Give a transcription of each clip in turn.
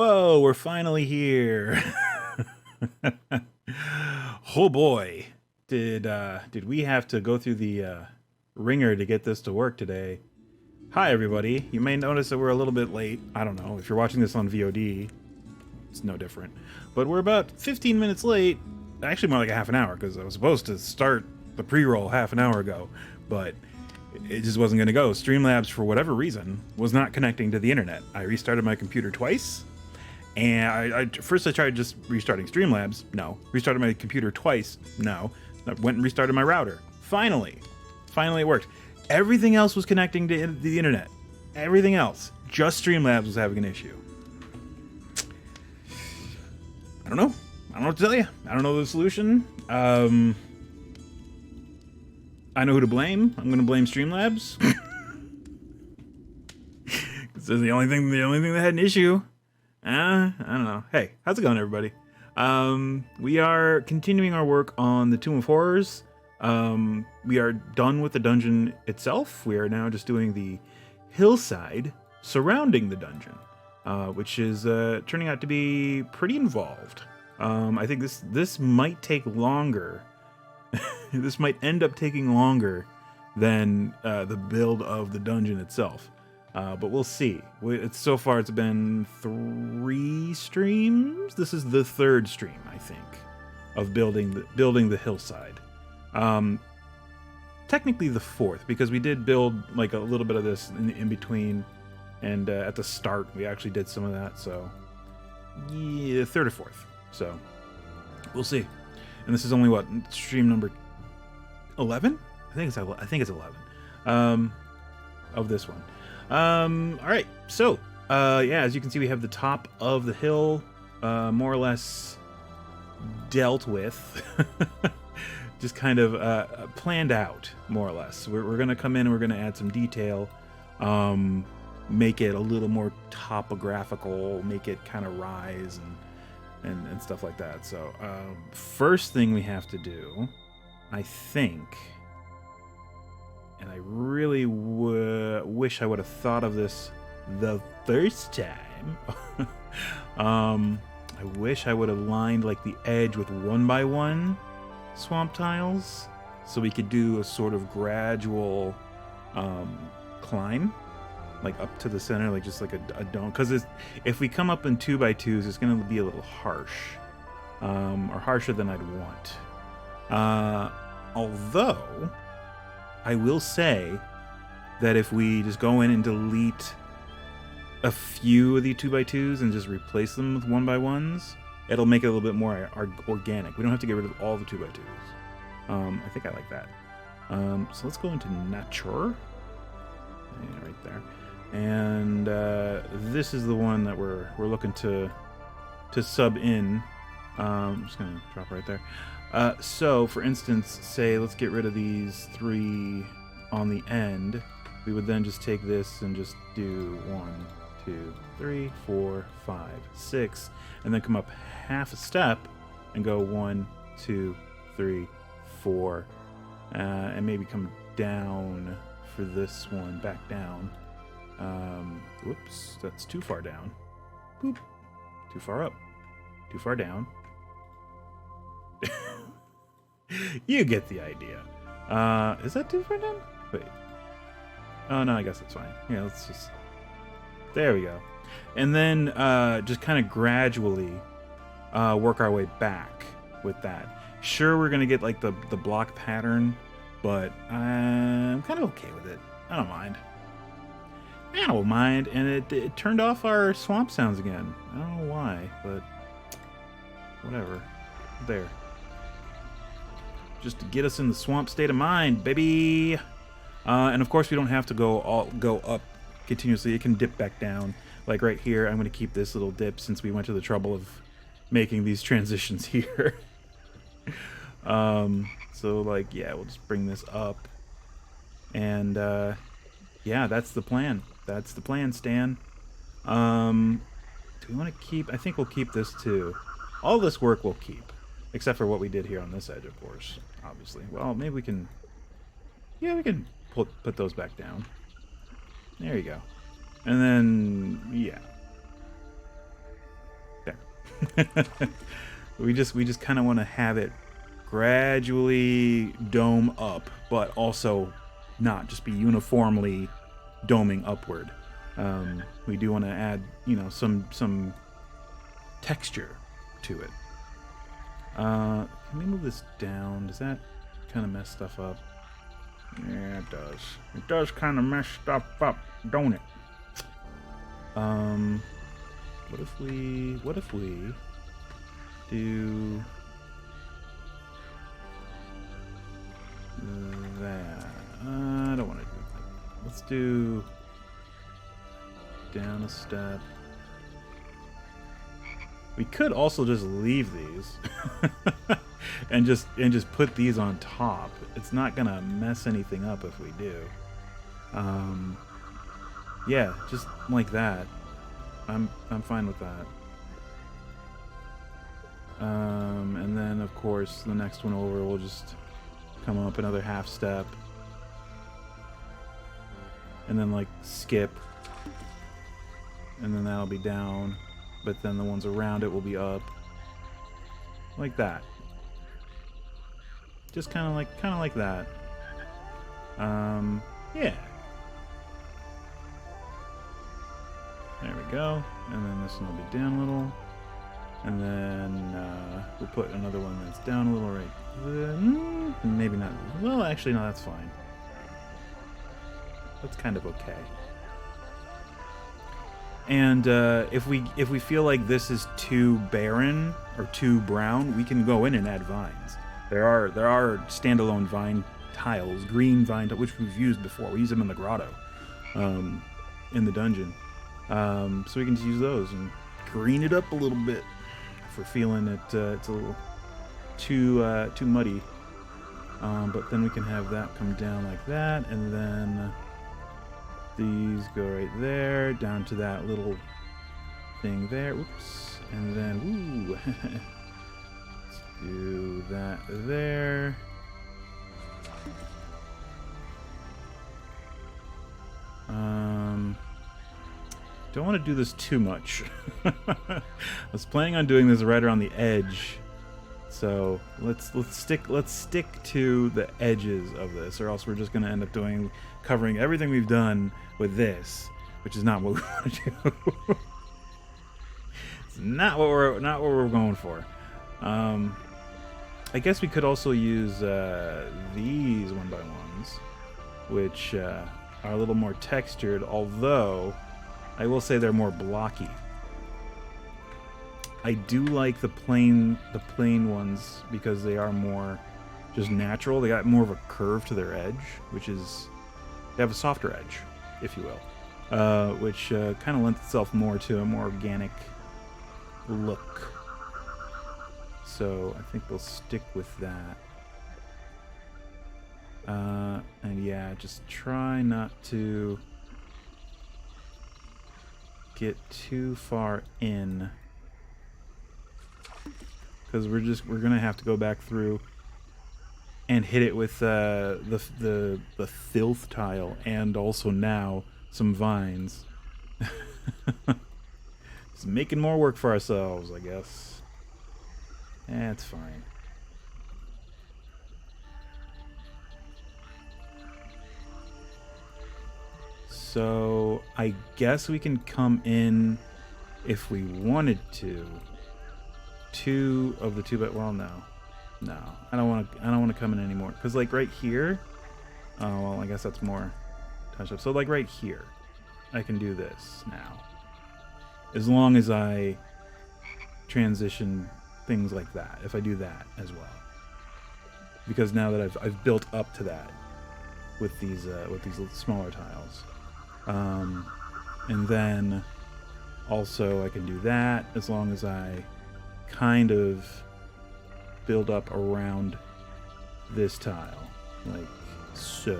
Whoa, we're finally here. Oh boy, did we have to go through the ringer to get this to work today. Hi everybody, you may notice that we're a little bit late. I don't know, if you're watching this on VOD, it's no different. But we're about 15 minutes late, actually more like a half an hour, because I was supposed to start the pre-roll half an hour ago, but it just wasn't going to go. Streamlabs, for whatever reason, was not connecting to the internet. I restarted my computer twice, and first I tried just restarting Streamlabs. No. Restarted my computer twice. No. I went and restarted my router. Finally it worked. Everything else was connecting to the internet. Everything else. Just Streamlabs was having an issue. I don't know. I don't know what to tell you. I don't know the solution. I know who to blame. I'm going to blame Streamlabs. This is the only thing that had an issue. I don't know. Hey, how's it going, everybody? We are continuing our work on the Tomb of Horrors. We are done with the dungeon itself. We are now just doing the hillside surrounding the dungeon, which is turning out to be pretty involved. I think this might take longer. This might end up taking longer than the build of the dungeon itself. But we'll see. So far it's been 3 streams. This is the 3rd stream, I think, of building the hillside. Technically the 4th, because we did build like a little bit of this in between, and at the start we actually did some of that. So yeah, 3rd or 4th. So we'll see. And this is only what, stream number 11? I think it's 11 of this one. All right, so yeah, as you can see, we have the top of the hill more or less dealt with. Just kind of planned out, more or less. We're gonna come in and we're gonna add some detail, make it a little more topographical, make it kind of rise and stuff like that. So first thing we have to do, I think, and I really wish I would have thought of this the first time. I wish I would have lined like the edge with 1x1 swamp tiles, so we could do a sort of gradual climb, like up to the center, like just like a dome. Because if we come up in 2x2s, it's going to be a little harsh, or harsher than I'd want. Although I will say that if we just go in and delete a few of the 2x2s and just replace them with 1x1s, it'll make it a little bit more organic. We don't have to get rid of all the 2x2s. I think I like that. So let's go into nature. Yeah, right there. And this is the one that we're looking to sub in. I'm just gonna drop right there. So for instance, say let's get rid of these 3 on the end. We would then just take this and just do 1, 2, 3, 4, 5, 6, and then come up half a step and go 1, 2, 3, 4, and maybe come down for this one, back down. Whoops, that's too far down. Boop. Too far up. Too far down. You get the idea. Is that too far down? Wait. Oh no, I guess that's fine. Yeah, let's just... There we go. And then just kind of gradually work our way back with that. Sure, we're going to get like the block pattern, but I'm kind of okay with it. I don't mind. And it turned off our swamp sounds again. I don't know why, but whatever. There. Just to get us in the swamp state of mind, baby. And of course, we don't have to go up continuously. It can dip back down. Like right here, I'm going to keep this little dip since we went to the trouble of making these transitions here. So like, yeah, we'll just bring this up. And yeah, that's the plan. That's the plan, Stan. Do we want to keep... I think we'll keep this too. All this work we'll keep. Except for what we did here on this edge, of course. Obviously. Well, maybe we can... Yeah, we can put those back down. There you go. And then, yeah. We just kind of want to have it gradually dome up, but also not just be uniformly doming upward. We do want to add, you know, some texture to it. Can we move this down? Does that kind of mess stuff up? Yeah, it does. It does kind of mess stuff up, don't it? What if we do that? I don't want to do that. Let's do down a step. We could also just leave these and just put these on top. It's not gonna mess anything up if we do. Yeah, just like that. I'm fine with that. And then of course the next one over we'll just come up another half step. And then like skip. And then that'll be down. But then the ones around it will be up. Like that. Just kinda like that. Yeah. There we go. And then this one will be down a little. And then we'll put another one that's down a little right there. Maybe not. Well, actually, no, that's fine. That's kind of okay. And if we feel like this is too barren or too brown, we can go in and add vines. There are standalone vine tiles, green vine, which we've used before. We use them in the grotto, in the dungeon. So we can just use those and green it up a little bit if we're feeling it. It's a little too muddy. But then we can have that come down like that, and then these go right there, down to that little thing there. Oops. And then, ooh. Let's do that there. Don't want to do this too much. I was planning on doing this right around the edge. So let's stick to the edges of this, or else we're just going to end up covering everything we've done with this, which is not what we want to do. It's not what we're going for. I guess we could also use these 1x1s, which are a little more textured, although I will say they're more blocky. I do like the plain ones because they are more just natural. They got more of a curve to their edge, which is, they have a softer edge, if you will, which kind of lends itself more to a more organic look. So I think we'll stick with that. And yeah, just try not to get too far in, because we're gonna have to go back through and hit it with the filth tile, and also now some vines. Just making more work for ourselves, I guess. That's fine. So I guess we can come in if we wanted to. Two of the 2x, well, no, I don't want to come in anymore, because like right here, oh well, I guess that's more touch up. So like right here, I can do this now, as long as I transition things like that. If I do that as well, because now that I've built up to that with these smaller tiles, and then also I can do that as long as I kind of build up around this tile, like so.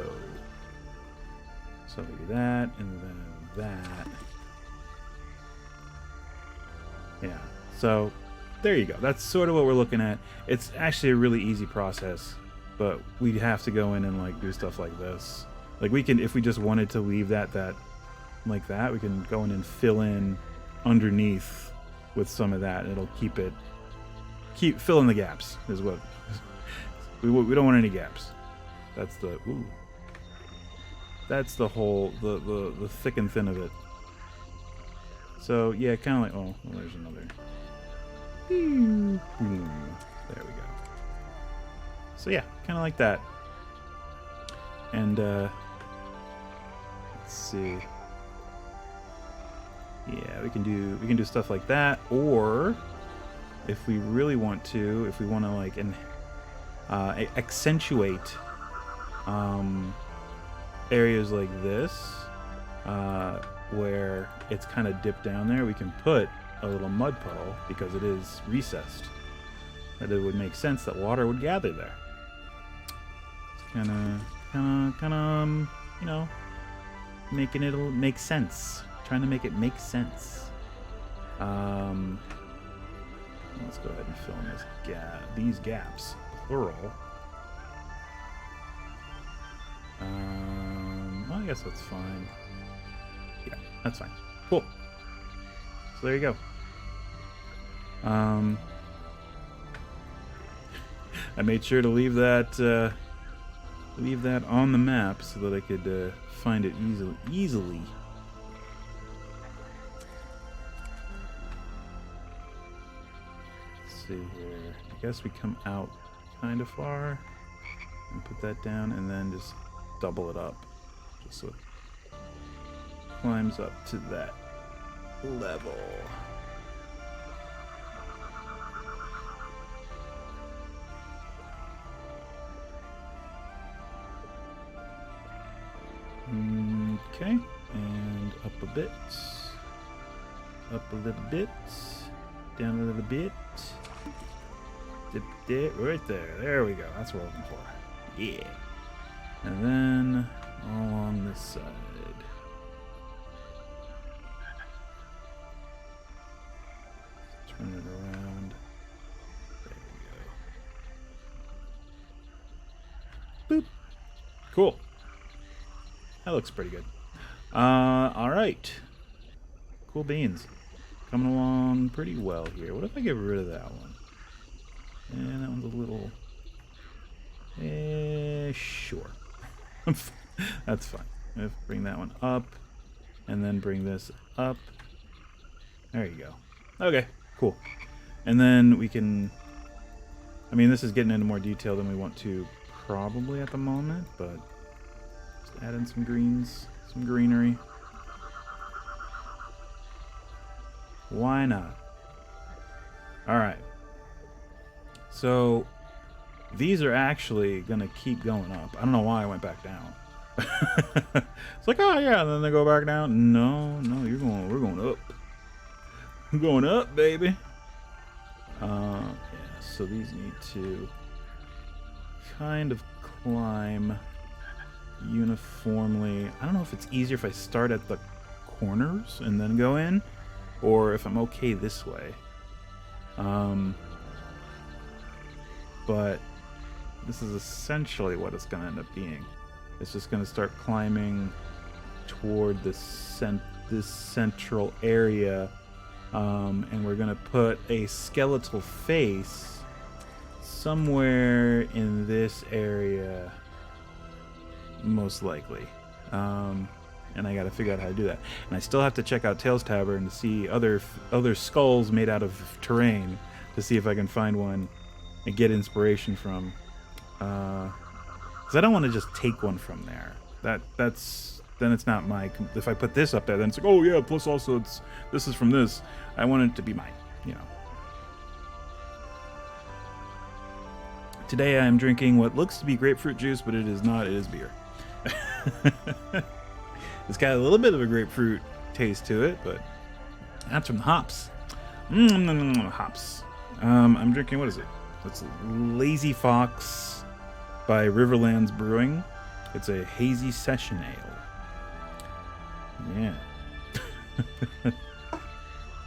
So we do that, and then that. Yeah, so there you go. That's sort of what we're looking at. It's actually a really easy process, but we'd have to go in and like do stuff like this. Like we can, if we just wanted to leave that like that, we can go in and fill in underneath with some of that. It'll keep filling the gaps is what we don't want any gaps. That's the that's the whole the thick and thin of it. So yeah, kind of like, oh, well, there's another. There we go. So yeah, kind of like that. And let's see. Yeah, we can do stuff like that, or if we really want to, if we want to like accentuate areas like this, where it's kind of dipped down there, we can put a little mud puddle because it is recessed. That it would make sense that water would gather there. It's kind of, you know, making it make sense. Trying to make it make sense. Let's go ahead and fill in these gaps, plural. Well, I guess that's fine. Yeah, that's fine. Cool. So there you go. I made sure to leave that on the map so that I could find it easily. Let's see here. I guess we come out kind of far and put that down, and then just double it up, just so it climbs up to that level. Okay, and up a bit, up a little bit, down a little bit, dip it right there. There we go. That's what we're looking for. Yeah. And then along this side. Turn it around. There we go. Boop. Cool. That looks pretty good. Alright. Cool beans. Coming along pretty well here. What if I get rid of that one? And that one's a little... sure. That's fine. If bring that one up, and then bring this up. There you go. Okay, cool. And then we can... I mean, this is getting into more detail than we want to probably at the moment, but... add in some greens, some greenery. Why not? Alright. So, these are actually going to keep going up. I don't know why I went back down. It's like, oh yeah, and then they go back down. No, we're going up. We're going up, baby. Yeah, so these need to kind of climb uniformly. I don't know if it's easier if I start at the corners and then go in, or if I'm okay this way. But this is essentially what it's going to end up being. It's just going to start climbing toward this central area, and we're going to put a skeletal face somewhere in this area, most likely. And I got to figure out how to do that. And I still have to check out Tales Tavern to see other skulls made out of terrain, to see if I can find one and get inspiration from. Because I don't want to just take one from there. That's then it's not my. If I put this up there, then it's like, oh yeah. Plus also this is from this. I want it to be mine. You know. Today I am drinking what looks to be grapefruit juice, but it is not. It is beer. It's got a little bit of a grapefruit taste to it, but that's from the hops. Hops. I'm drinking, what is it? It's Lazy Fox by Riverlands Brewing. It's a hazy session ale. Yeah.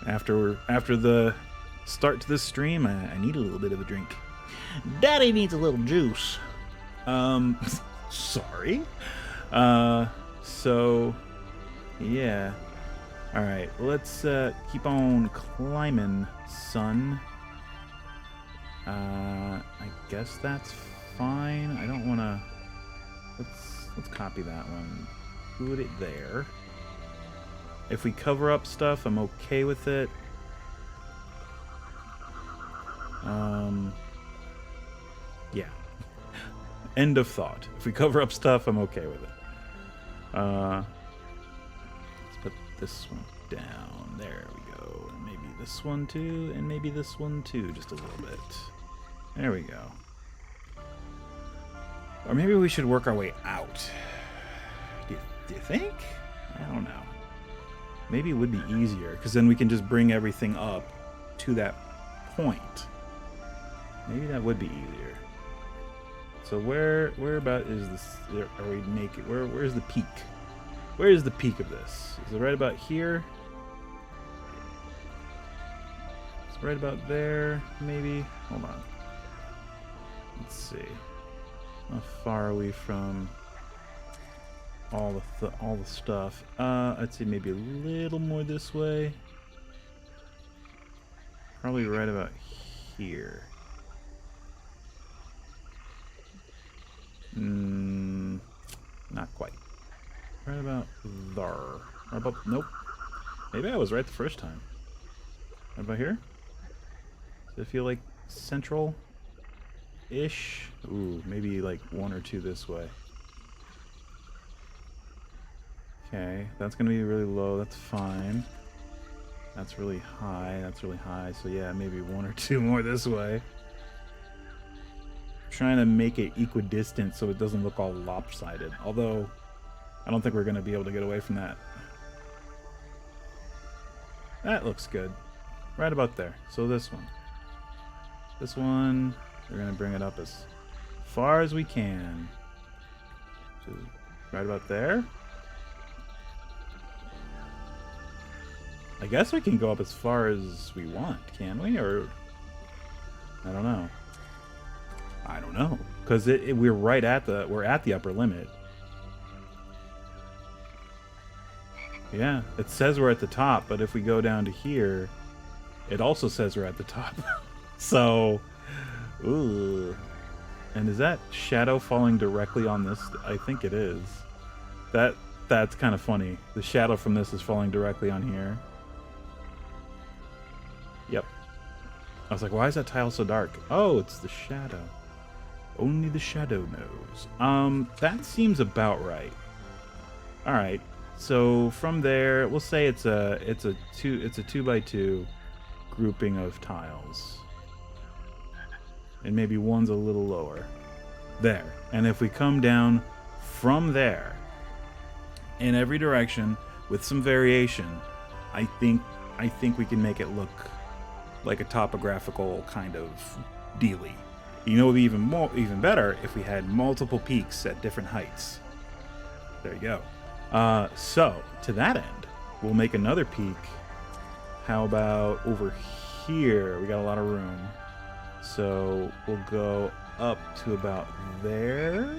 After the start to this stream, I need a little bit of a drink. Daddy needs a little juice. Sorry. So, yeah. Alright, let's keep on climbing, son. I guess that's fine. I don't want to... Let's copy that one. Put it there. If we cover up stuff, I'm okay with it. Yeah. End of thought. If we cover up stuff, I'm okay with it. Let's put this one down. There we go. And maybe this one too, and maybe this one too, just a little bit. There we go. Or maybe we should work our way out. Do you think? I don't know. Maybe it would be easier, because then we can just bring everything up to that point. Maybe that would be easier. So where about is this? Are we naked? Where's the peak? Where is the peak of this? Is it right about here? It's right about there, maybe. Hold on. Let's see. How far are we from all the stuff? I'd say maybe a little more this way. Probably right about here. Not quite. Right about there. Or about, nope. Maybe I was right the first time. Right about here? Does it feel like central-ish? Ooh, maybe like one or two this way. Okay, that's gonna be really low. That's fine. That's really high. That's really high. So yeah, maybe one or two more this way. Trying to make it equidistant so it doesn't look all lopsided. Although, I don't think we're going to be able to get away from that. That looks good. Right about there. So this one. This one, we're going to bring it up as far as we can. So right about there. I guess we can go up as far as we want, can we? Or, I don't know. I don't know, because we're right at we're at the upper limit. Yeah, it says we're at the top, but if we go down to here, it also says we're at the top. So, ooh. And is that shadow falling directly on this? I think it is. That's kind of funny. The shadow from this is falling directly on here. Yep. I was like, why is that tile so dark? Oh, it's the shadow. Only the shadow knows. That seems about right. All right. So from there, we'll say it's a 2x2 grouping of tiles. And maybe one's a little lower. There. And if we come down from there in every direction with some variation, I think we can make it look like a topographical kind of dealie. You know, it would be even better if we had multiple peaks at different heights. There you go. So, to that end, we'll make another peak. How about over here? We got a lot of room. So, we'll go up to about there.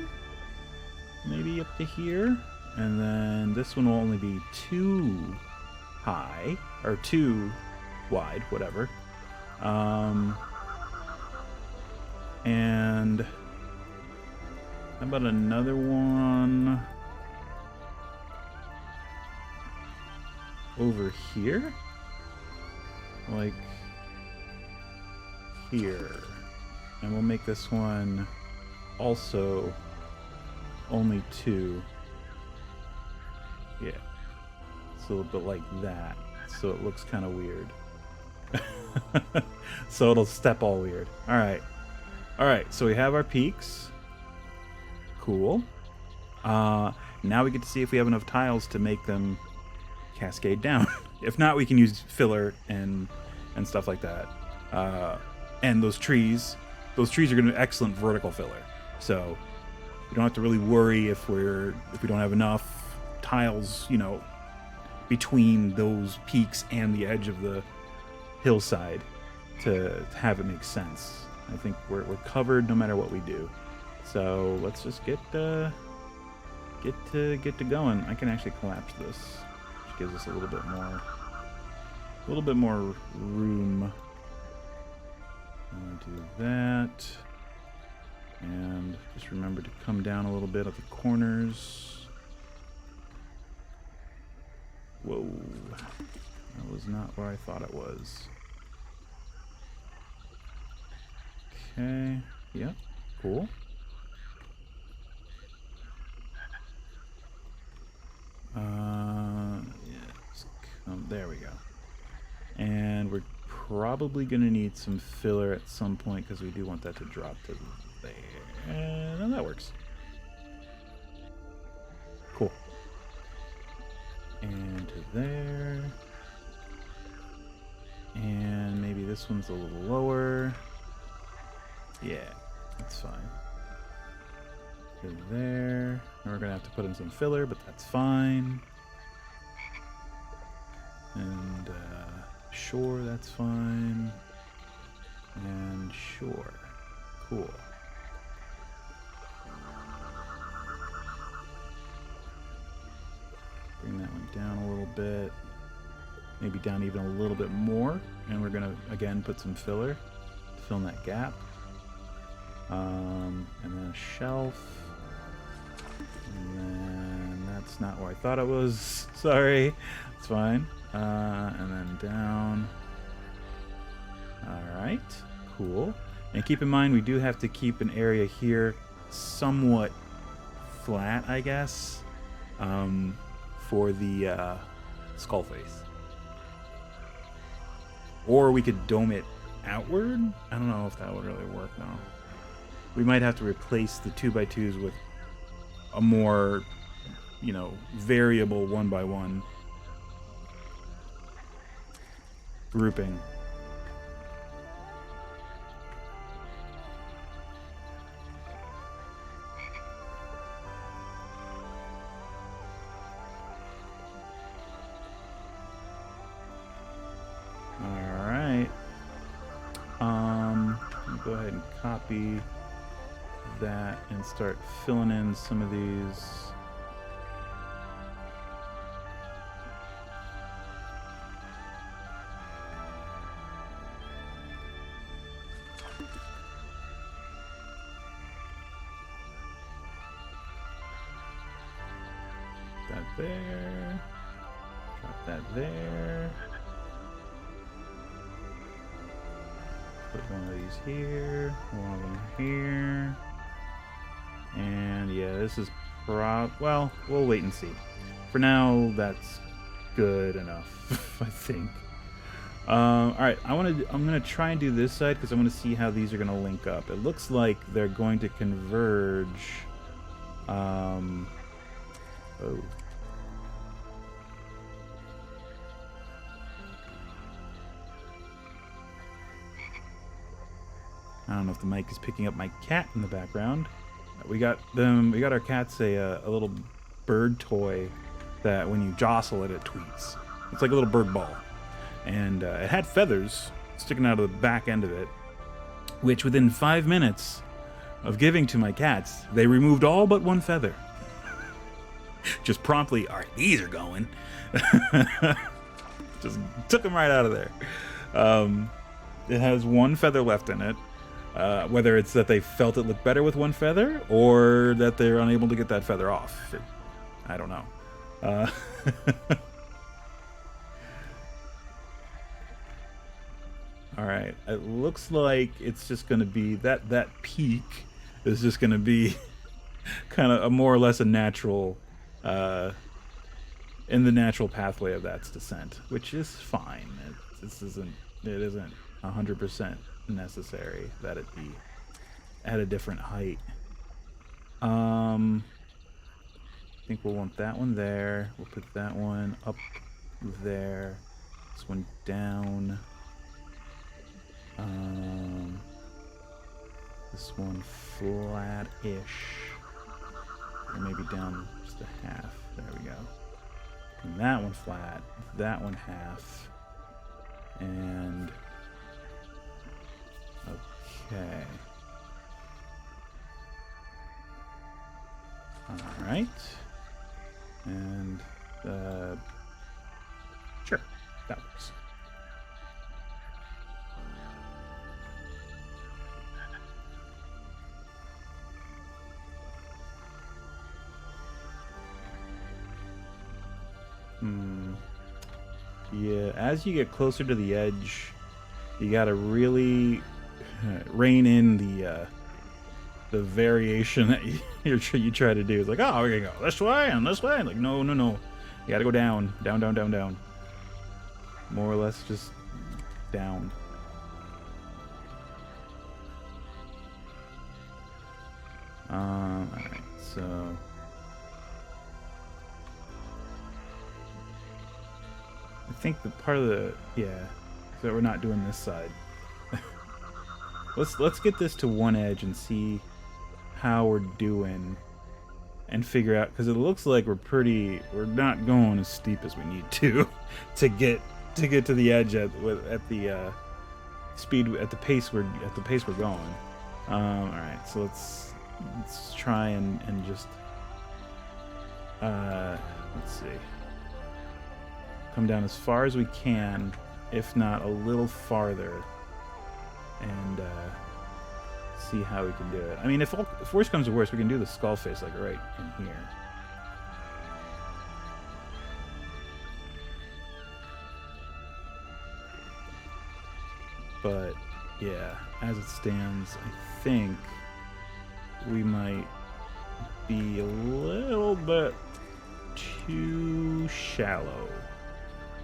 Maybe up to here. And then this one will only be 2 high, or 2 wide, whatever. And how about another one over here? Like here. And we'll make this one also only 2. Yeah. So a little bit like that. So it looks kind of weird. So it'll step all weird. Alright. Alright, so we have our peaks. Cool. Now we get to see if we have enough tiles to make them cascade down. If not, we can use filler and stuff like that. And those trees are going to be excellent vertical filler. So you don't have to really worry if we don't have enough tiles, you know, between those peaks and the edge of the hillside to have it make sense. I think we're covered no matter what we do. So let's just get to going. I can actually collapse this. which gives us a little bit more room. I'm gonna do that. And just remember to come down a little bit at the corners. Whoa. That was not where I thought it was. Okay. Yep. Cool. Yes. There we go. And we're probably going to need some filler at some point because we do want that to drop to there. And that works. Cool. And to there. And maybe this one's a little lower. Yeah, that's fine. To there. And we're going to have to put in some filler, but that's fine. And sure, that's fine. And sure. Cool. Bring that one down a little bit. Maybe down even a little bit more. And we're going to, again, put some filler to fill in that gap. And then a shelf. And then that's not where I thought it was. Sorry. It's fine. And then down. Alright. Cool. And keep in mind, we do have to keep an area here somewhat flat, I guess, for the skull face. Or we could dome it outward. I don't know if that would really work, though. We might have to replace the 2x2s with a more, you know, variable 1x1 grouping. All right. Go ahead and copy that and start filling in some of these. That there. Drop that there. Put one of these here, one of them here. And yeah, this is well, we'll wait and see. For now, that's good enough, I think. All right, I'm gonna try and do this side because I want to see how these are gonna link up. It looks like they're going to converge. Oh. I don't know if the mic is picking up my cat in the background. We got our cats a little bird toy that when you jostle it, it tweets. It's like a little bird ball. And it had feathers sticking out of the back end of it, which within 5 minutes of giving to my cats, they removed all but one feather. Just promptly, all right, these are going. Just took them right out of there. It has one feather left in it. Whether it's that they felt it looked better with one feather or that they're unable to get that feather off. I don't know. All right. It looks like it's just going to be that peak is just going to be kind of a more or less a natural in the natural pathway of that's descent, which is fine. It isn't 100% necessary that it be at a different height. I think we'll want that one there. We'll put that one up there. This one down. This one flat-ish. Or maybe down just a half. There we go. And that one flat. That one half. And okay. All right. And That works. Yeah, as you get closer to the edge, you gotta really rein in the variation that you try to do. It's like, oh, we're gonna go this way and this way. Like, no, no, no. You gotta go down, down, down, down, down. More or less just down. Alright, so... I think the part of the... Yeah, so we're not doing this side. Let's get this to one edge and see how we're doing and figure out, because it looks like we're not going as steep as we need to get to the edge at the speed, at the pace we're going. All right, so let's try and just let's see, come down as far as we can, if not a little farther, and see how we can do it. I mean, if worse comes to worse, we can do the skull face like right in here. But yeah, as it stands, I think we might be a little bit too shallow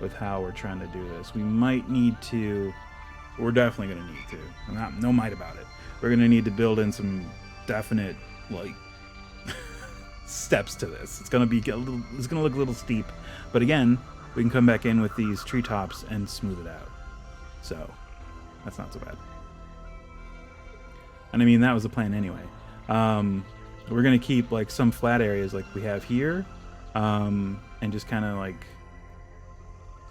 with how we're trying to do this. We might need to, we're definitely going to need to, no might about it, we're going to need to build in some definite, like, steps to this. It's going to look a little steep, but again, we can come back in with these treetops and smooth it out. So that's not so bad. And I mean, that was the plan anyway. We're going to keep like some flat areas like we have here, and just kind of like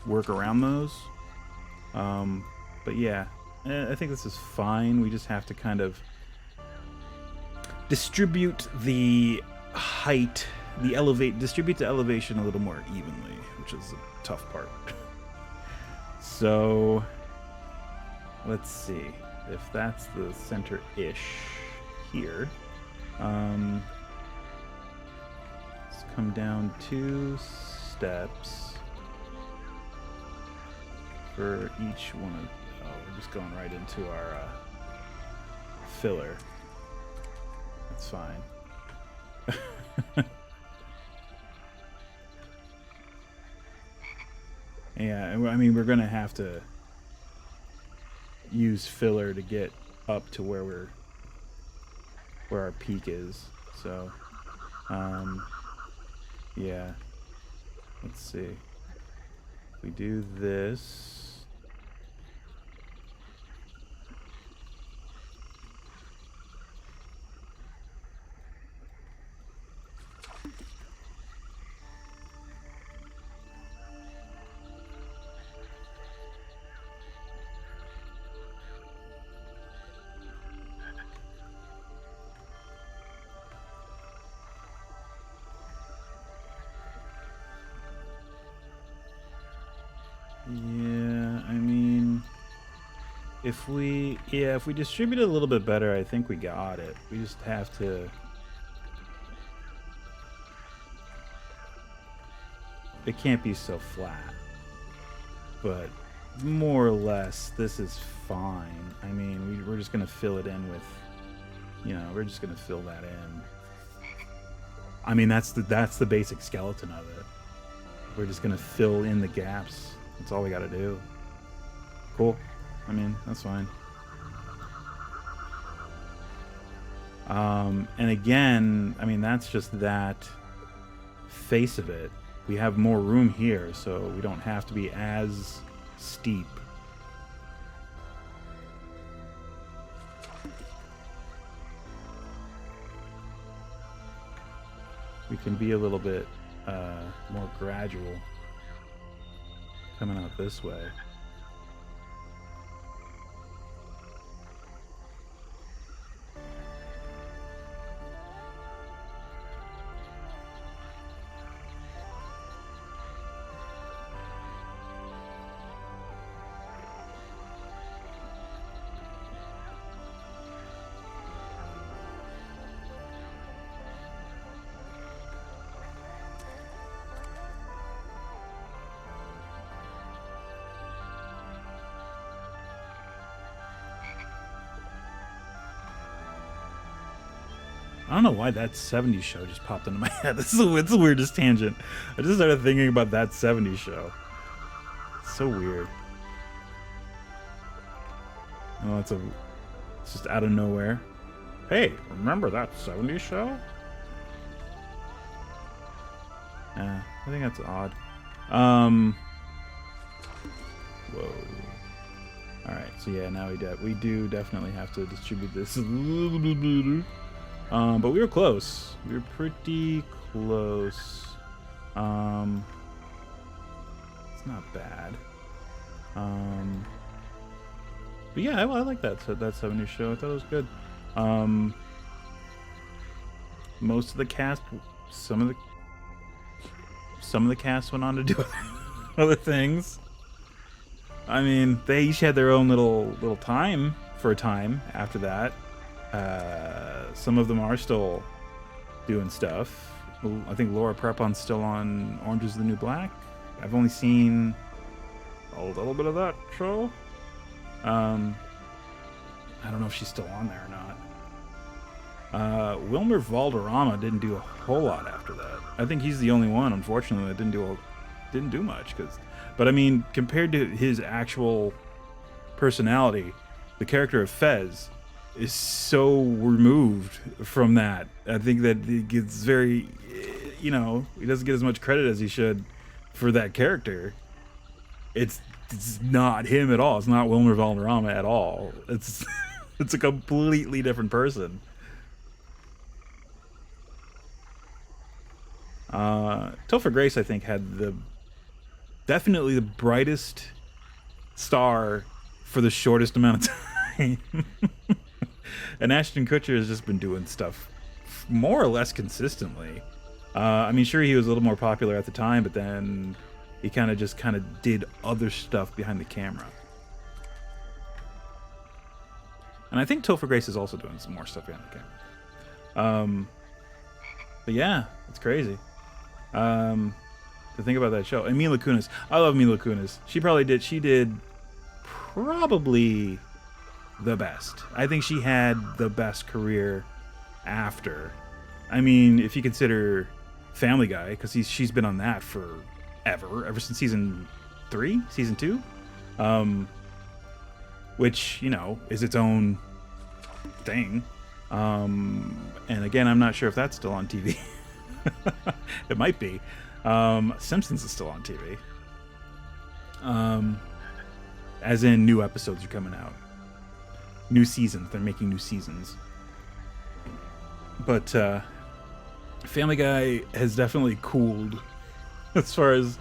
work around those. But yeah, I think this is fine. We just have to kind of distribute the height, distribute the elevation a little more evenly, which is the tough part. So let's see if that's the center-ish here. Let's come down 2 steps for each one of... Oh, we're just going right into our filler. That's fine. Yeah, I mean, we're gonna have to use filler to get up to where our peak is. So, yeah. Let's see. If we do this. Yeah, I mean, if we distribute it a little bit better, I think we got it. We just have to... It can't be so flat. But more or less, this is fine. I mean, we're just going to fill it in with, we're just going to fill that in. I mean, that's the basic skeleton of it. We're just going to fill in the gaps. That's all we got to do. Cool. I mean, that's fine. And again, I mean, that's just that face of it. We have more room here, so we don't have to be as steep. We can be a little bit more gradual coming out this way. I don't know why that 70s show just popped into my head. It's the weirdest tangent. I just started thinking about that 70s show. It's so weird. Oh, it's just out of nowhere. Hey, remember that 70s show? Yeah, I think that's odd. Whoa. Alright, so yeah, now we do definitely have to distribute this a little bit better. But we were close. We were pretty close. It's not bad. But yeah, I like that 70s show. I thought it was good. Most of the cast, some of the cast went on to do other things. I mean, they each had their own little time for a time after that. Some of them are still doing stuff. I think Laura Prepon's still on Orange is the New Black. I've only seen a little bit of that show. I don't know if she's still on there or not. Wilmer Valderrama didn't do a whole lot after that. I think he's the only one, unfortunately, that didn't do much. But I mean, compared to his actual personality, the character of Fez is so removed from that. I think that he gets very, he doesn't get as much credit as he should for that character. It's not him at all. It's not Wilmer Valderrama at all. It's a completely different person. Topher Grace, I think, had definitely the brightest star for the shortest amount of time. And Ashton Kutcher has just been doing stuff more or less consistently. I mean, sure, he was a little more popular at the time, but then he kind of did other stuff behind the camera. And I think Topher Grace is also doing some more stuff behind the camera. But yeah, it's crazy. To think about that show. And Mila Kunis. I love Mila Kunis. She did probably the best. I think she had the best career after. I mean, if you consider Family Guy, because she's been on that ever since season 2, which, is its own thing. And again, I'm not sure if that's still on TV. It might be. Simpsons is still on TV. As in, new episodes are coming out. New seasons. They're making new seasons. But Family Guy has definitely cooled as far as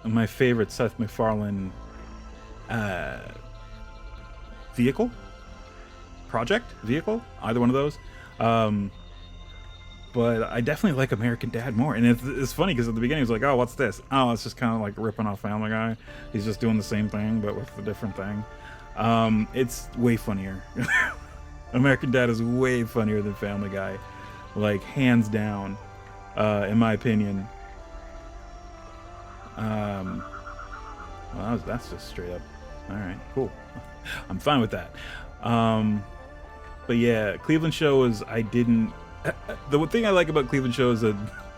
my favorite Seth MacFarlane vehicle, either one of those. But I definitely like American Dad more. And it's funny because at the beginning it was like, oh, what's this? Oh, it's just kind of like ripping off Family Guy. He's just doing the same thing but with a different thing. It's way funnier. American Dad is way funnier than Family Guy, like hands down, in my opinion. Well, that's just straight up. All right, cool. I'm fine with that. But yeah, Cleveland Show is, the thing I like about Cleveland Show is that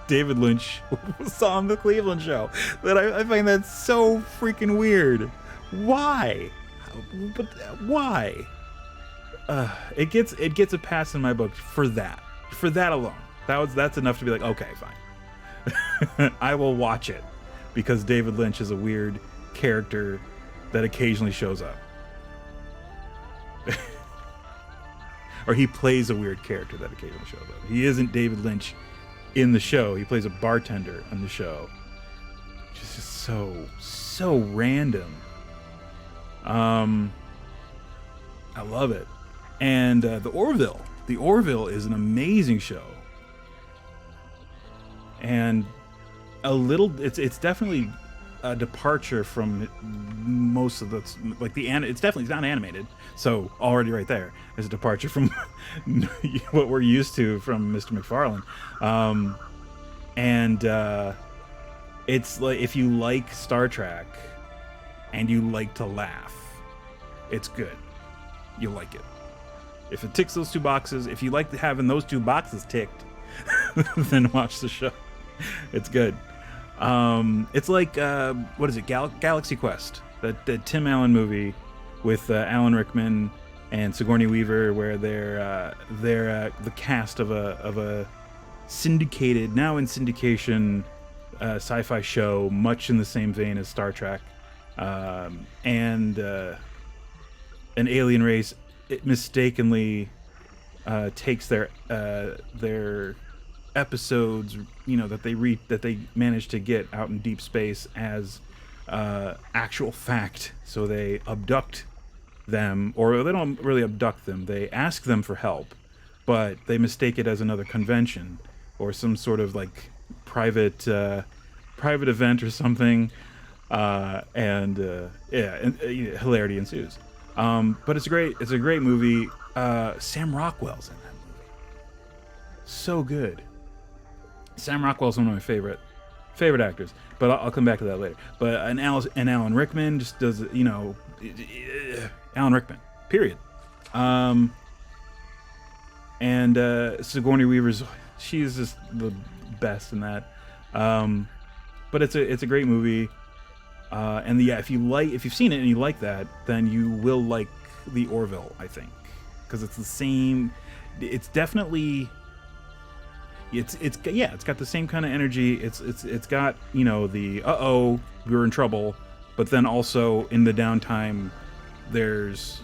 David Lynch was on the Cleveland Show. That I find that so freaking weird. Why? But why? It gets a pass in my book for that alone. That's enough to be like, okay, fine. I will watch it because David Lynch is a weird character that occasionally shows up. Or he plays a weird character that occasionally shows up. He isn't David Lynch in the show. He plays a bartender on the show. Just so random. I love it. And the Orville is an amazing show. And it's definitely a departure from most of the, like it's not animated, so already right there is a departure from what we're used to from Mr. MacFarlane. And it's like, if you like Star Trek and you like to laugh, it's good. You'll like it. If it ticks those 2 boxes, if you like having those 2 boxes ticked, then watch the show. It's good. It's like what is it? Galaxy Quest, the Tim Allen movie with Alan Rickman and Sigourney Weaver, where they're the cast of a syndicated, now in syndication, sci-fi show, much in the same vein as Star Trek, and an alien race. It mistakenly takes their episodes, that they manage to get out in deep space as actual fact. So they abduct them, or they don't really abduct them. They ask them for help, but they mistake it as another convention or some sort of like private event or something, and hilarity ensues. But it's a great movie. Sam Rockwell's in that movie. So good. Sam Rockwell's one of my favorite actors, but I'll come back to that later. But Alan Rickman just does, Alan Rickman, period. And Sigourney Weaver's, she's just the best in that. But it's a great movie. And if you've seen it and you like that, then you will like the Orville, I think, because it's the same. It's definitely. It's got the same kind of energy. It's got the we're in trouble, but then also in the downtime, there's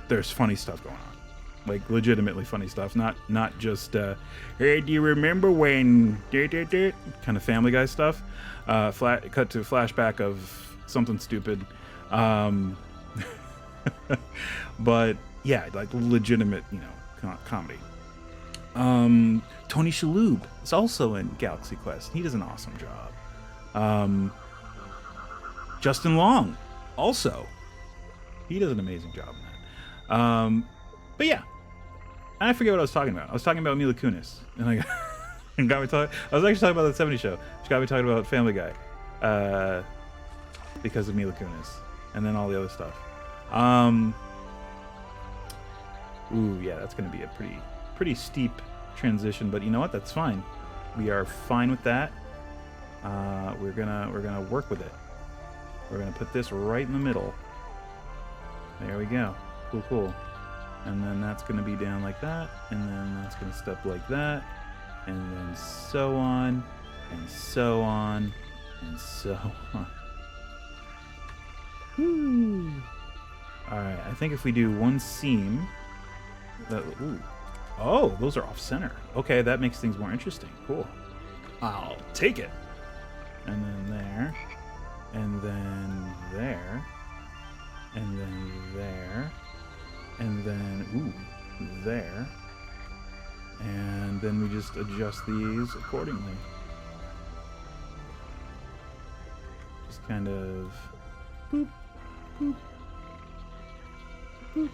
funny stuff going on, like legitimately funny stuff, not just hey, do you remember when kind of Family Guy stuff. Cut to a flashback of something stupid, but yeah, like legitimate comedy. Tony Shalhoub is also in Galaxy Quest. He does an awesome job. Justin Long also, he does an amazing job in that. But yeah, I forget what I was talking about. I was talking about Mila Kunis, and I got me talking. I was actually talking about that 70s show. She got me talking about Family Guy, because of Mila Kunis, and then all the other stuff. Ooh, yeah, that's gonna be a pretty steep transition, but you know what? That's fine. We are fine with that. We're gonna work with it. We're gonna put this right in the middle. There we go. Cool. And then that's gonna be down like that, and then that's gonna step like that, and then so on, and so on, and so on. Woo. All right. I think if we do one seam, oh, those are off center. Okay, that makes things more interesting. Cool. I'll take it. And then there, and then there, and then there, and then there, and then we just adjust these accordingly. Just kind of boop, boop, boop.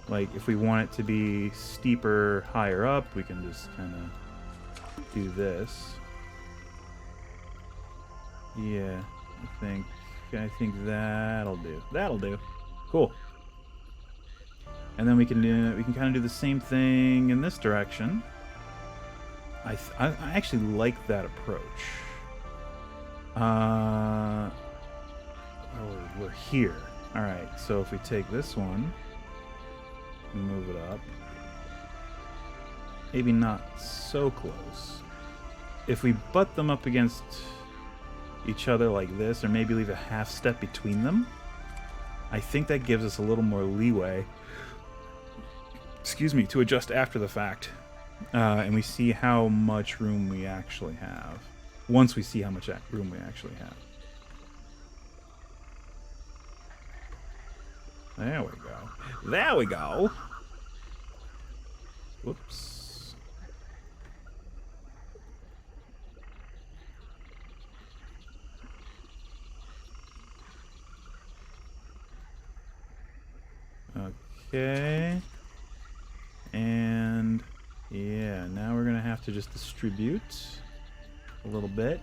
Like if we want it to be steeper higher up, we can just kind of do this. Yeah, I think that'll do. That'll do. Cool. And then we can kind of do the same thing in this direction. I actually like that approach. We're here. All right. So if we take this one, move it up. Maybe not so close. If we butt them up against each other like this, or maybe leave a half step between them, I think that gives us a little more leeway, to adjust after the fact. And we see how much room we actually have. Once we see how much room we actually have. There we go. There we go. Whoops. Okay. And yeah, now we're gonna have to just distribute a little bit.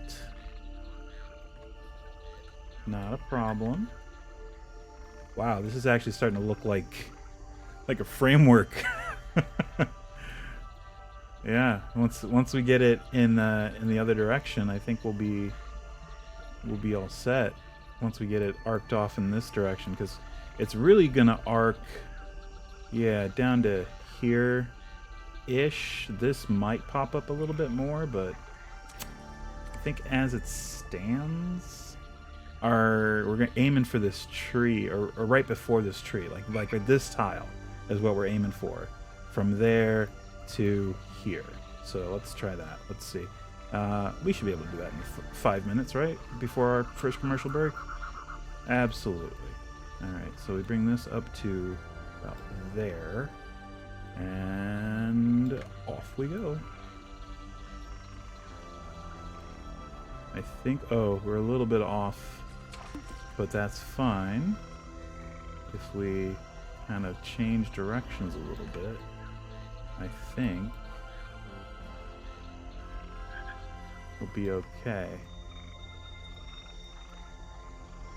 Not a problem. Wow, this is actually starting to look like like a framework. Yeah, once we get it in the other direction, I think we'll be all set. Once we get it arced off in this direction, because it's really gonna arc, yeah, down to here ish. This might pop up a little bit more, but I think as it stands, we're aiming for this tree, or right before this tree, like this tile is what we're aiming for, from there to here. So let's try that. Let's see. We should be able to do that in 5 minutes, right? Before our first commercial break? Absolutely. Alright, so we bring this up to about there. And off we go. I think, oh, we're a little bit off, but that's fine. If we kind of change directions a little bit, I think we'll be okay.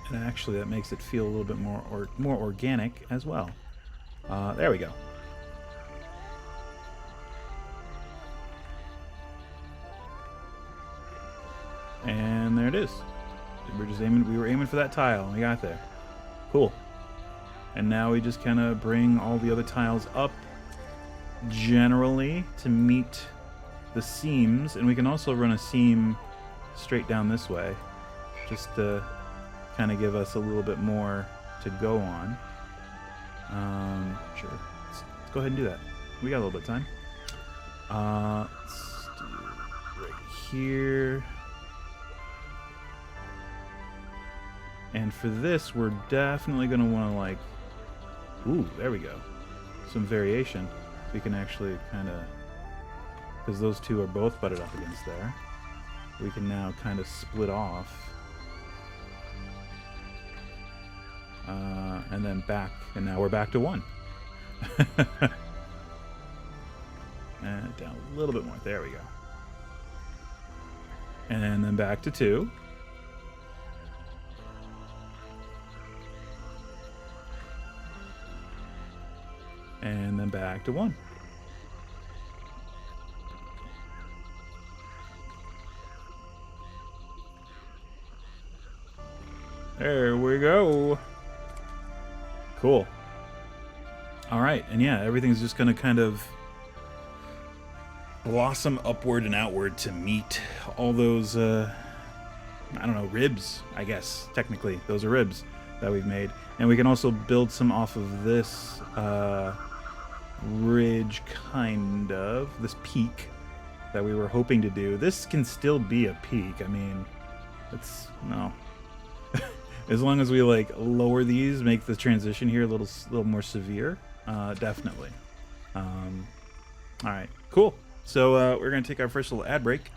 And actually that makes it feel a little bit more organic as well. There we go. And there it is. We were aiming for that tile and we got there. Cool. And now we just kind of bring all the other tiles up generally to meet the seams, and we can also run a seam straight down this way just to kind of give us a little bit more to go on. Sure, let's go ahead and do that. We got a little bit of time. Let's do it right here. And for this, we're definitely going to want to, like, ooh, there we go, some variation. We can actually kind of, because those two are both butted up against there, we can now kind of split off. And then back, and now we're back to 1. And down a little bit more, there we go. And then back to 2. And then back to 1. There we go. Cool. All right, and yeah, everything's just gonna kind of blossom upward and outward to meet all those, I don't know, ribs, I guess. Technically, those are ribs that we've made. And we can also build some off of this ridge, kind of, this peak that we were hoping to do. This can still be a peak. I mean, it's, no. As long as we, like, lower these, make the transition here a little more severe, definitely. All right, cool. So we're gonna take our first little ad break,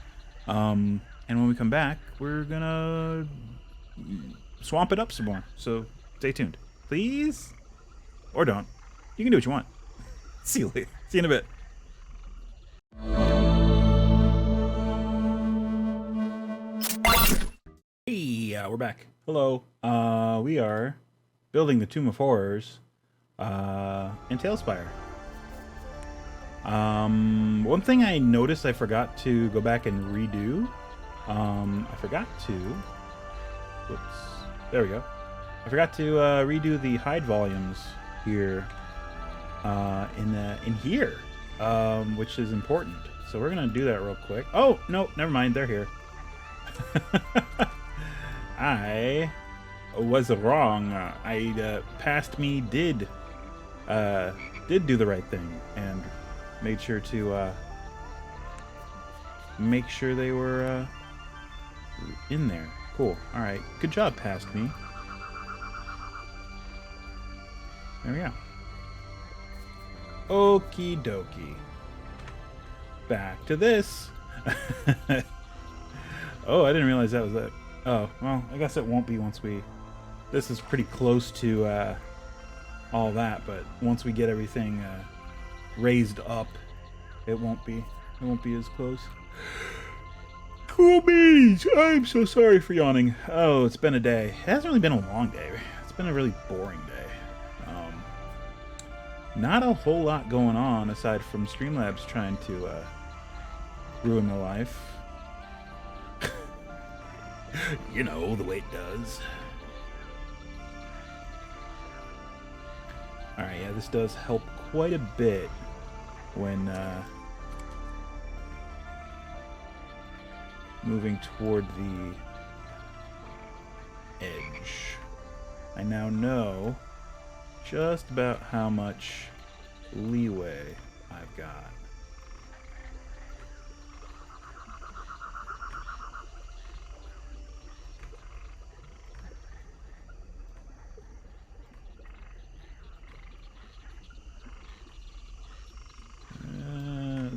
and when we come back, we're gonna swamp it up some more. So stay tuned, please, or don't. You can do what you want. See you later. See you in a bit. Hey, we're back. Hello. We are building the Tomb of Horrors in TaleSpire. One thing I noticed I forgot to go back and redo. I forgot to. Whoops. There we go. I forgot to redo the hide volumes here in here, which is important. So we're gonna do that real quick. Oh no, never mind. They're here. I was wrong. Past me did do the right thing and made sure to make sure they were in there. Cool. All right. Good job, past me. There we go. Okie dokie. Back to this. Oh, I didn't realize that was it. Oh, well, I guess it won't be once we... This is pretty close to all that, but once we get everything raised up, it won't be as close. Cool beans! I'm so sorry for yawning. Oh, it's been a day. It hasn't really been a long day. It's been a really boring day. not a whole lot going on aside from Streamlabs trying to ruin my life. You know, the way it does. Alright, yeah, this does help quite a bit when moving toward the edge. I now know just about how much leeway I've got.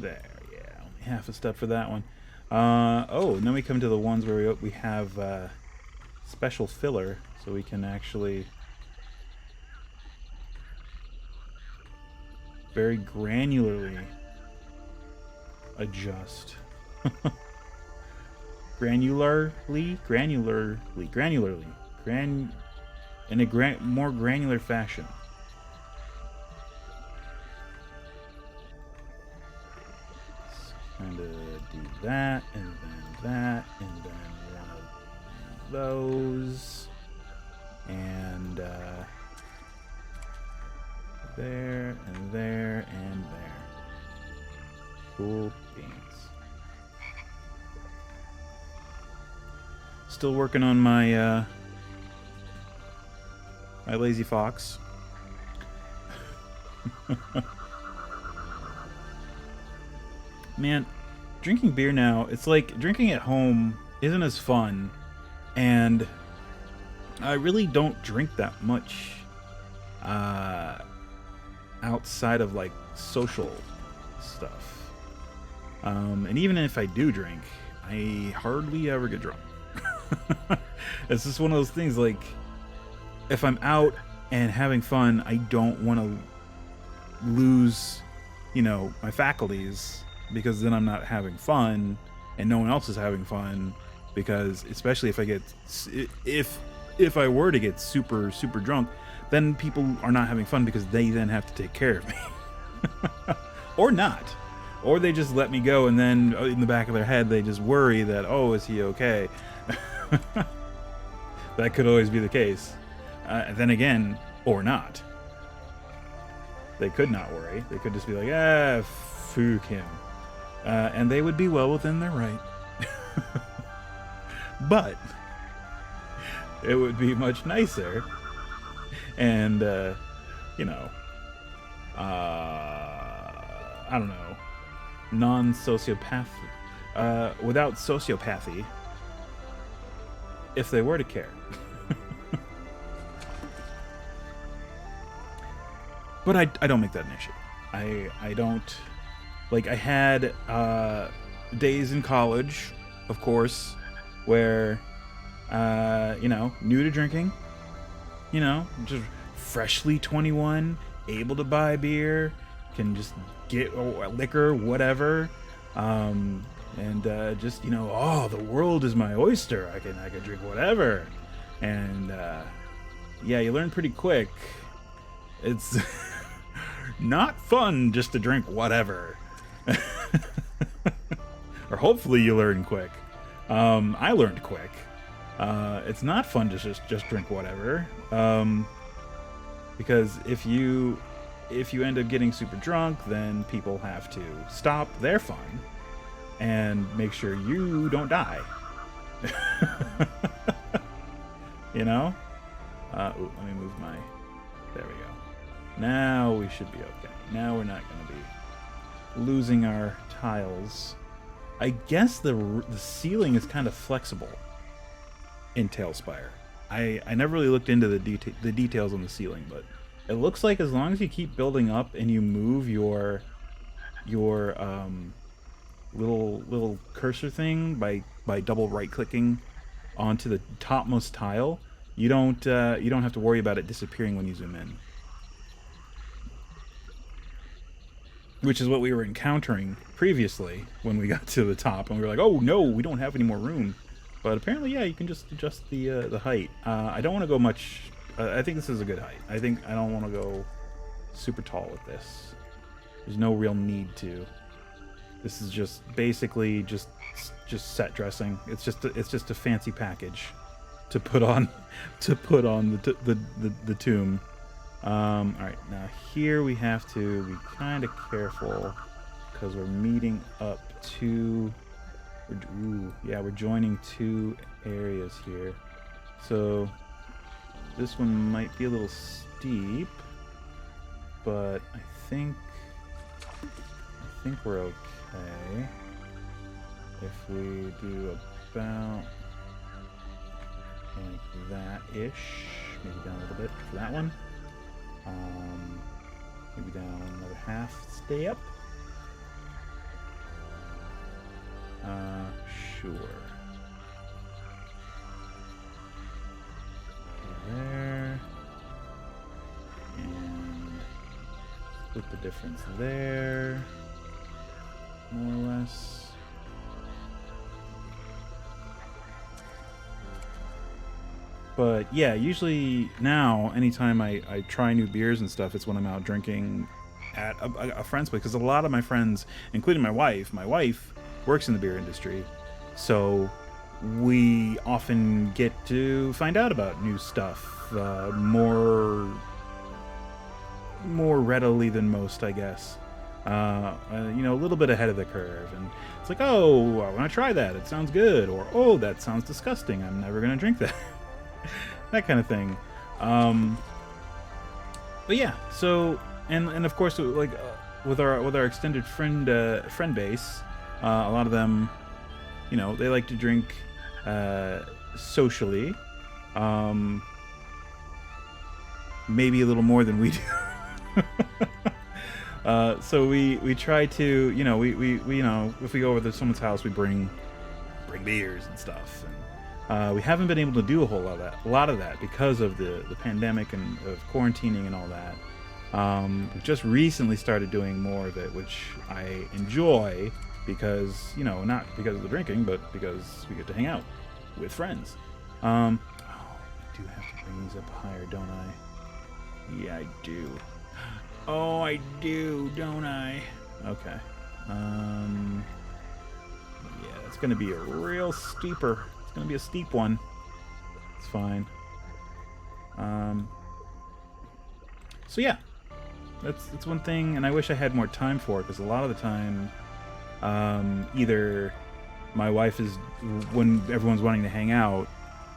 There, yeah, only half a step for that one. Oh, and then we come to the ones where we have special filler, so we can actually very granularly adjust. granularly, in a more granular fashion. Kind of do that, and then that, and then one of those, and there, and there, and there. Cool beans. Still working on my my lazy fox. Man, drinking beer now, it's like drinking at home isn't as fun, and I really don't drink that much outside of like social stuff. And even if I do drink, I hardly ever get drunk. It's just one of those things, like, if I'm out and having fun, I don't want to lose, you know, my faculties, because then I'm not having fun and no one else is having fun, because especially if I get if I were to get super drunk, then people are not having fun because they then have to take care of me. Or not, or they just let me go, and then in the back of their head they just worry that, oh, is he okay? That could always be the case. Then again, or not. They could not worry. They could just be like, ah, fuck him. And they would be well within their right. But it would be much nicer and, you know, I don't know, non-sociopath, without sociopathy, if they were to care. But I don't make that an issue. I don't, like, I had days in college, of course, where, you know, new to drinking, you know, just freshly 21, able to buy beer, can just get liquor, whatever, and just, you know, oh, the world is my oyster. I can drink whatever, and yeah, you learn pretty quick. It's not fun just to drink whatever. Or hopefully you learn quick. I learned quick. It's not fun to just drink whatever. Because if you end up getting super drunk, then people have to stop their fun and make sure you don't die. You know? Ooh, let me move my... There we go. Now we should be okay. Now we're not going to be losing our tiles. I guess the ceiling is kind of flexible in TaleSpire. I never really looked into the details on the ceiling, but it looks like as long as you keep building up and you move your little cursor thing by double right clicking onto the topmost tile, you don't have to worry about it disappearing when you zoom in. Which is what we were encountering previously when we got to the top, and we were like, oh no, we don't have any more room. But apparently, yeah, you can just adjust the height. I don't want to go much... I think this is a good height. I don't want to go super tall with this. There's no real need to. This is just basically just set dressing. It's just a fancy package to put on the tomb. All right, now here we have to be kind of careful because we're meeting up to. We're joining two areas here. So this one might be a little steep, but I think we're okay if we do about like that-ish, maybe down a little bit for that one. Maybe down another half step. Sure. There. And split the difference there. More or less. But yeah, usually now, anytime I try new beers and stuff, it's when I'm out drinking at a friend's place. Because a lot of my friends, including my wife works in the beer industry. So we often get to find out about new stuff more readily than most, I guess. You know, a little bit ahead of the curve. And it's like, oh, I want to try that. It sounds good. Or, oh, that sounds disgusting. I'm never going to drink that. That kind of thing. But yeah, so and of course, like with our extended friend base, a lot of them, you know, they like to drink socially, maybe a little more than we do. So we try to, you know, we you know, if we go over to someone's house, we bring beers and stuff. And we haven't been able to do a lot of that because of the pandemic and of quarantining and all that. We've just recently started doing more of it, which I enjoy because, you know, not because of the drinking, but because we get to hang out with friends. Oh, I do have to bring these up higher, don't I? Yeah, I do. Oh, I do, don't I? Okay. Yeah, it's going to be a real steeper. It's going to be a steep one. It's fine. So yeah, that's one thing, and I wish I had more time for it, because a lot of the time, either my wife is, when everyone's wanting to hang out,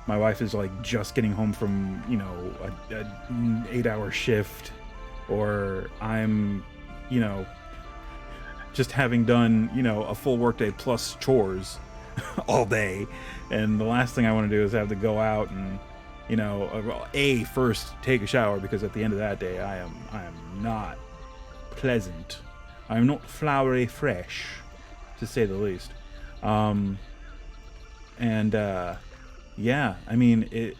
my wife is like just getting home from, you know, an 8-hour shift, or I'm, you know, just having done, you know, a full workday plus chores all day, and the last thing I want to do is have to go out and, you know, first take a shower, because at the end of that day I am not pleasant. I am not flowery fresh, to say the least. Yeah, I mean,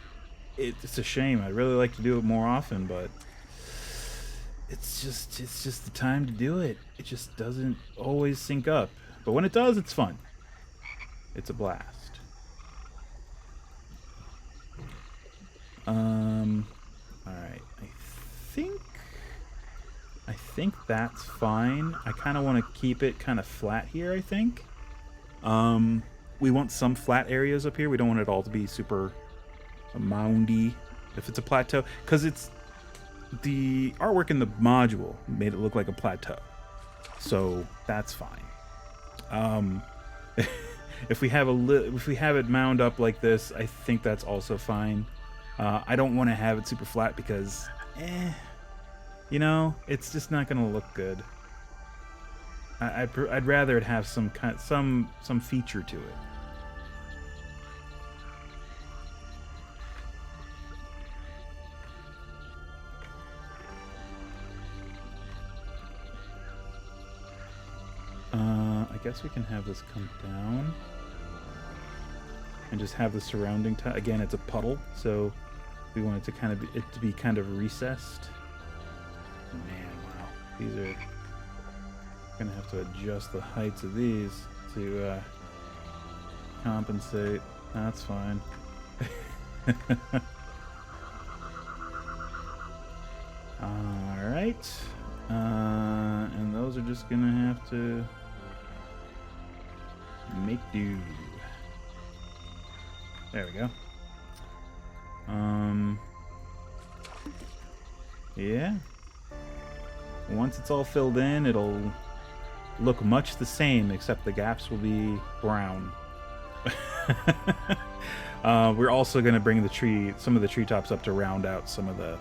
it's a shame. I'd really like to do it more often, but it's just the time to do it. It just doesn't always sync up. But when it does, it's fun. It's a blast. Alright, I think that's fine. I kind of want to keep it kind of flat here, I think. We want some flat areas up here. We don't want it all to be super moundy if it's a plateau, because it's the artwork in the module made it look like a plateau, so that's fine. If we have it mound up like this, I think that's also fine. I don't want to have it super flat because, you know, it's just not gonna look good. I'd rather it have some feature to it. I guess we can have this come down and just have the surrounding tile. Again, it's a puddle, so we want it to be kind of recessed. Man, wow, these are gonna have to adjust the heights of these to compensate. That's fine. All right. And those are just gonna have to make do. There we go. Yeah. Once it's all filled in, it'll look much the same, except the gaps will be brown. We're also going to bring some of the treetops up to round out some of the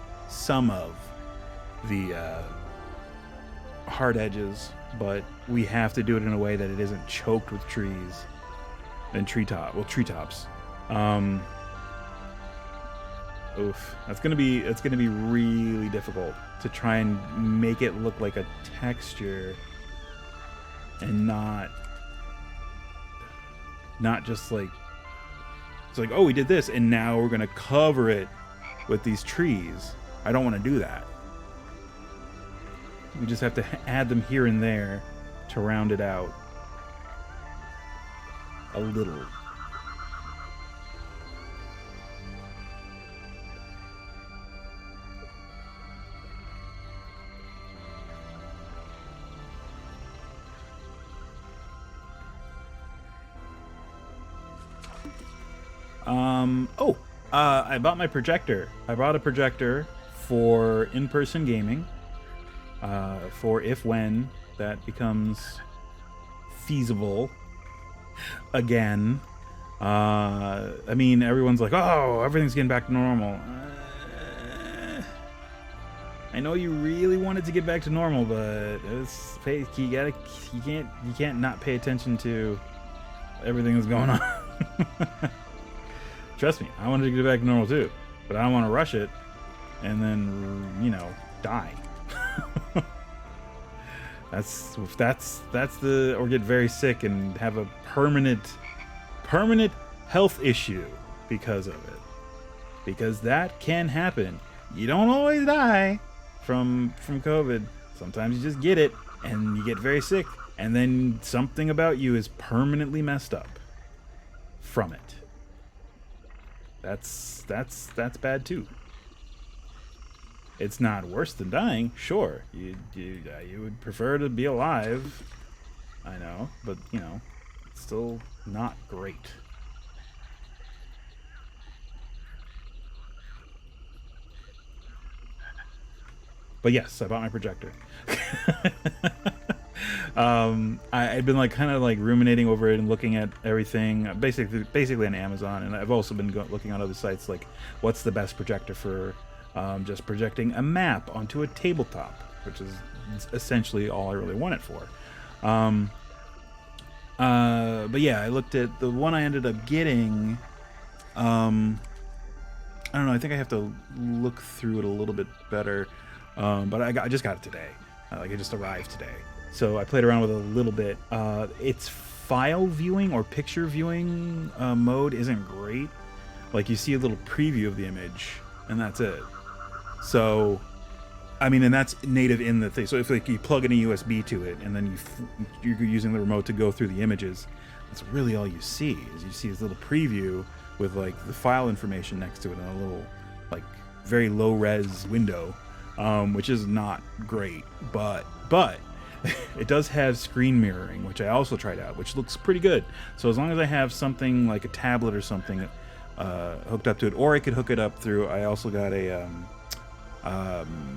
hard edges, but we have to do it in a way that it isn't choked with trees and treetops. Oof, it's gonna be really difficult to try and make it look like a texture and not just like it's like, oh, we did this and now we're gonna cover it with these trees. I don't want to do that. We just have to add them here and there to round it out a little. I bought my projector. I bought a projector for in-person gaming, for when that becomes feasible again. I mean, everyone's like, oh, everything's getting back to normal. I know you really wanted to get back to normal, but you can't not pay attention to everything that's going on. Trust me, I wanted to get back to normal too, but I don't want to rush it and then, die. or get very sick and have a permanent health issue because of it. Because that can happen. You don't always die from COVID. Sometimes you just get it and you get very sick, and then something about you is permanently messed up from it. That's bad too. It's not worse than dying, sure. You would prefer to be alive, I know, but it's still not great. But yes, I bought my projector. I'd been kind of ruminating over it and looking at everything, basically on Amazon, and I've also been looking on other sites, like what's the best projector for just projecting a map onto a tabletop, which is essentially all I really want it for. But yeah, I looked at the one I ended up getting. I don't know. I think I have to look through it a little bit better. But I just got it today. It just arrived today. So I played around with it a little bit. Its file viewing or picture viewing mode isn't great. You see a little preview of the image, and that's it. So, I mean, and that's native in the thing. So if you plug in a USB to it, and then you're using the remote to go through the images, that's really all you see. Is you see this little preview with the file information next to it in a little very low res window. Which is not great, but it does have screen mirroring, which I also tried out, which looks pretty good. So as long as I have something like a tablet or something hooked up to it, or I could hook it up through, I also got a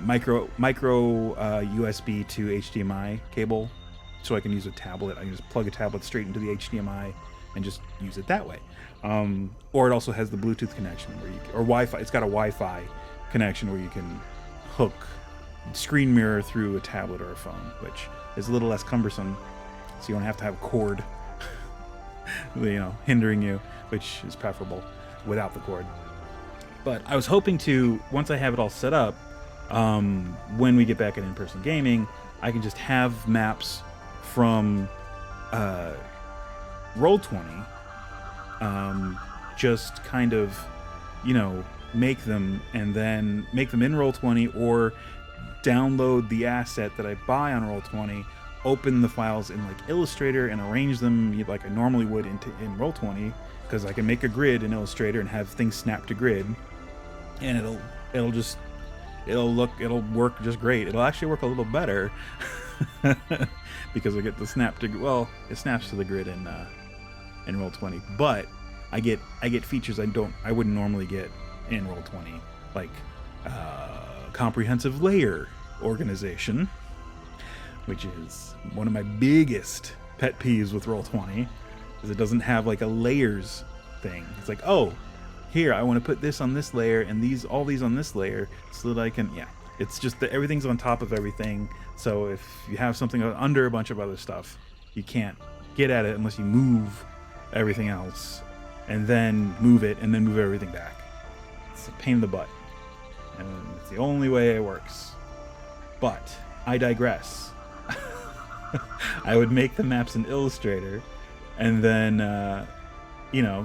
micro USB to HDMI cable, so I can use a tablet. I can just plug a tablet straight into the HDMI and just use it that way. Or it also has the Bluetooth connection or Wi-Fi. It's got a Wi-Fi connection where you can hook screen mirror through a tablet or a phone, which is a little less cumbersome, so you don't have to have a cord hindering you, which is preferable without the cord. But I was hoping to, once I have it all set up, when we get back in in-person gaming, I can just have maps from Roll20, just kind of make them and then make them in Roll20, or download the asset that I buy on Roll20, open the files in Illustrator and arrange them like I normally would in Roll20, because I can make a grid in Illustrator and have things snap to grid, and it'll just it'll work just great. It'll actually work a little better because I get the snap to, well, it snaps to the grid in Roll20, but I get features I wouldn't normally get in Roll20, like comprehensive layer organization, which is one of my biggest pet peeves with Roll20, is it doesn't have like a layers thing. It's like, oh, here, I want to put this on this layer and all these on this layer so that I can, yeah. It's just that everything's on top of everything. So if you have something under a bunch of other stuff, you can't get at it unless you move everything else and then move it and then move everything back. It's a pain in the butt. And it's the only way it works. But I digress. I would make the maps in Illustrator and then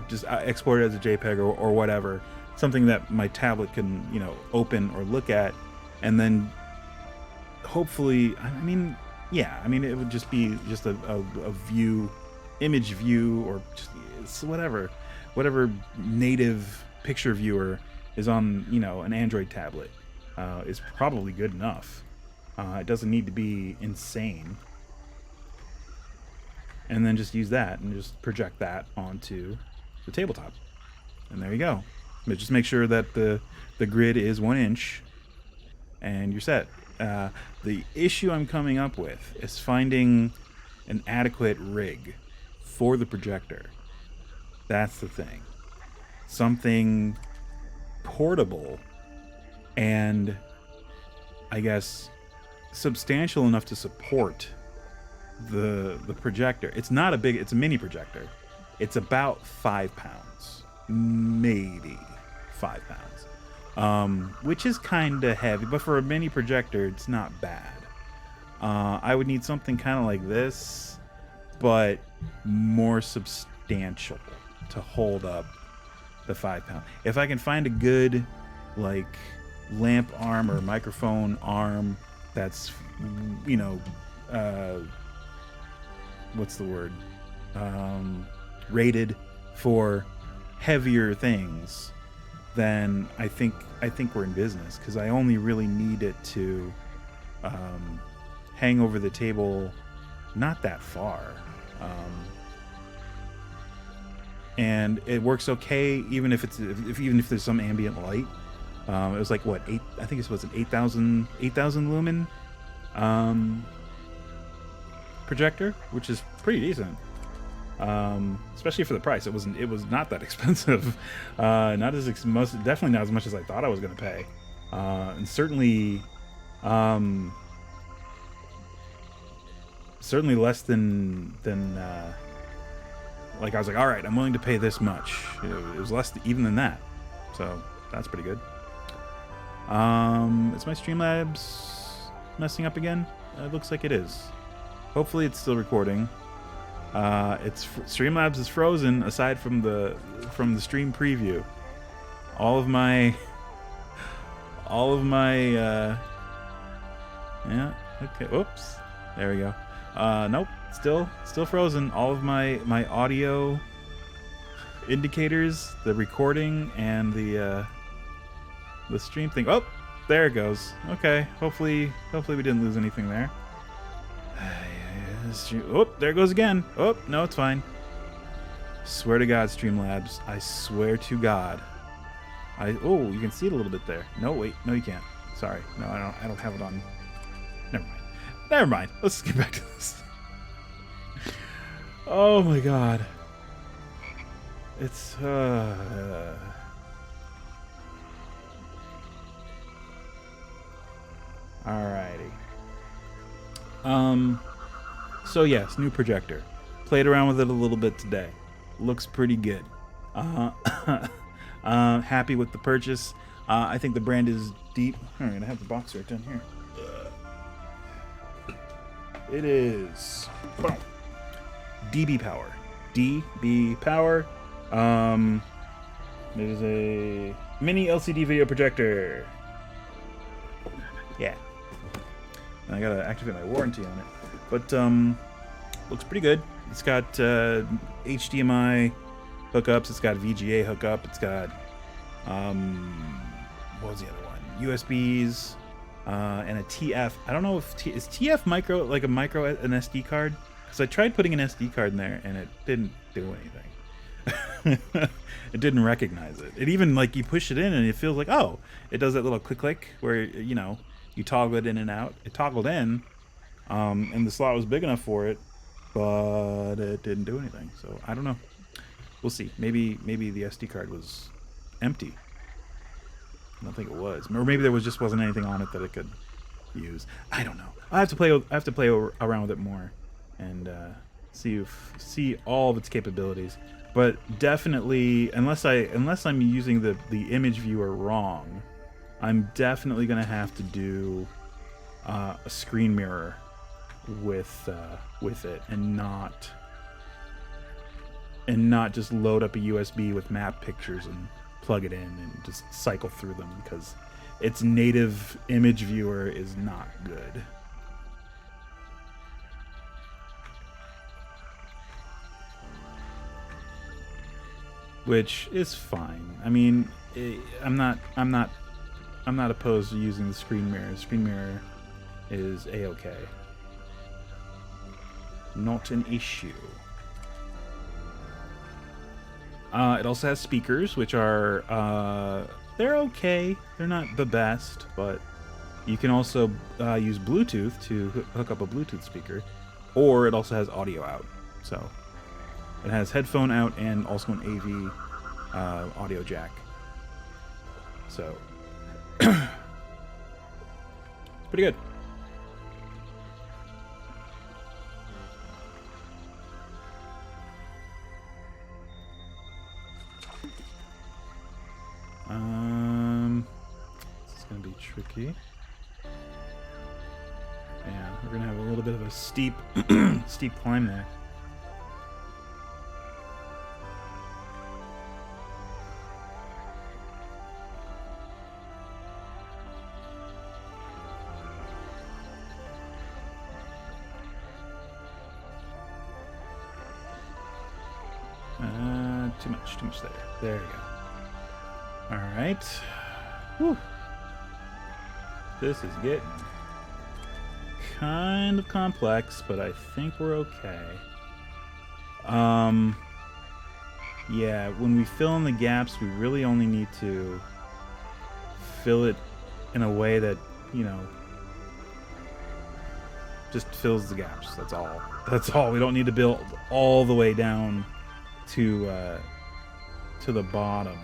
just export it as a JPEG or whatever, something that my tablet can, open or look at, and then hopefully, it would just be just a view, image view, or just whatever native picture viewer is on, an Android tablet is probably good enough. It doesn't need to be insane. And then just use that and just project that onto the tabletop. And there you go. But just make sure that the grid is 1 inch and you're set. The issue I'm coming up with is finding an adequate rig for the projector. That's the thing. Something portable and, I guess, substantial enough to support the projector. It's not a big, it's a mini projector. It's about 5 pounds, maybe 5 pounds, which is kind of heavy, but for a mini projector, it's not bad. I would need something kind of like this, but more substantial to hold up the 5 pound. If I can find a good, like, lamp arm or microphone arm that's, what's the word? Rated for heavier things, then I think we're in business, because I only really need it to hang over the table not that far. And it works okay even if there's some ambient light. It was like what, I think it was an 8,000 lumen projector, which is pretty decent, especially for the price. It was not that expensive, definitely not as much as I thought I was going to pay, and certainly less than like I was like, all right, I'm willing to pay this much. It was less even than that, so that's pretty good. Is my Streamlabs messing up again? It looks like it is. Hopefully it's still recording. Streamlabs is frozen aside from the stream preview. All of my yeah, okay, oops. There we go. Nope, still frozen. All of my audio indicators, the recording and the stream thing. Oh, there it goes. Okay, hopefully we didn't lose anything there. Oh, there it goes again. Oh, no, it's fine. Swear to God, Streamlabs. I swear to God. Oh, you can see it a little bit there. No, wait. No, you can't. Sorry. No, I don't have it on. Never mind. Let's get back to this. Oh my God. It's Alrighty. So yes, new projector. Played around with it a little bit today. Looks pretty good. Happy with the purchase. I think the brand is deep. I'm gonna have the box right down here. It is DB Power. DB Power. It is a mini LCD video projector. Yeah. And I gotta activate my warranty on it. But looks pretty good. It's got HDMI hookups. It's got VGA hookup. It's got what was the other one? USBs, and a TF. I don't know if is TF micro like a micro an SD card? Because I tried putting an SD card in there and it didn't do anything. It didn't recognize it. It even like you push it in and it feels like, oh, it does that little click where you know you toggle it in and out. It toggled in, and the slot was big enough for it, but it didn't do anything. So I don't know. We'll see. Maybe the SD card was empty. I don't think it was, or maybe there just wasn't anything on it that it could use. I don't know. I have to play around with it more and see all of its capabilities. But definitely, unless I'm using the image viewer wrong, I'm definitely gonna have to do a screen mirror with it, and not just load up a USB with map pictures and plug it in and just cycle through them, because its native image viewer is not good. Which is fine. I mean, I'm not opposed to using the screen mirror. Screen mirror is a-okay. Not an issue. It also has speakers, which are they're okay. They're not the best, but you can also use Bluetooth to hook up a Bluetooth speaker, or it also has audio out. So it has headphone out and also an AV audio jack. So it's pretty good. This is gonna be tricky. Yeah, we're gonna have a little bit of a steep steep climb there. Too much there. There you go. All right. Whew. This is getting kind of complex, but I think we're okay. Yeah, when we fill in the gaps, we really only need to fill it in a way that, you know, just fills the gaps. That's all. That's all. We don't need to build all the way down to the bottom.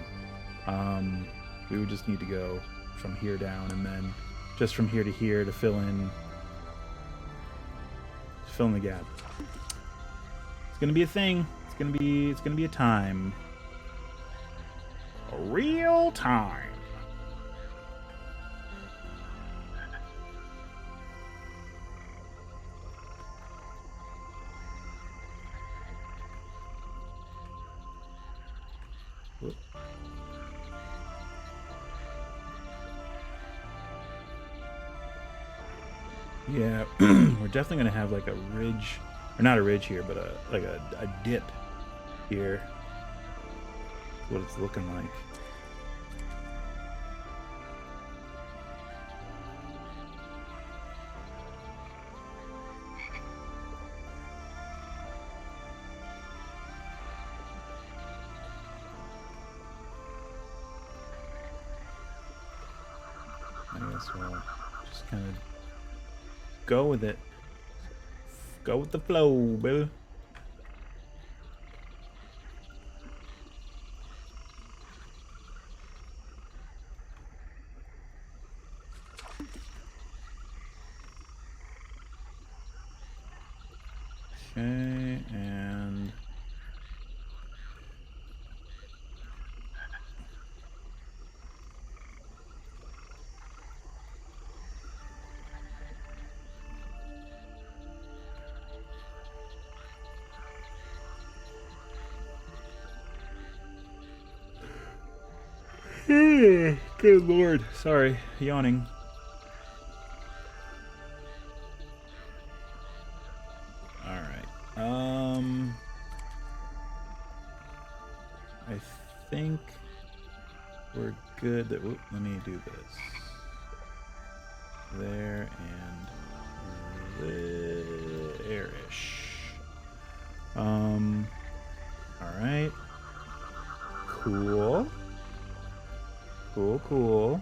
We would just need to go from here down, and then just from here to here to fill in the gap. It's gonna be a thing. It's gonna be a time. A real time. Yeah, we're definitely gonna have like a ridge, or not a ridge here, but a dip here. That's what it's looking like. I guess we'll just kind of go with it. Go with the flow, baby. Okay, and good lord. Sorry, yawning. Alright. I think we're good. Let me do this. there, and there-ish. Alright. Cool. Cool.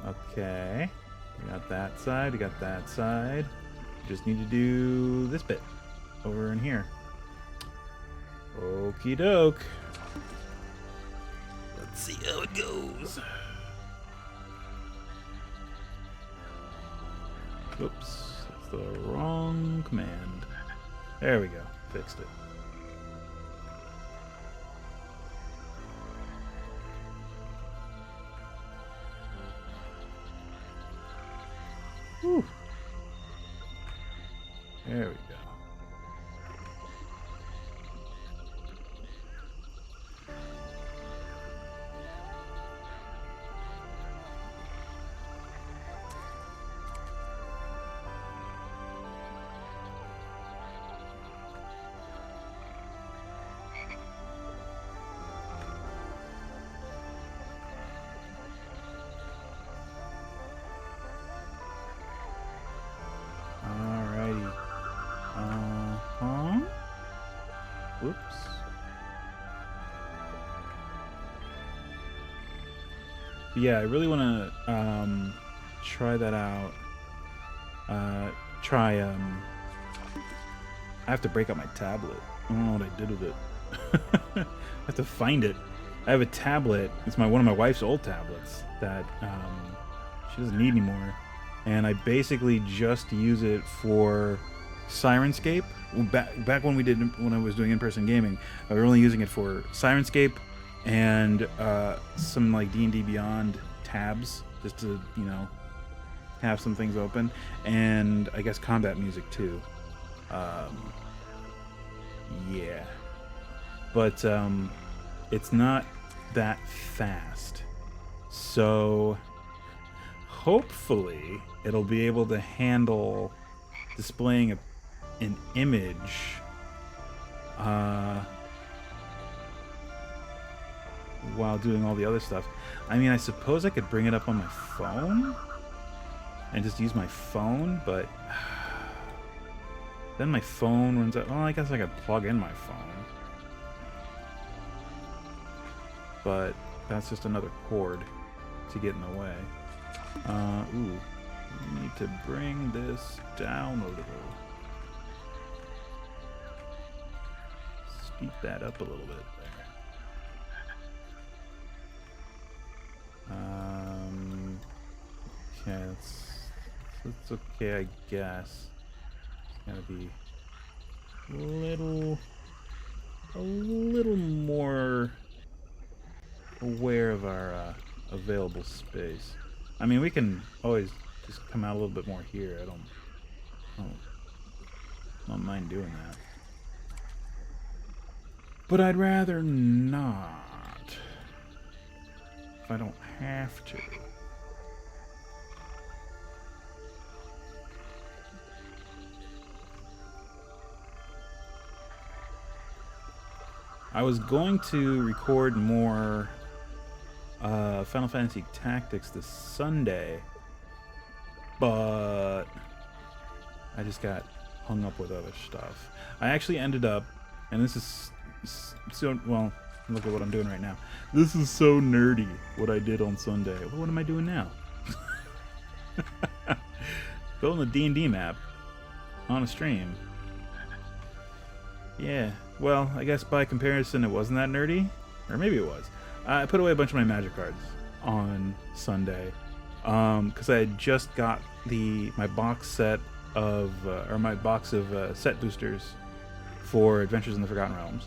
Okay. We got that side, we got that side. Just need to do this bit over in here. Okie doke. Let's see how it goes. Oops, that's the wrong command. There we go, fixed it. Whew. There we go. Whoops. Yeah, I really want to try that out. I have to break up my tablet. I don't know what I did with it. I have to find it. I have a tablet. It's one of my wife's old tablets that she doesn't need anymore, and I basically just use it for Sirenscape. Back when I was doing in-person gaming, I was only using it for Sirenscape and some like D&D Beyond tabs, just to have some things open, and I guess combat music too. Yeah, but it's not that fast, so hopefully it'll be able to handle displaying an image while doing all the other stuff. I mean, I suppose I could bring it up on my phone and just use my phone, but then my phone runs out. Well, I guess I could plug in my phone, but that's just another cord to get in the way. Ooh, we need to bring this down a little. Speed that up a little bit there. Okay, it's okay, I guess. It's gotta be a little more aware of our available space. I mean, we can always just come out a little bit more here. I don't mind doing that. But I'd rather not, if I don't have to. I was going to record more Final Fantasy Tactics this Sunday, but I just got hung up with other stuff. I actually ended up, and this is so, well, look at what I'm doing right now. This is so nerdy, what I did on Sunday. Well, what am I doing now? Building a D&D map on a stream. Yeah, well, I guess by comparison it wasn't that nerdy. Or maybe it was. I put away a bunch of my magic cards on Sunday. Because I had just got my box set of, set boosters for Adventures in the Forgotten Realms.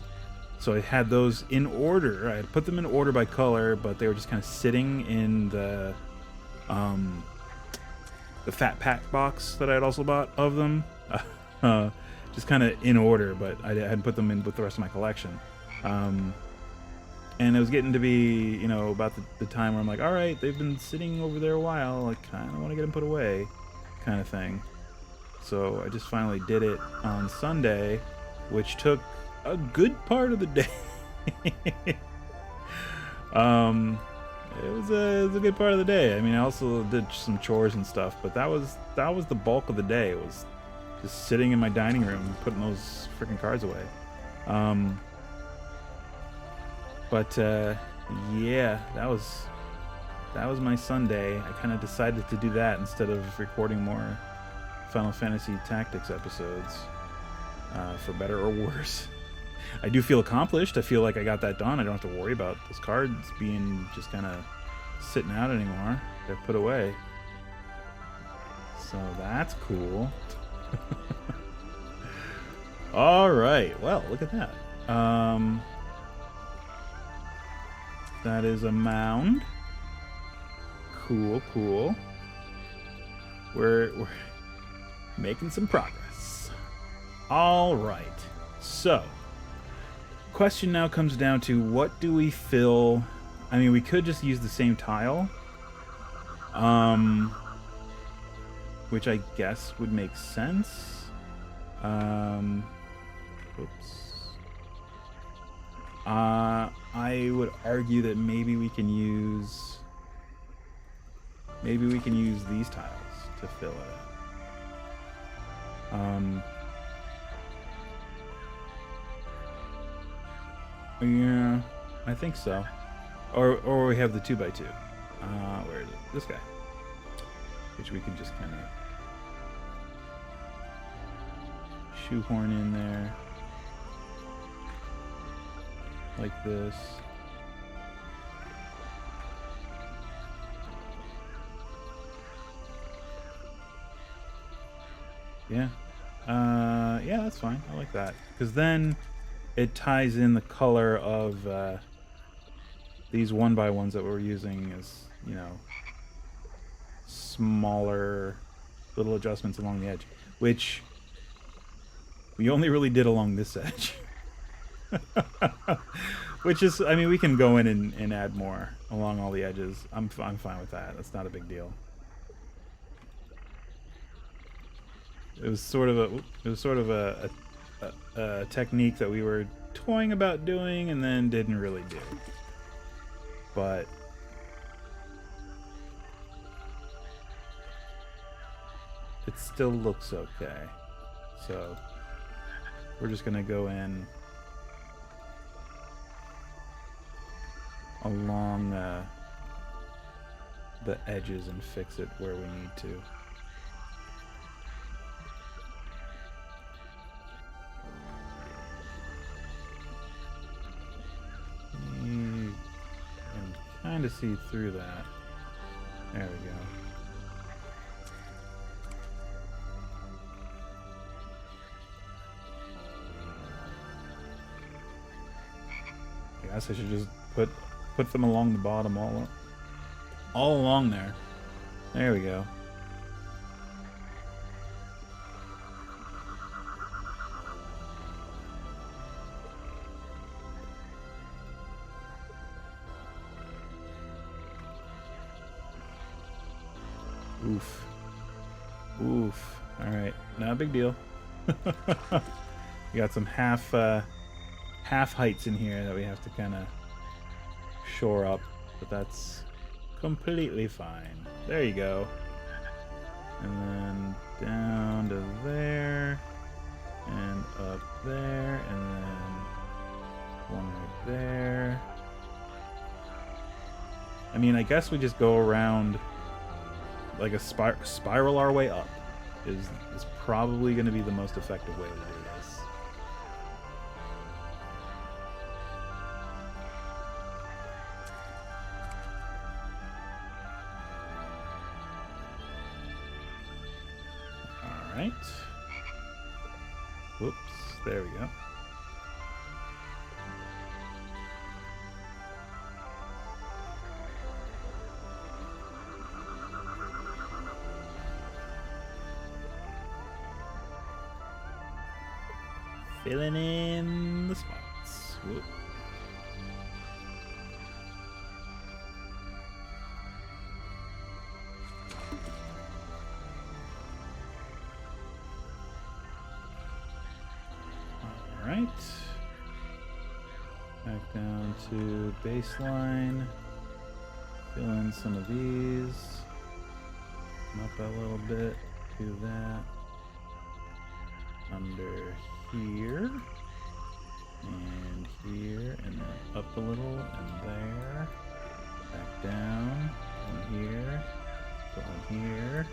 So I had those in order. I had put them in order by color, but they were just kind of sitting in the fat pack box that I had also bought of them. Just kind of in order, but I hadn't put them in with the rest of my collection. And it was getting to be, about the time where I'm like, all right, they've been sitting over there a while. I kind of want to get them put away, kind of thing. So I just finally did it on Sunday, which took a good part of the day. it was a good part of the day. I mean, I also did some chores and stuff, but that was the bulk of the day. It was just sitting in my dining room, putting those freaking cards away. Yeah, that was my Sunday. I kind of decided to do that instead of recording more Final Fantasy Tactics episodes, for better or worse. I do feel accomplished. I feel like I got that done. I don't have to worry about those cards being just kind of sitting out anymore. They're put away. So that's cool. All right. Well, look at that. That is a mound. Cool, cool. We're making some progress. All right. So, question now comes down to, what do we fill? I mean, we could just use the same tile, which I guess would make sense. I would argue that maybe we can use these tiles to fill it. Yeah, I think so. Or we have the 2x2. Where is it? This guy. Which we can just kind of shoehorn in there. Like this. Yeah. Yeah, that's fine. I like that. Because then it ties in the color of these 1x1s that we're using as, you know, smaller little adjustments along the edge. Which we only really did along this edge. Which is, I mean, we can go in and add more along all the edges. I'm fine with that. That's not a big deal. It was sort of a technique that we were toying about doing and then didn't really do. But it still looks okay. So we're just gonna go in along the edges and fix it where we need to. You can kind of see through that. There we go. I guess I should just put them along the bottom, all along there. There we go. Oof. Oof. All right, not a big deal. We got some half heights in here that we have to kind of shore up, but that's completely fine. There you go. And then down to there, and up there, and then one right there. I mean, I guess we just go around like a spiral our way up is probably going to be the most effective way to do this. All right. Whoops, there we go. Filling in the spots. Whoop. All right. Back down to baseline. Fill in some of these. Up a little bit. Do that. Under here. And here. And then up a little. And there. Back down. And here. Go in here.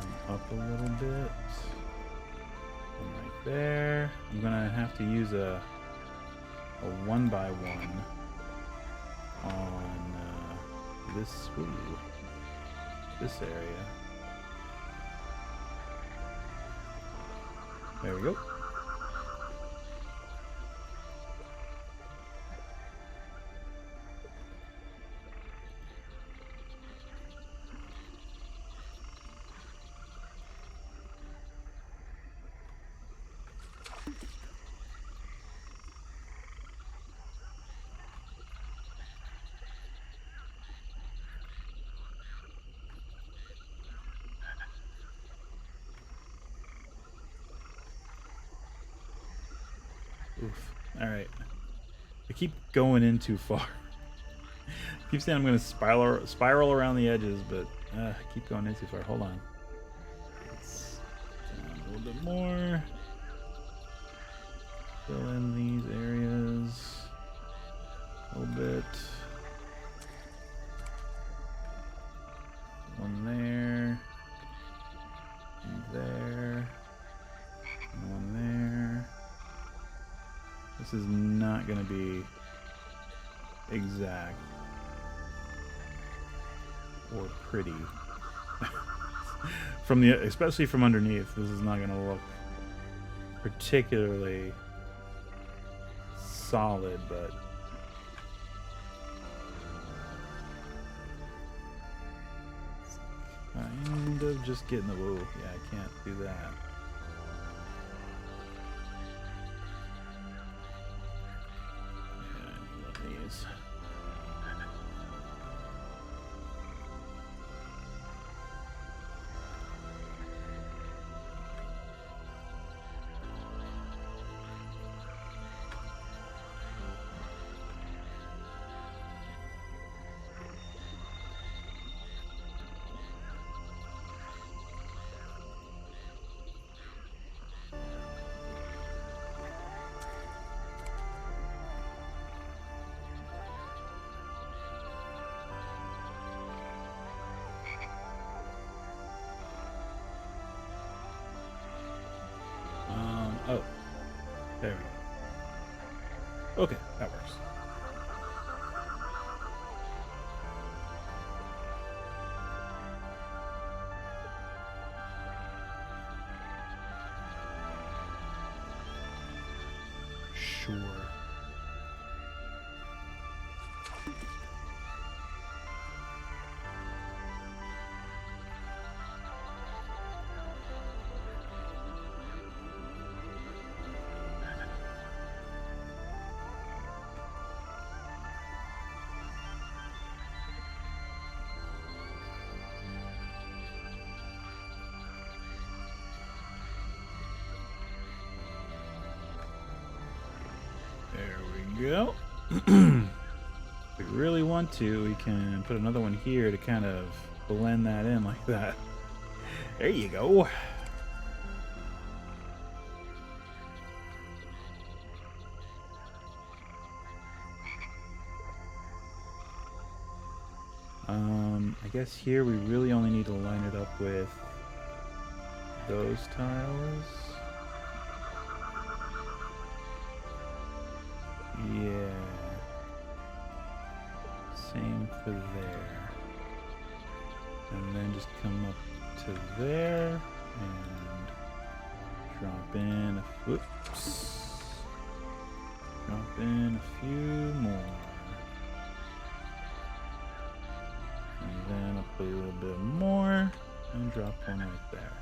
And up a little bit. And right there. I'm gonna have to use a 1x1 on this area. There we go. Oof. Alright. I keep going in too far. I keep saying I'm going to spiral around the edges, but I keep going in too far. Hold on. Let's down a little bit more. Fill in these areas a little bit. One there. And there. And one there. This is not going to be exact or pretty. Especially from underneath, this is not going to look particularly solid, but it's kind of just getting the whoa. Yeah, I can't do that. Oh, there we go. Okay, that works. Sure. Go. If we really want to, we can put another one here to kind of blend that in like that. There you go. I guess here we really only need to line it up with those tiles. Yeah. Same for there. And then just come up to there and drop in a whoops. Drop in a few more. And then up a little bit more and drop one right there.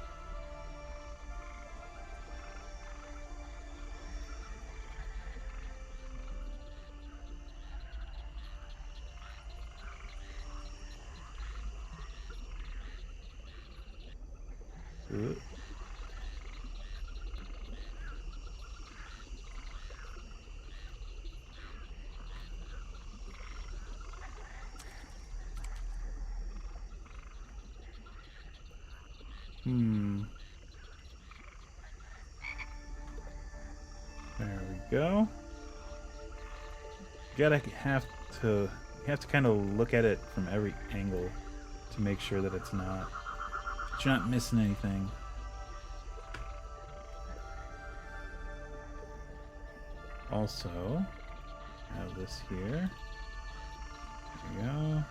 go. You have to kind of look at it from every angle to make sure that you're not missing anything. Also, have this here. There we go.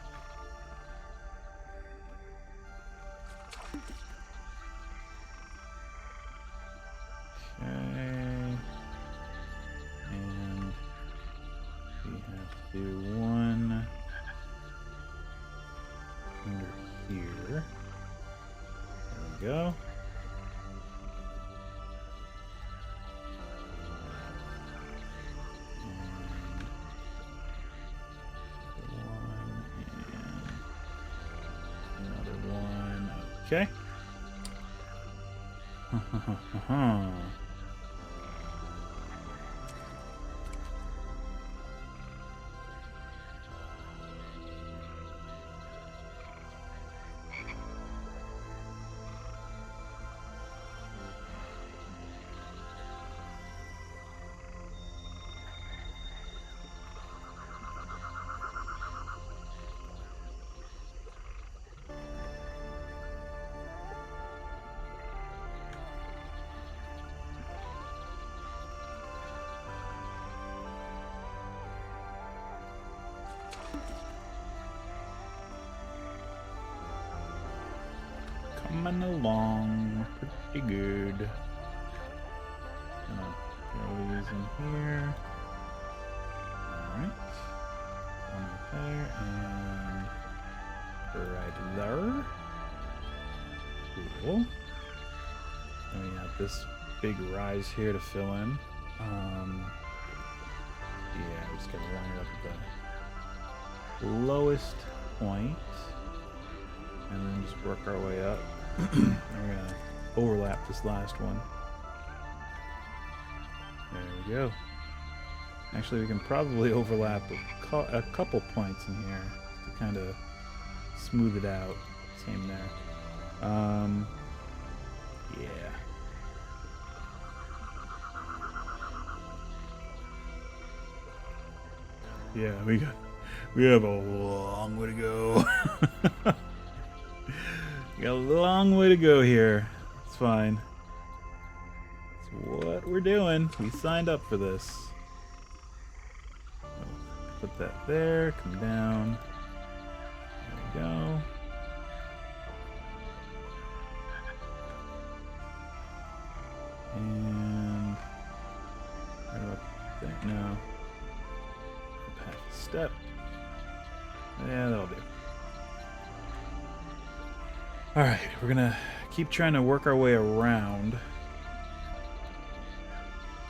Okay. And we have to do one under here. There we go. Okay. Coming along pretty good. Gonna throw these in here. Alright. One right there and right there. Cool. And we have this big rise here to fill in. Yeah, we just gotta line it up at the lowest point. And then just work our way up. We're gonna overlap this last one. There we go. Actually, we can probably overlap a couple points in here to kind of smooth it out. Same there. Yeah. Yeah, we have a long way to go. We got a long way to go here. It's fine. It's what we're doing. We signed up for this. Put that there. Come down. There we go. And right up there. No. Up half a step. Yeah, that'll do. Alright, we're gonna keep trying to work our way around.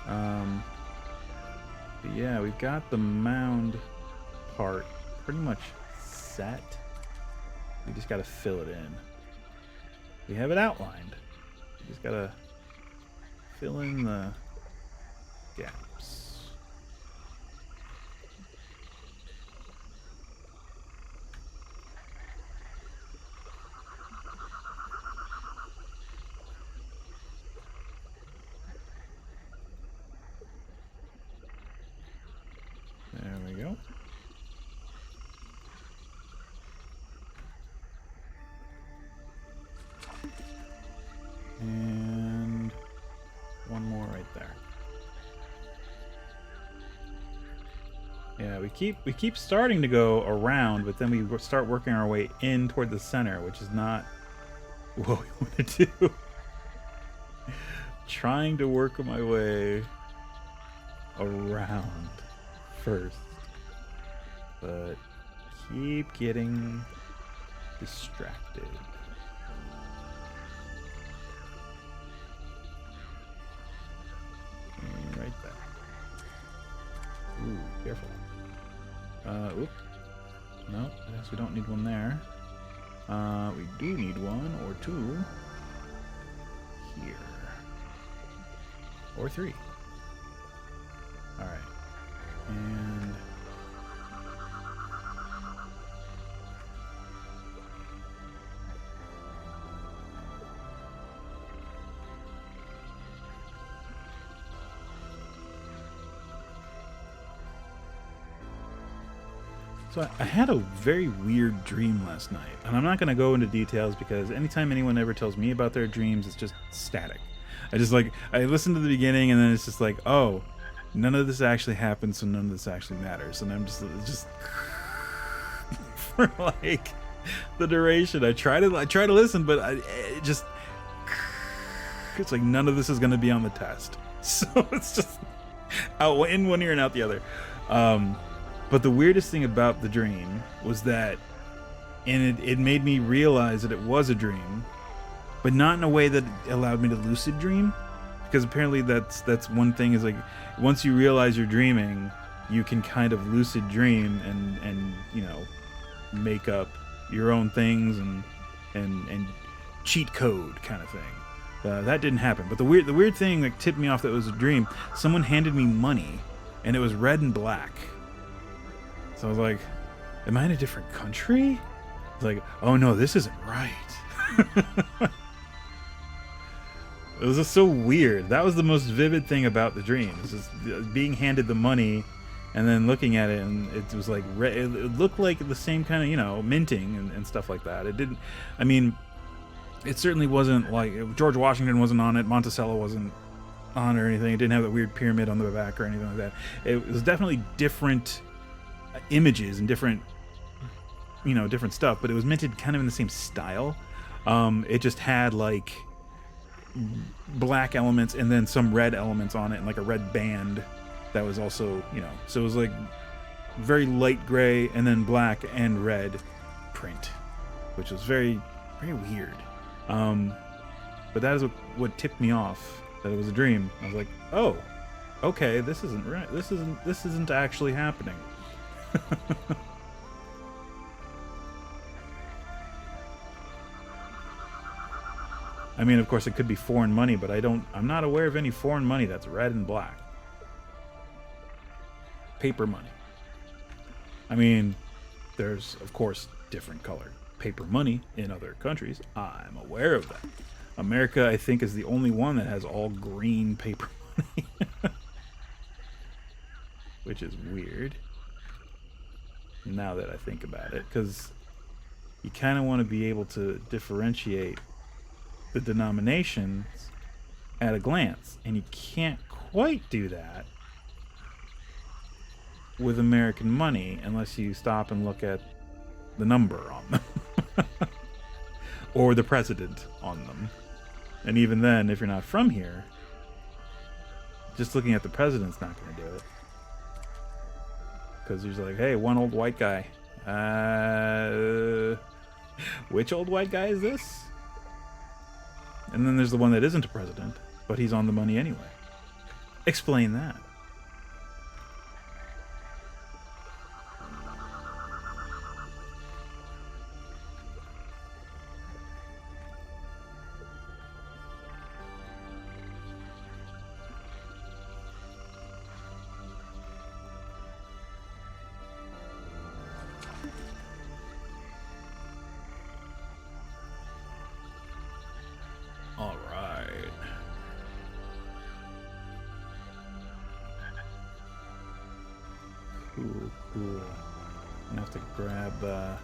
But yeah, we've got the mound part pretty much set. We just gotta fill it in. We have it outlined. We just gotta fill in the gaps. There we go. And one more right there. Yeah, we keep starting to go around, but then we start working our way in toward the center, which is not what we want to do. Trying to work my way around first, but keep getting distracted. And right there. Ooh, careful. Oop. No, I guess we don't need one there. We do need one or two here. Or three. Alright. And So I had a very weird dream last night, and I'm not going to go into details because anytime anyone ever tells me about their dreams, it's just static. I listen to the beginning, and then it's just like, oh, none of this actually happened, so none of this actually matters. And I'm just for like the duration. I try to listen, but it's like none of this is going to be on the test. So it's just out in one ear and out the other. But the weirdest thing about the dream was that, and it made me realize that it was a dream, but not in a way that allowed me to lucid dream, because apparently that's one thing, is like once you realize you're dreaming, you can kind of lucid dream and you know, make up your own things and cheat code kind of thing. That didn't happen. But the weird thing that tipped me off that it was a dream, someone handed me money and it was red and black. So I was like, am I in a different country? It's like, oh no, this isn't right. It was just so weird. That was the most vivid thing about the dream. It was just being handed the money and then looking at it, and it was like, it looked like the same kind of, you know, minting and stuff like that. It didn't, I mean, it certainly wasn't like George Washington wasn't on it, Monticello wasn't on it or anything. It didn't have that weird pyramid on the back or anything like that. It was definitely different images and different, you know, different stuff, but it was minted kind of in the same style. It just had like black elements and then some red elements on it and like a red band that was also, you know, so it was like very light gray and then black and red print, which was very, very weird. But that is what tipped me off that it was a dream. I was like, oh, okay, this isn't right. This isn't actually happening. I mean, of course, it could be foreign money, but I'm not aware of any foreign money that's red and black. Paper money. I mean, there's, of course, different colored paper money in other countries. I'm aware of that. America, I think, is the only one that has all green paper money. Which is weird. Now that I think about it, because you kind of want to be able to differentiate the denominations at a glance, and you can't quite do that with American money unless you stop and look at the number on them or the president on them. And even then, if you're not from here, just looking at the president's not going to do it, because he's like, hey, one old white guy. Which old white guy is this? And then there's the one that isn't a president, but he's on the money anyway. Explain that. Cool. I'm gonna have to grab the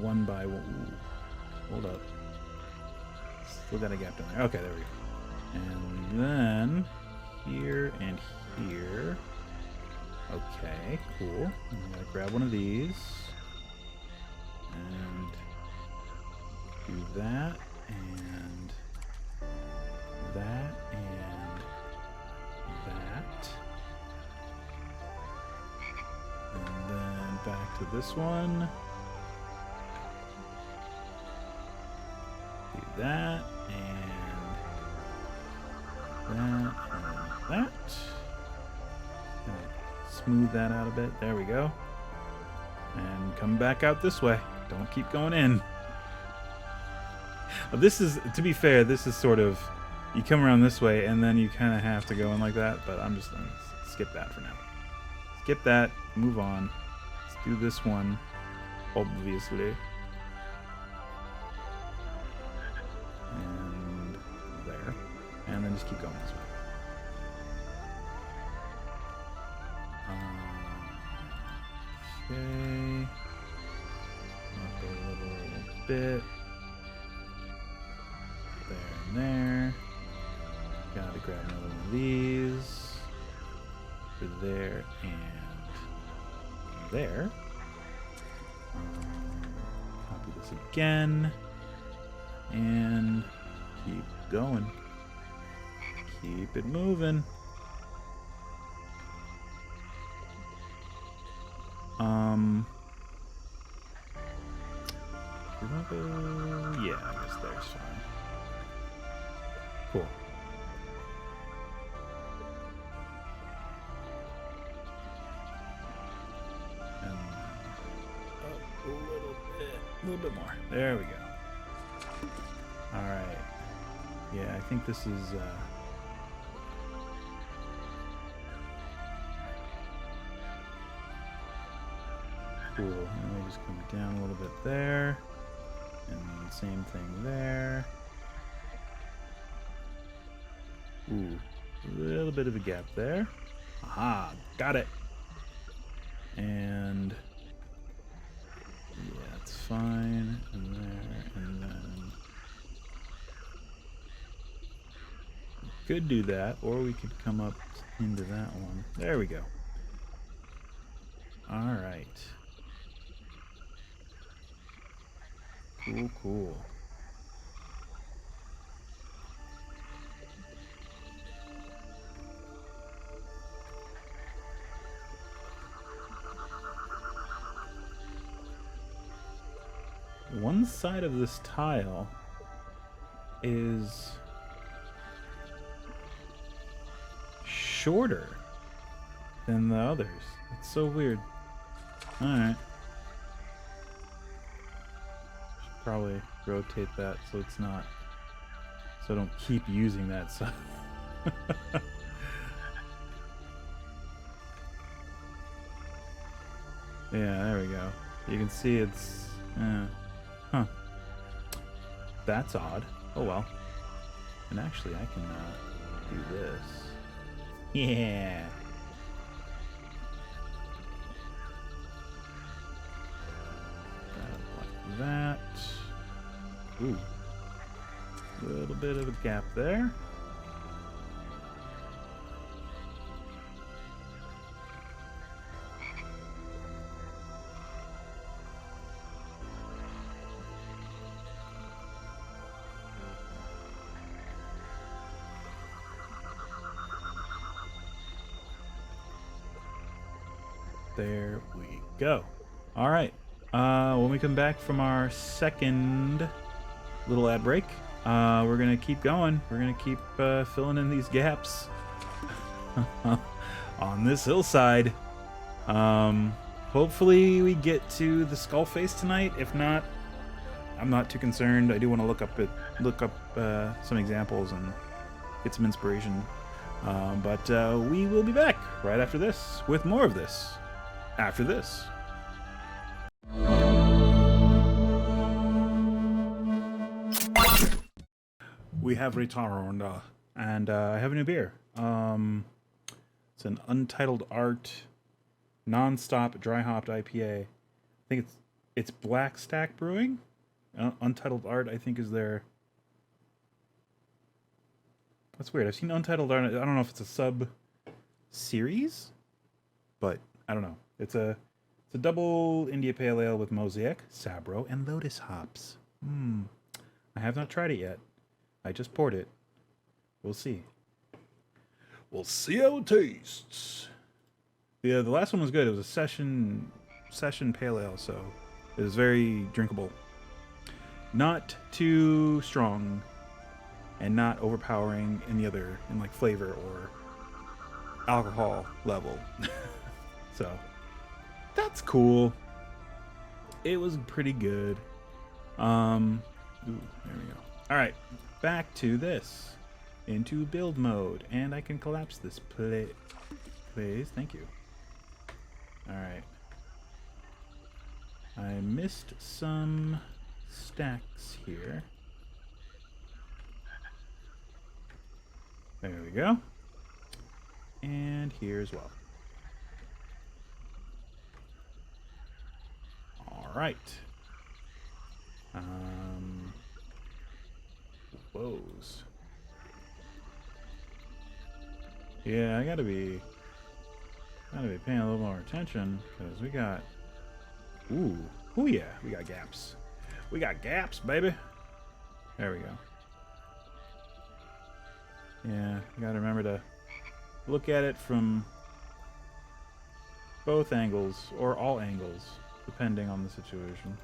one by one. Ooh, hold up. Still got a gap down there. Okay, there we go. And then here and here. Okay, cool. I'm gonna grab one of these and do that and that and that. And then back to this one. Do that and that. Smooth that out a bit. There we go. And come back out this way. Don't keep going in. This is, to be fair, this is sort of, you come around this way and then you kind of have to go in like that, but I'm just going to skip that for now. Skip that, move on. Let's do this one, obviously. And there. And then just keep going this way. Okay. Up a little bit. There and there. Gotta grab another one of these. For there and there. Copy this again. And keep going. Keep it moving. Yeah, I guess there's fine. Cool. And up a little bit more. There we go. All right. Yeah, I think this is cool. And we'll just come down a little bit there. And same thing there. Ooh, a little bit of a gap there. Aha, got it. And yeah, it's fine. And there, and then we could do that, or we could come up into that one. There we go. All right. Cool, cool. One side of this tile is shorter than the others. It's so weird. Alright. Should probably rotate that so it's not, so I don't keep using that side. Yeah, there we go. You can see it's, huh. That's odd. Oh well. And actually I can do this. Yeah. Like that. Ooh. A little bit of a gap there. There we go. All right. When we come back from our second little ad break, we're going to keep going. We're going to keep filling in these gaps on this hillside. Hopefully we get to the skull face tonight. If not, I'm not too concerned. I do want to look up some examples and get some inspiration. But we will be back right after this with more of this. After this. We have returned, and I have a new beer. It's an Untitled Art non-stop dry hopped IPA. I think it's Black Stack Brewing. Untitled Art, I think, is their. That's weird. I've seen Untitled Art. I don't know if it's a sub series, but I don't know. It's a double India Pale Ale with Mosaic, Sabro, and Lotus hops. I have not tried it yet. I just poured it. We'll see. We'll see how it tastes. The last one was good. It was a session pale ale, so it was very drinkable. Not too strong, and not overpowering in like flavor or alcohol level. So that's cool. It was pretty good. Ooh, there we go. All right, back to this. Into build mode, and I can collapse this please. Thank you. All right. I missed some stacks here. There we go. And here as well. right. Woes. Yeah, I gotta be paying a little more attention because we got. Ooh, yeah, we got gaps. We got gaps, baby. There we go. Yeah, you gotta remember to look at it from both angles, or all angles, depending on the situation.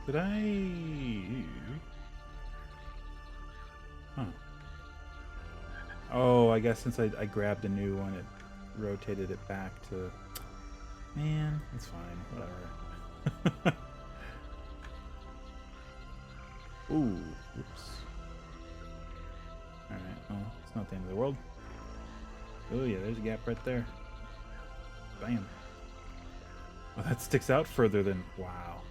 Did I... Huh. Oh, I guess since I grabbed a new one, it rotated it back to... Man, it's fine. Whatever. Ooh. Oops. Alright, well, it's not the end of the world. Oh yeah, there's a gap right there. Bam. Oh, that sticks out further than... Wow.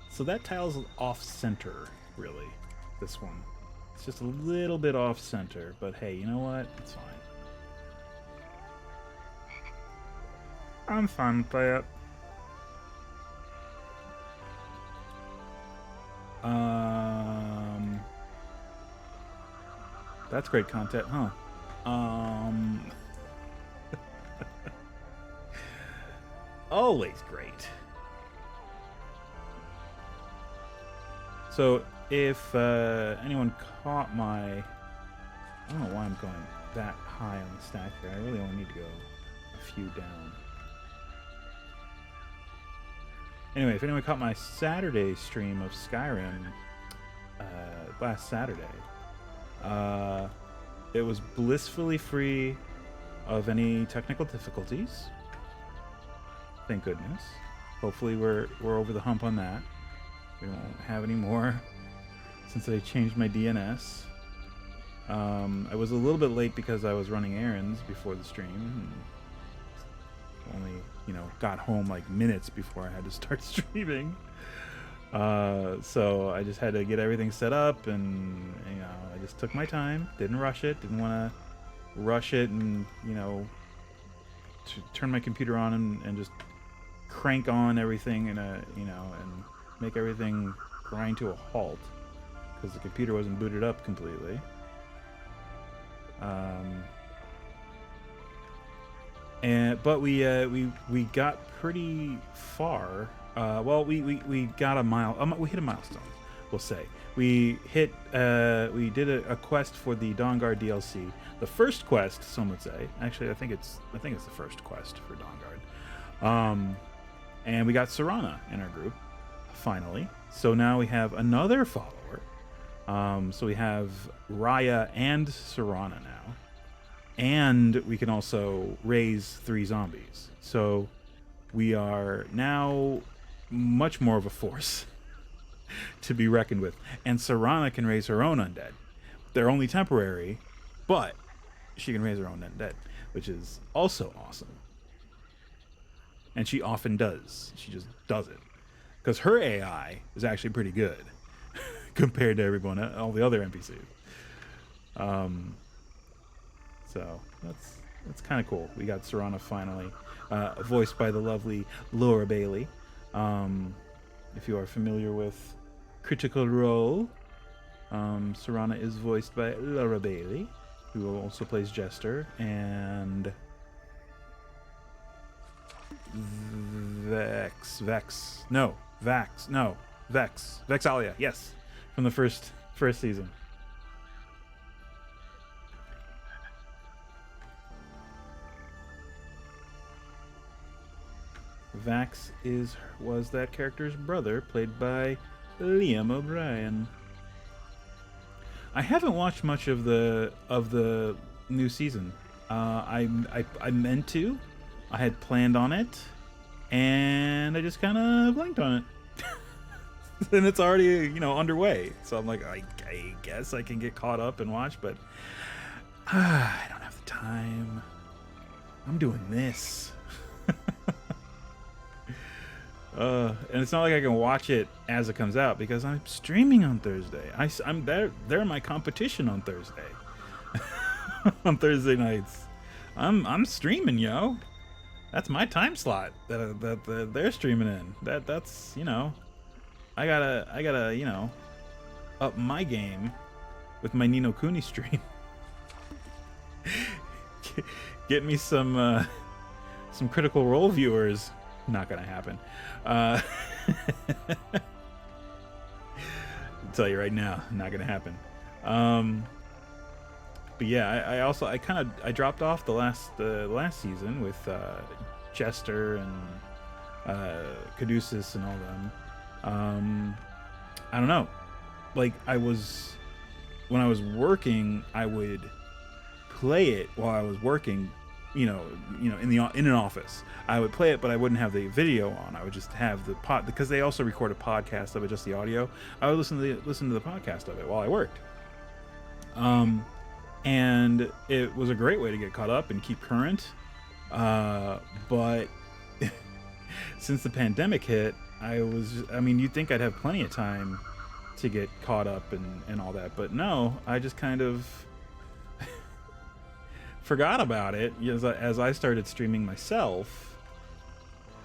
So that tile's off-center, really, this one. It's just a little bit off-center, but hey, you know what? It's fine. I'm fine with that. That's great content, huh? Always great. So, if anyone caught my... I don't know why I'm going that high on the stack here. I really only need to go a few down. Anyway, if anyone caught my Saturday stream of Skyrim last Saturday, it was blissfully free of any technical difficulties. Thank goodness. Hopefully we're over the hump on that. We won't have any more since I changed my DNS. I was a little bit late because I was running errands before the stream. And only, got home like minutes before I had to start streaming. So I just had to get everything set up, and I just took my time. Didn't rush it. Didn't want to rush it, and to turn my computer on and just crank on everything and make everything grind to a halt because the computer wasn't booted up completely. But we got pretty far. Well, we got a we hit a milestone. We'll say we did a quest for the Dawnguard DLC. The first quest, some would say. Actually, I think it's the first quest for Dawnguard. And we got Serana in our group. Finally. So now we have another follower. So we have Raya and Serana now. And we can also raise 3 zombies. So we are now much more of a force to be reckoned with. And Serana can raise her own undead. They're only temporary, but she can raise her own undead, which is also awesome. And she often does. She just does it. Because her AI is actually pretty good compared to everyone, all the other NPCs. So that's kind of cool. We got Serana finally, voiced by the lovely Laura Bailey. If you are familiar with Critical Role, Serana is voiced by Laura Bailey, who also plays Jester, and Vexalia, yes, from the first season. Vax was that character's brother, played by Liam O'Brien. I haven't watched much of the new season. I meant to. I had planned on it, and I just kind of blanked on it. And it's already, underway. So I'm like, I guess I can get caught up and watch, but I don't have the time. I'm doing this. And it's not like I can watch it as it comes out because I'm streaming on Thursday. I'm there. They're my competition on Thursday. On Thursday nights, I'm streaming, yo. That's my time slot that they're streaming in. That's I gotta up my game with my Ni no Kuni stream. Get me some Critical Role viewers. Not gonna happen. I'll tell you right now, not gonna happen. But yeah, I dropped off the last season with Chester and Caduceus and all them. I don't know. Like when I was working, I would play it while I was working. In an office, I would play it, but I wouldn't have the video on. I would just have the because they also record a podcast of it, just the audio. I would listen to the podcast of it while I worked. And it was a great way to get caught up and keep current. But since the pandemic hit, you'd think I'd have plenty of time to get caught up and all that, but no, I just kind of forgot about it as I started streaming myself,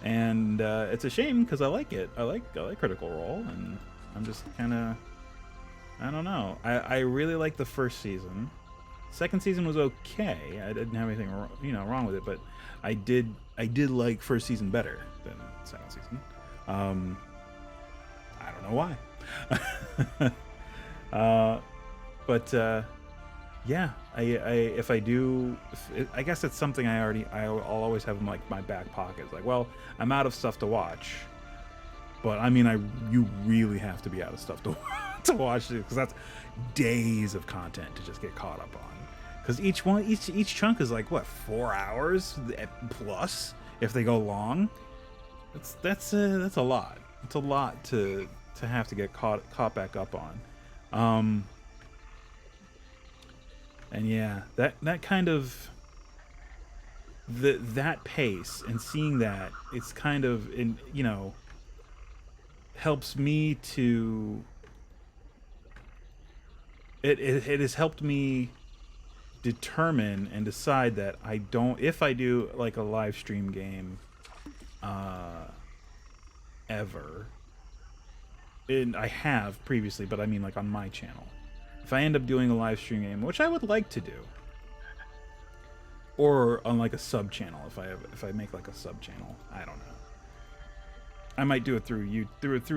and it's a shame because I like it. I like Critical Role, and I'm just kind of, I don't know. I really liked the first season. Second season was okay. I didn't have anything wrong with it, but I did like first season better than second season. I don't know why. But yeah, I guess it's something I'll always have in like my back pocket. It's like, well, I'm out of stuff to watch, but you really have to be out of stuff to watch it, because that's days of content to just get caught up on. Because each chunk is like what, 4 hours plus if they go long. That's a lot. It's a lot to have to get caught back up on. And yeah, that kind of that pace and seeing that, it's kind of helps me to it has helped me determine and decide that if I do like a live stream game ever, and I have previously, but like on my channel. If I end up doing a live stream game, which I would like to do, or on like a sub channel, if I make like a sub channel, I don't know. I might do it through a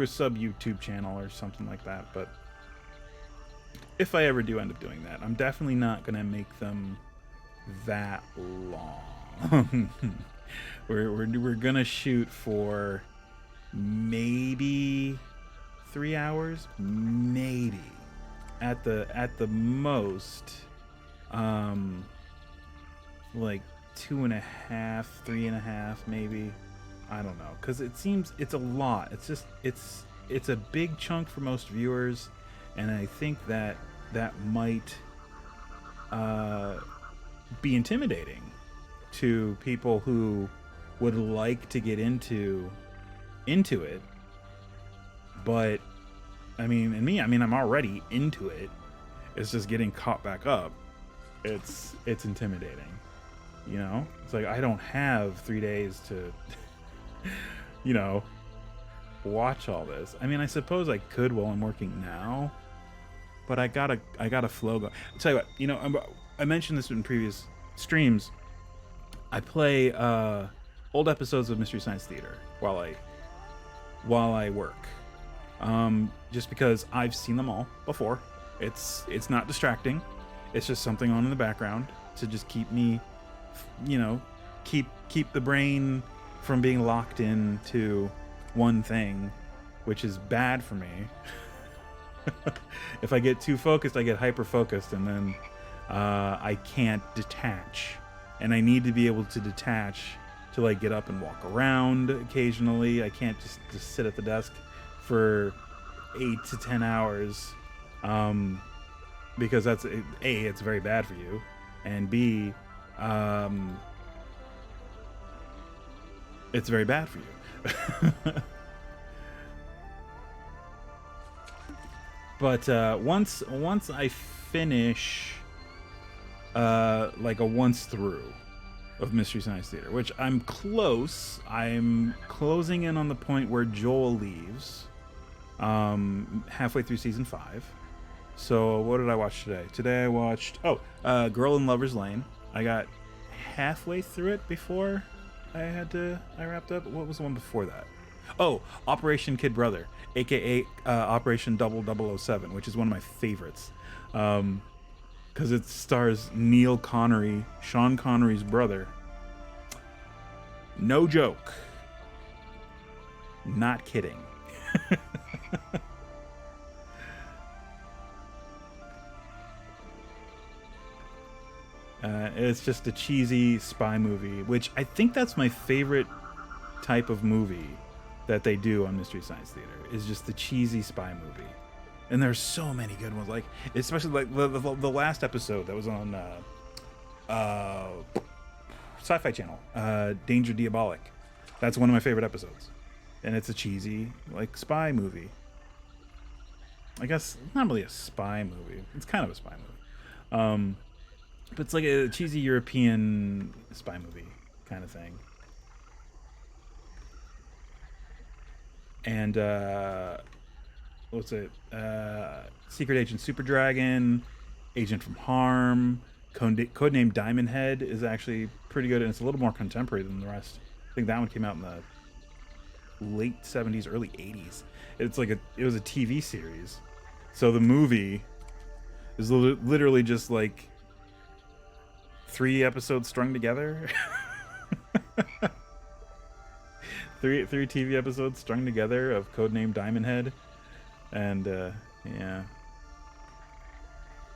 sub YouTube channel or something like that. But if I ever do end up doing that, I'm definitely not gonna make them that long. we're gonna shoot for maybe 3 hours, maybe. At the most, like 2.5, 3.5, maybe. I don't know, because it seems it's a lot. It's a big chunk for most viewers, and I think that might be intimidating to people who would like to get into it, but I'm already into it. It's just getting caught back up. It's intimidating. It's like I don't have 3 days to, watch all this. I suppose I could while I'm working now, but I got a flow going. I'll tell you what, I mentioned this in previous streams. I play old episodes of Mystery Science Theater while I work. Just because I've seen them all before. It's not distracting. It's just something on in the background to just keep me, keep the brain from being locked into one thing, which is bad for me. If I get too focused, I get hyper focused, and then I can't detach. And I need to be able to detach to like get up and walk around occasionally. I can't just sit at the desk for 8 to 10 hours, because it's very bad for you, and B, it's very bad for you. But once I finish like a once through of Mystery Science Theater, which I'm close. I'm closing in on the point where Joel leaves, halfway through season 5. So what did I watch today? Today I watched Girl in Lover's Lane. I got halfway through it before I wrapped up. What was the one before that? Oh, Operation Kid Brother, aka Operation 0007, which is one of my favorites. Because it stars Neil Connery, Sean Connery's brother. No joke. Not kidding. It's just a cheesy spy movie, which I think that's my favorite type of movie that they do on Mystery Science Theater, is just the cheesy spy movie. And there's so many good ones, like especially like the last episode that was on Sci-Fi Channel, Danger Diabolic. That's one of my favorite episodes, and it's a cheesy like spy movie. I guess not really a spy movie. It's kind of a spy movie, but it's like a cheesy European spy movie kind of thing. And what's it? Secret Agent Super Dragon, Agent from Harm, Codename Diamond Head is actually pretty good, and it's a little more contemporary than the rest. I think that one came out in the late 70s, early 80s. It's like it was a TV series, so the movie is literally just like 3 episodes strung together. Three TV episodes strung together of Codename Diamond Head. And, yeah.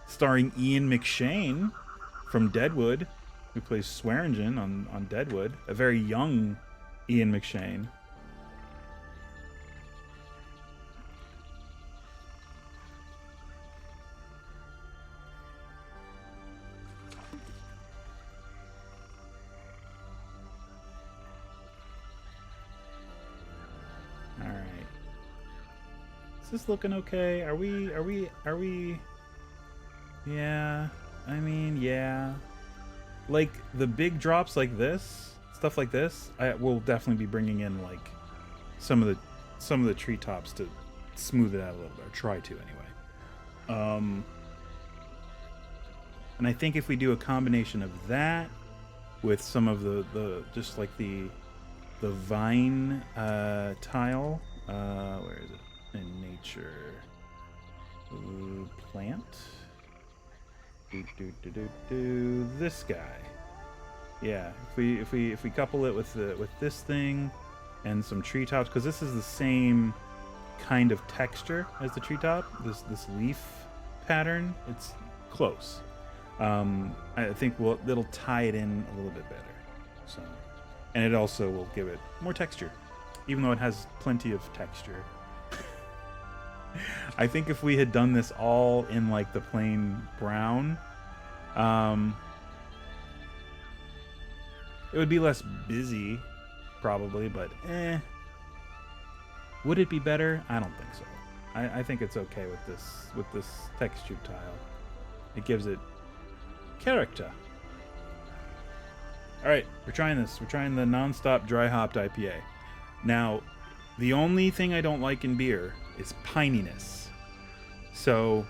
Starring Ian McShane from Deadwood, who plays Swearingen on Deadwood. A very young Ian McShane. Is this looking okay? Are we? Yeah, I mean, yeah. Like the big drops like this, stuff like this, I will definitely be bringing in like some of the treetops to smooth it out a little bit, or try to anyway. And I think if we do a combination of that with some of the just like the vine tile, where is it? In nature, plant. This guy. Yeah, if we couple it with this thing and some treetops, because this is the same kind of texture as the treetop. This leaf pattern, it's close. I think it'll tie it in a little bit better. So, and it also will give it more texture, even though it has plenty of texture. I think if we had done this all in like the plain brown, it would be less busy, probably, but would it be better? I don't think so. I think it's okay with this textured tile. It gives it character. All right, we're trying this. We're trying the non-stop dry hopped IPA. Now, the only thing I don't like in beer is pininess. So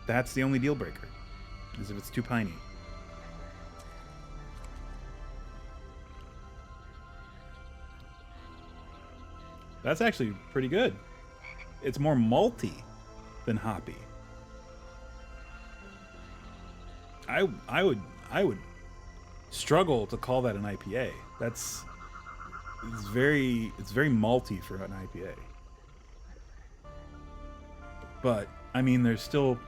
that's the only deal breaker, is if it's too piney. That's actually pretty good. It's more malty than hoppy. I would struggle to call that an IPA. It's very malty for an IPA. But I mean, there's still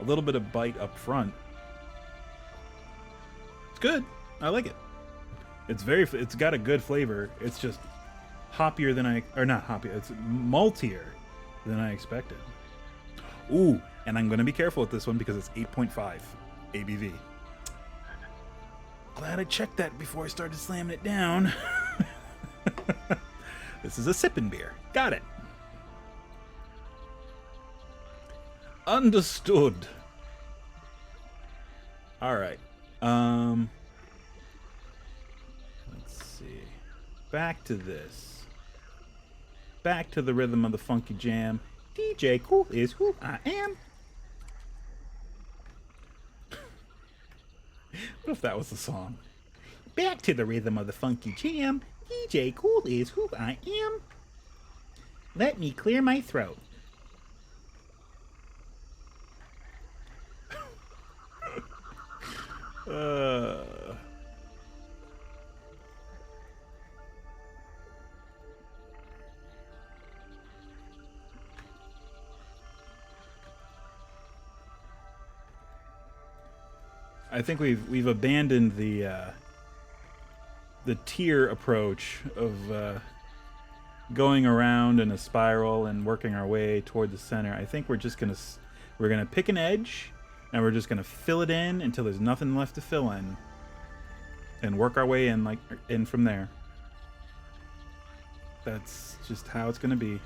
a little bit of bite up front. It's good. I like it. It's got a good flavor. It's just hoppier than not hoppier. It's maltier than I expected. Ooh, and I'm going to be careful with this one because it's 8.5 ABV. Glad I checked that before I started slamming it down. This is a sipping beer. Got it. Understood. All right. Let's see. Back to this. Back to the rhythm of the funky jam. DJ Cool is who I am. What if that was the song? Back to the rhythm of the funky jam. DJ Cool is who I am. Let me clear my throat. I think we've abandoned the tier approach of going around in a spiral and working our way toward the center. I think we're gonna pick an edge and we're just gonna fill it in until there's nothing left to fill in, and work our way in from there. That's just how it's gonna be.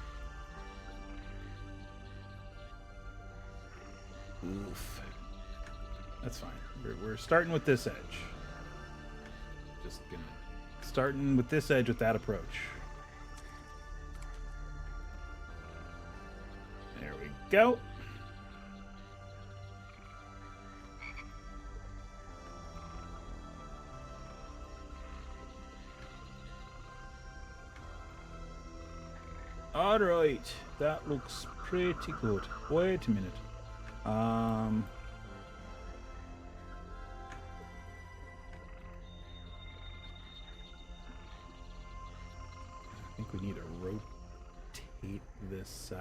Oof. That's fine. We're starting with this edge. Just gonna starting with this edge with that approach. There we go. All right, that looks pretty good. Wait a minute. I think we need to rotate this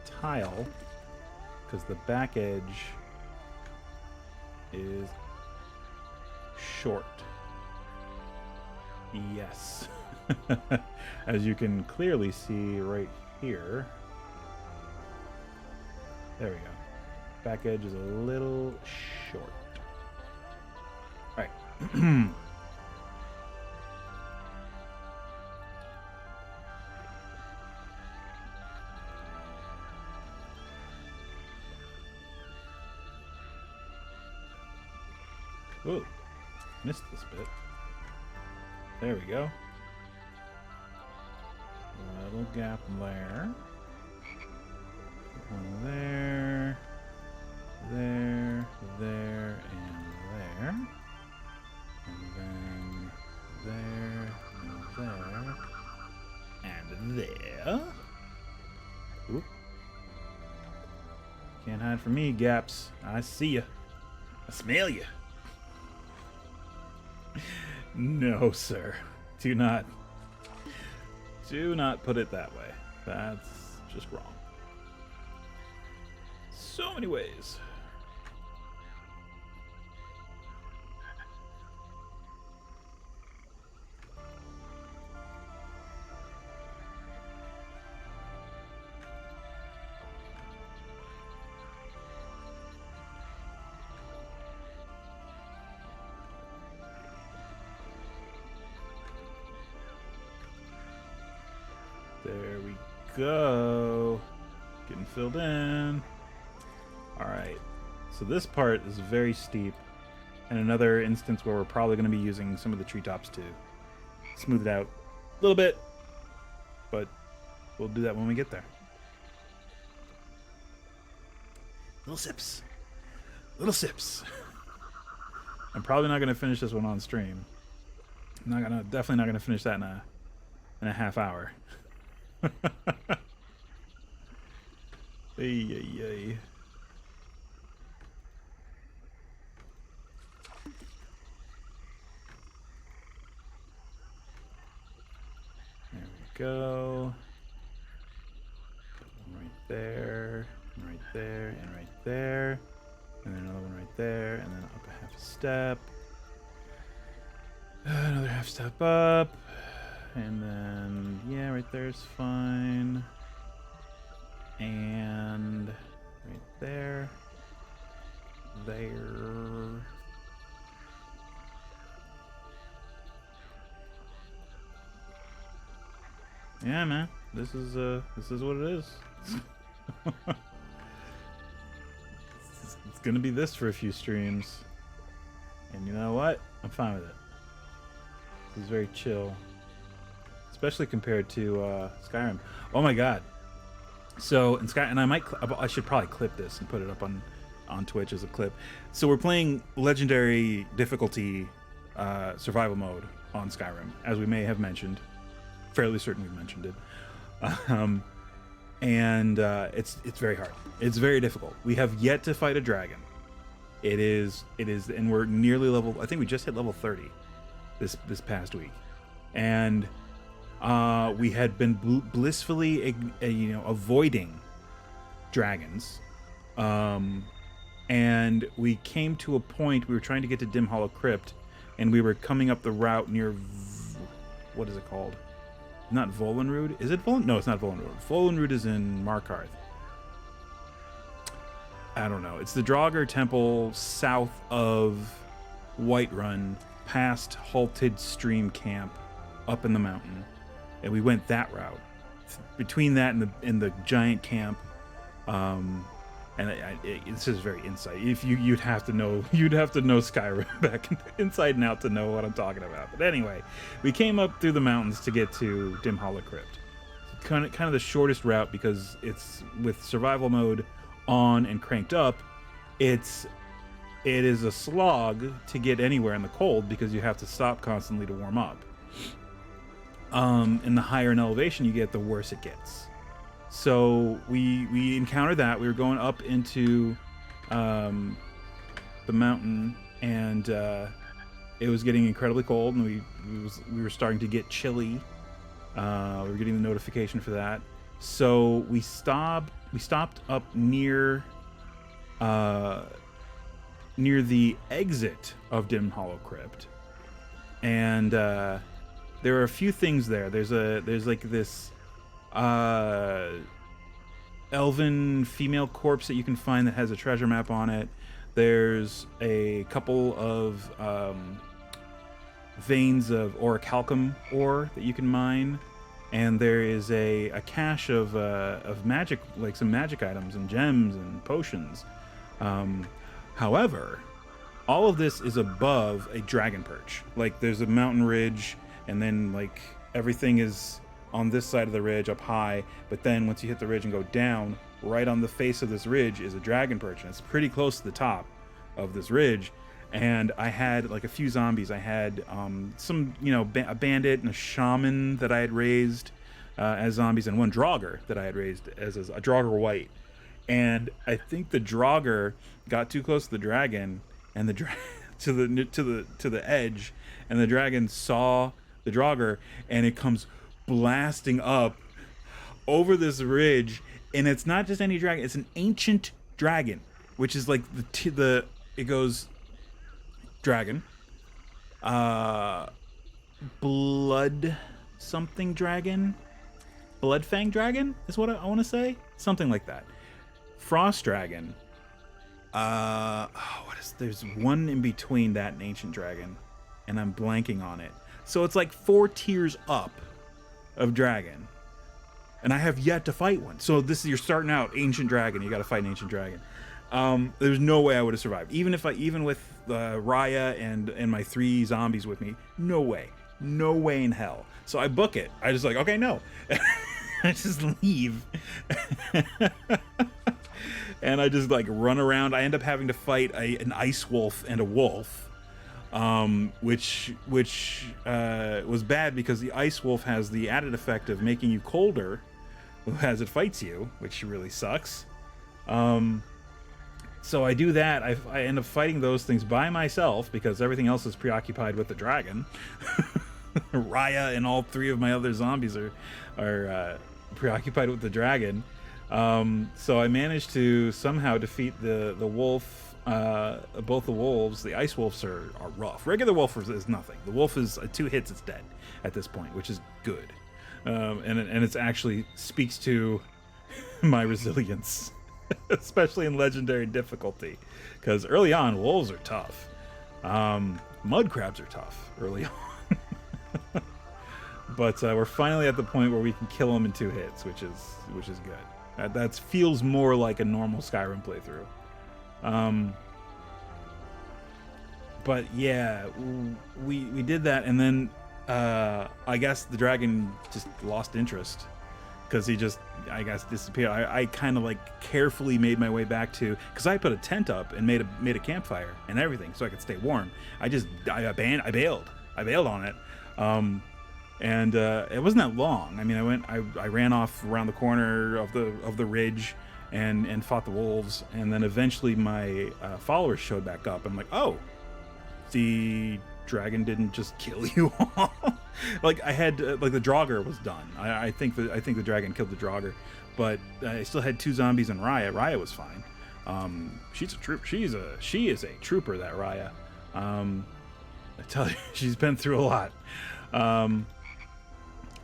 tile because the back edge is short. Yes. As you can clearly see right here. There we go. Back edge is a little short. All right. Ooh, missed this bit. There we go. A little gap there. One there. There, there, and there. And then there, and there. And there. Oop. Can't hide from me, gaps. I see ya. I smell ya. No, sir. Do not put it that way. That's just wrong. So many ways. There we go. Getting filled in. Alright. So this part is very steep. And another instance where we're probably going to be using some of the treetops to smooth it out a little bit. But we'll do that when we get there. Little sips. Little sips. I'm probably not going to finish this one on stream. Definitely not going to finish that in a half hour. Ay, ay, ay. There we go. One right there, and right there, and right there. And then another one right there, and then up a half a step. Another half step up. And then, yeah, right there is fine. And right there. There. Yeah, man. This is what it is. It's gonna be this for a few streams. And you know what? I'm fine with it. This is very chill. Especially compared to Skyrim. Oh my god. So in Sky, and I should probably clip this and put it up on Twitch as a clip. So we're playing legendary difficulty survival mode on Skyrim, as we may have mentioned. Fairly certain we've mentioned it. It's very hard. It's very difficult. We have yet to fight a dragon. It is, and we're nearly level. I think we just hit level 30 this past week, and we had been blissfully, avoiding dragons, and we came to a point. We were trying to get to Dim Hollow Crypt, and we were coming up the route near what is it called? Not Volenrud. Is it Volen? No, it's not Volenrud. Volenrud is in Markarth. I don't know. It's the Draugr Temple south of Whiterun, past Halted Stream Camp, up in the mountain, and we went that route. Between that and the giant camp, this is very insight. If you'd have to know Skyrim back inside and out to know what I'm talking about. But anyway, we came up through the mountains to get to Dim Hollow Crypt. Kind of the shortest route because it's with survival mode on and cranked up. It is a slog to get anywhere in the cold because you have to stop constantly to warm up. And the higher in elevation you get, the worse it gets. So we encountered that. We were going up into the mountain, and it was getting incredibly cold, and we were starting to get chilly. We were getting the notification for that. So we stopped up near the exit of Dim Hollow Crypt, and there are a few things there. There's like this elven female corpse that you can find that has a treasure map on it. There's a couple of veins of orichalcum ore that you can mine, and there is a cache of magic, like some magic items and gems and potions. However, all of this is above a dragon perch. Like, there's a mountain ridge, and then like everything is on this side of the ridge up high, but then once you hit the ridge and go down, right on the face of this ridge is a dragon perch, and it's pretty close to the top of this ridge. And I had like a few zombies. I had some, a bandit and a shaman that I had raised as zombies, and one Draugr that I had raised as a Draugr white. And I think the Draugr got too close to the dragon, and the to the edge, and the dragon saw the Draugr, and it comes blasting up over this ridge. And it's not just any dragon, it's an ancient dragon, which is like it goes dragon, blood something dragon, bloodfang dragon is what I want to say, something like that. Frost dragon. There's one in between that and ancient dragon, and I'm blanking on it. So it's like 4 tiers up of dragon, and I have yet to fight one. So you're starting out ancient dragon, you got to fight an ancient dragon. There's no way I would have survived, even with Raya and my 3 zombies with me. No way in hell. So I book it. I just like, okay, no. I just leave. And I just like run around. I end up having to fight an ice wolf and a wolf, which was bad because the ice wolf has the added effect of making you colder as it fights you, which really sucks. So I do that. I end up fighting those things by myself because everything else is preoccupied with the dragon. Raya and all 3 of my other zombies are preoccupied with the dragon. So I managed to somehow defeat the wolf, both the wolves. The ice wolves are rough. Regular wolf is nothing. The wolf is 2 hits, it's dead at this point, which is good. And it actually speaks to my resilience, especially in legendary difficulty, because early on wolves are tough. Mud crabs are tough early on. But we're finally at the point where we can kill him in 2 hits, which is good. That feels more like a normal Skyrim playthrough. But yeah, we did that, and then I guess the dragon just lost interest because he just, I guess, disappeared. I kind of like carefully made my way back to, because I put a tent up and made a campfire and everything so I could stay warm. I bailed on it. And it wasn't that long. I mean, I ran off around the corner of the ridge and fought the wolves, and then eventually my followers showed back up. I'm like, oh, the dragon didn't just kill you all. Like I had like the Draugr was done. I think the dragon killed the Draugr, but I still had 2 zombies and Raya. Raya was fine. She's a troop. She is a trooper, that Raya. I tell you, she's been through a lot.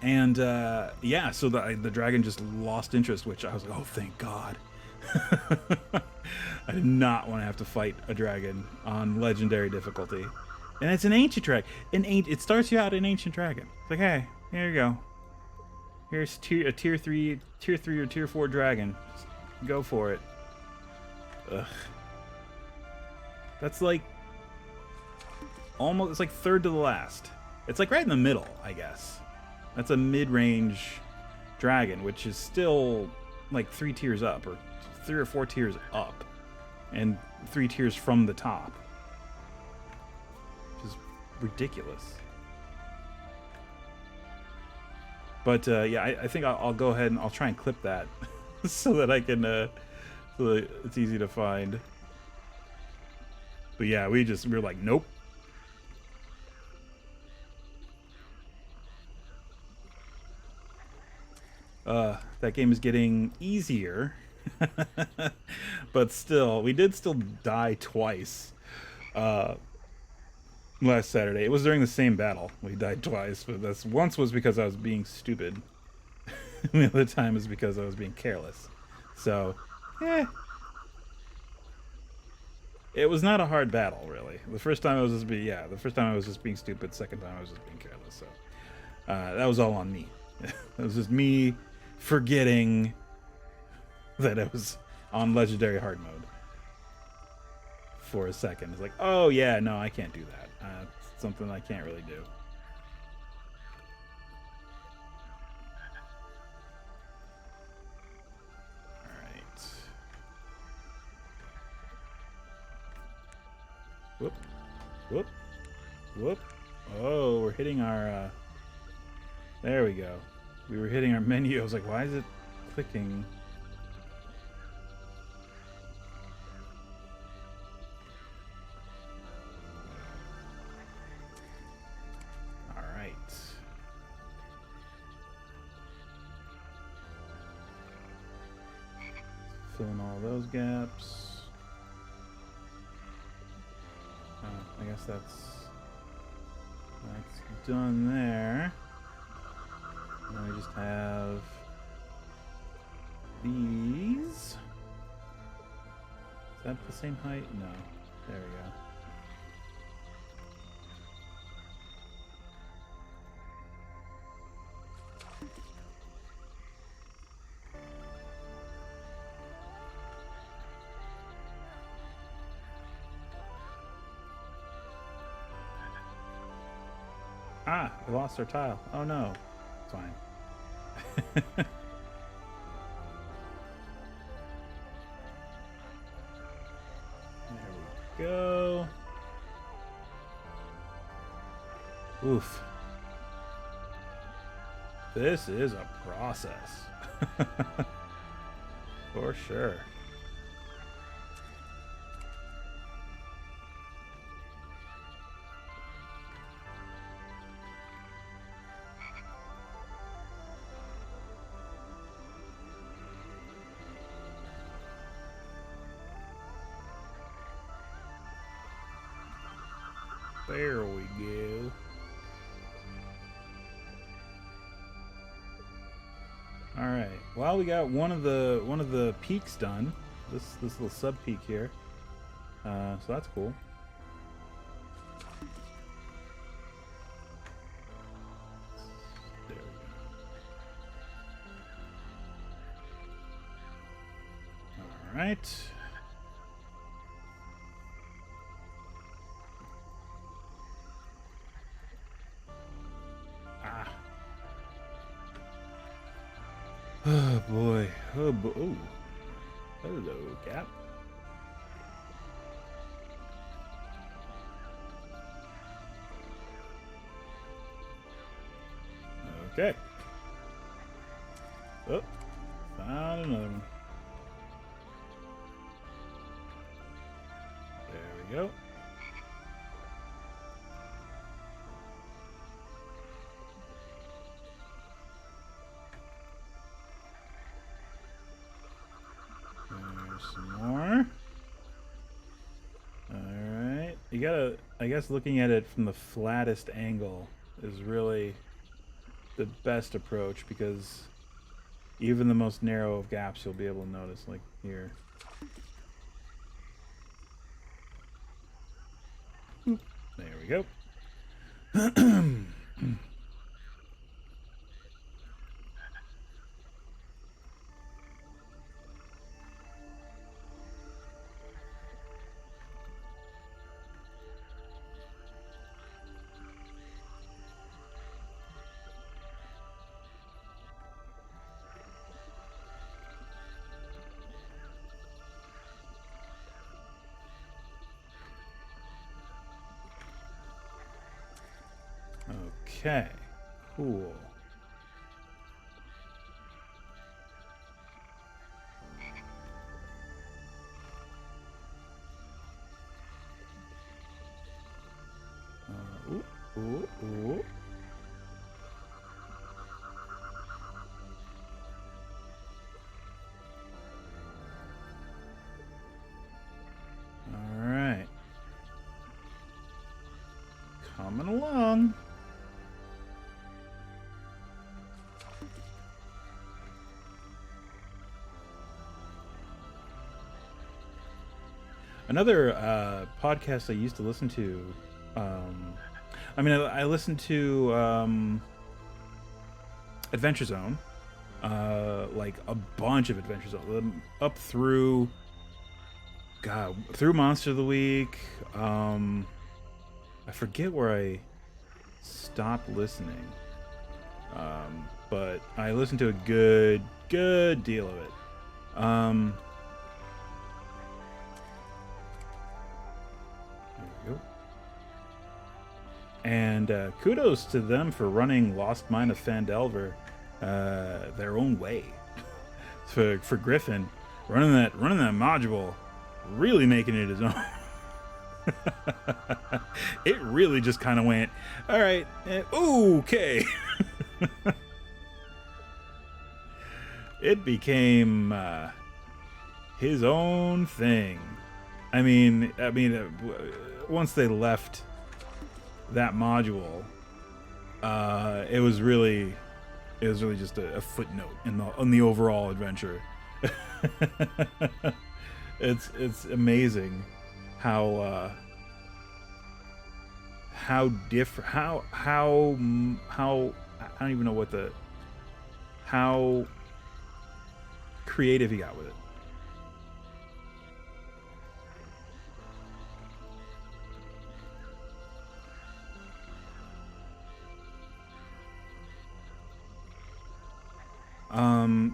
Yeah, so the dragon just lost interest, which I was like, oh, thank God. I did not want to have to fight a dragon on legendary difficulty. And it's an ancient dragon. It starts you out an ancient dragon. It's like, hey, here you go. Here's a tier 3 or tier 4 dragon. Just go for it. Ugh. That's like almost, it's like third to the last. It's like right in the middle, I guess. That's a mid-range dragon, which is still like 3 tiers up, or 3 or 4 tiers up, and 3 tiers from the top, which is ridiculous. But yeah, I think I'll go ahead and I'll try and clip that so that I can, so that it's easy to find. But yeah, we were like, nope. That game is getting easier, but still, we did still die twice last Saturday. It was during the same battle. We died twice, but once was because I was being stupid. The other time is because I was being careless. So, it was not a hard battle, really. The first time I was just being stupid. Second time I was just being careless. So, that was all on me. It was just me forgetting that it was on legendary hard mode for a second. It's like, oh yeah, no, I can't do that. It's something I can't really do. Alright. Whoop. Whoop. Whoop. Oh, we're hitting our... There we go. We were hitting our menu. I was like, why is it clicking? All right. Filling all those gaps. I guess that's done there. And I just have these. Is that the same height? No. There we go. Ah, we lost our tile. Oh no. It's fine. There we go. Oof. This is a process. For sure. There we go. All right. Well, we got one of the peaks done. This little sub peak here. So that's cool. right. Ah. Oh boy. Oh boy. Oh. Hello, Cap. Okay. Oh, found another one. There we go. There's some more. Alright. You gotta, I guess looking at it from the flattest angle is really the best approach, because even the most narrow of gaps you'll be able to notice, like here. There we go. Okay, cool. Ooh, ooh, ooh. All right. Coming along. Another podcast I used to listen to, I mean, I listened to Adventure Zone, like a bunch of Adventure Zone, up through, God, through Monster of the Week. I forget where I stopped listening, but I listened to a good deal of it. There we go. And kudos to them for running Lost Mine of Phandelver their own way. for Griffin, running that module, really making it his own. It really just kind of went, all right, okay. It became his own thing. I mean, once they left that module, it was really just a footnote in the overall adventure. It's amazing how different, how I don't even know how creative he got with it.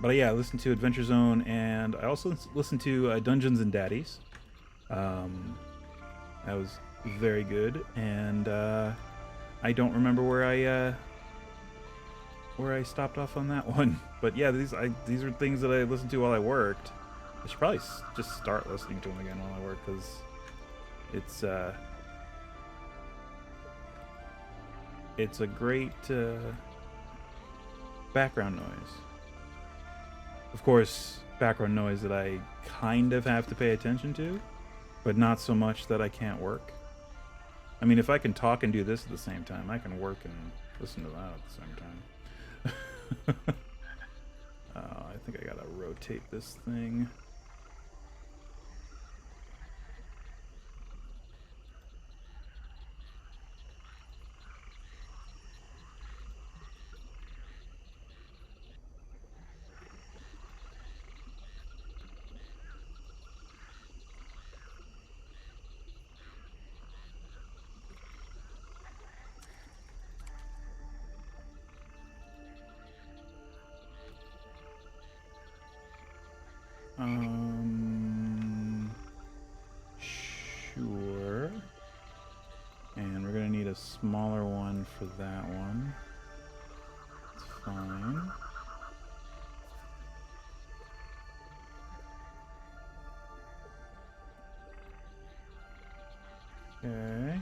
But yeah, I listened to Adventure Zone, and I also listened to Dungeons and Daddies. That was very good, and I don't remember where I stopped off on that one. But yeah, these are things that I listened to while I worked. I should probably just start listening to them again while I work, because it's a great background noise. Of course, background noise that I kind of have to pay attention to, but not so much that I can't work. I mean, if I can talk and do this at the same time, I can work and listen to that at the same time. I think I gotta rotate this thing. smaller one for that one. It's fine. Okay.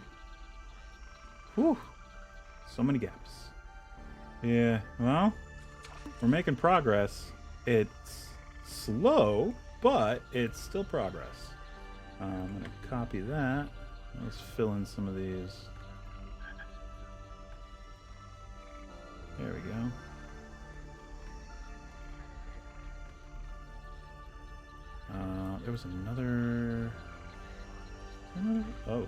Whew. So many gaps. Yeah, well, we're making progress. It's slow, but it's still progress. I'm going to copy that. Let's fill in some of these. There we go. There was another... Oh.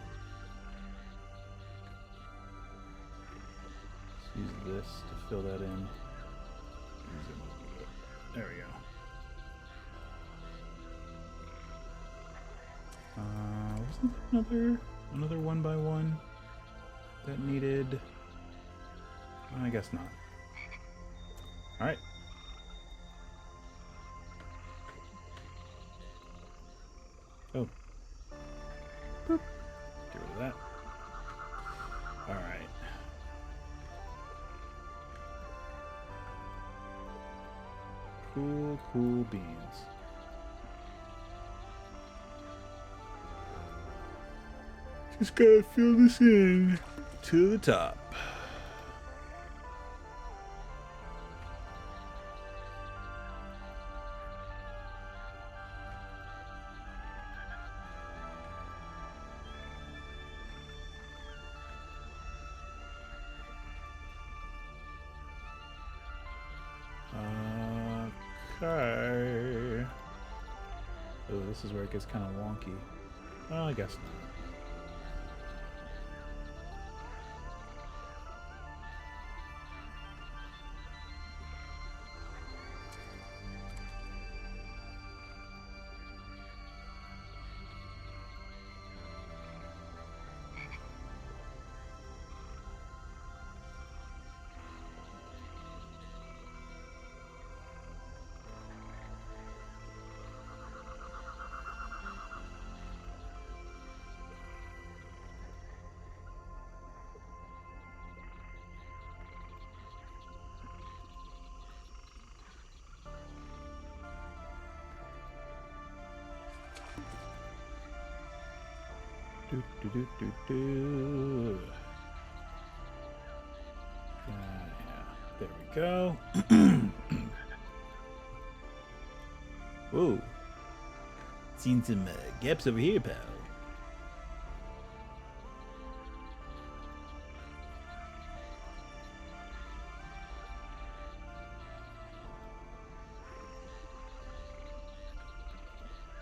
Let's use this to fill that in. There we go. Wasn't there another 1x1 that needed? I guess not. All right. Oh. Boop. Get rid of that. All right. Cool beans. Just gotta fill this in to the top. Okay. Oh, this is where it gets kind of wonky. Well, I guess not. Yeah, there we go. Whoa. Seen some gaps over here, pal.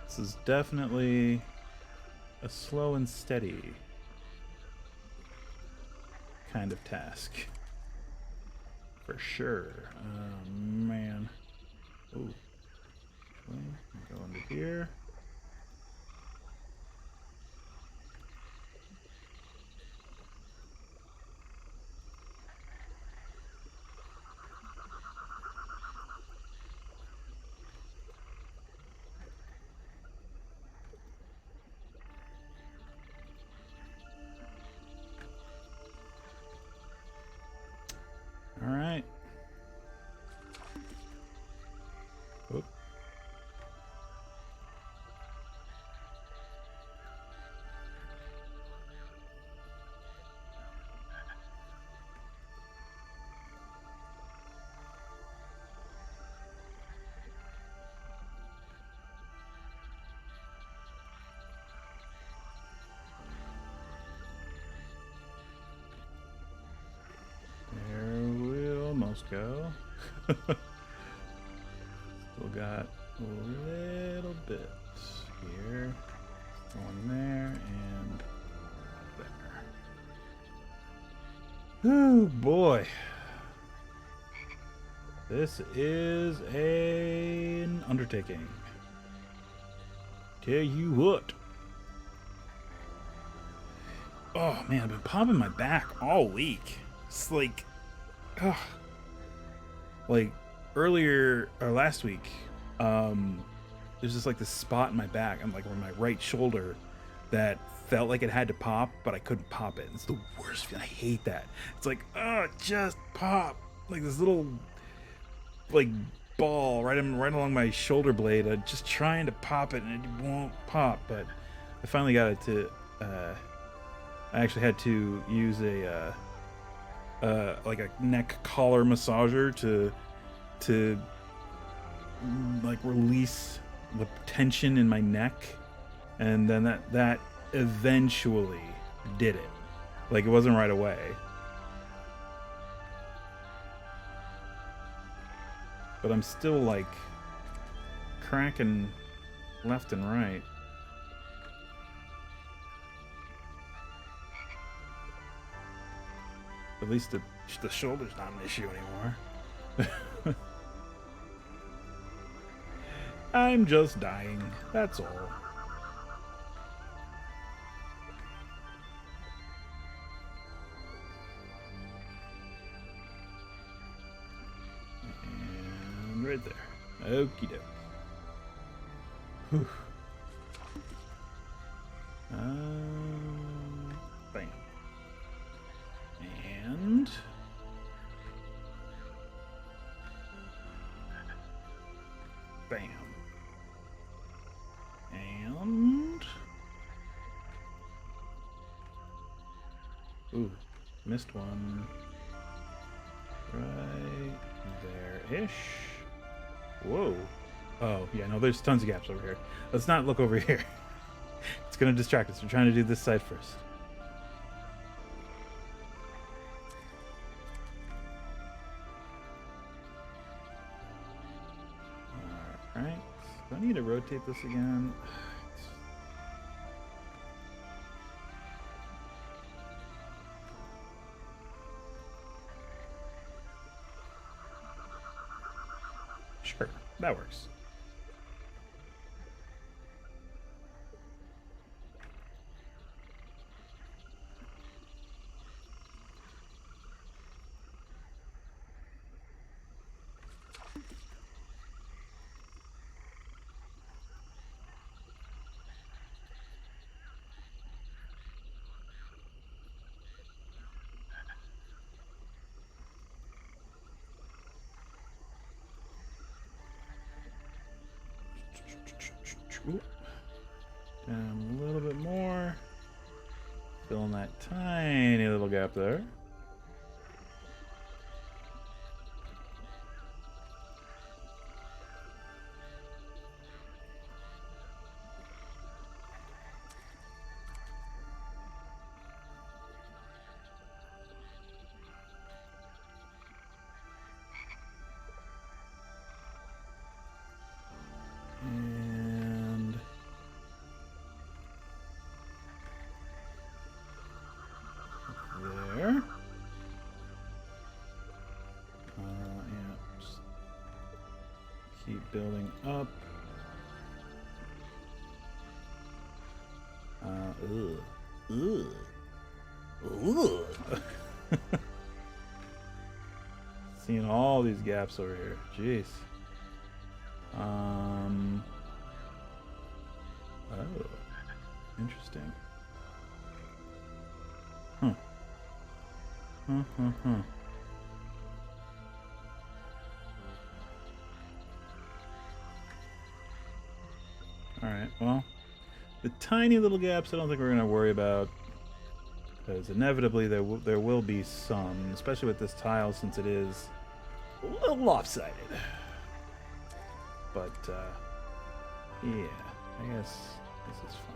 This is definitely a slow and steady kind of task. For sure. Oh, man. Ooh. Go into here. All right. Oop. Go. Still got a little bit here, one there, and there. Oh boy, this is an undertaking. Tell you what. Oh man, I've been popping my back all week. It's like, ugh. Like earlier or last week, there's just like this spot in my back. I'm like on my right shoulder that felt like it had to pop, but I couldn't pop it. It's the worst feeling. I hate that. It's like, oh, just pop. Like this little, like, ball right along my shoulder blade. I'm just trying to pop it, and it won't pop. But I finally got it to. I actually had to use a like a neck collar massager to like release the tension in my neck, and then that eventually did it. Like, it wasn't right away. But I'm still like cracking left and right. At least the shoulder's not an issue anymore. I'm just dying, that's all. And right there. Okie doke. Whew. Bam. And bam. And ooh, missed one. Right there-ish. Whoa. Oh, yeah, no, there's tons of gaps over here. Let's not look over here. It's gonna distract us. We're trying to do this side first. Alright. Do I need to rotate this again? Sure, that works. Down a little bit more. Filling that tiny little gap there. Keep building up. Seeing all these gaps over here. Jeez. Oh, interesting. Huh. Alright, well, the tiny little gaps I don't think we're going to worry about, because inevitably there will be some, especially with this tile since it is a little lopsided. But, yeah, I guess this is fine.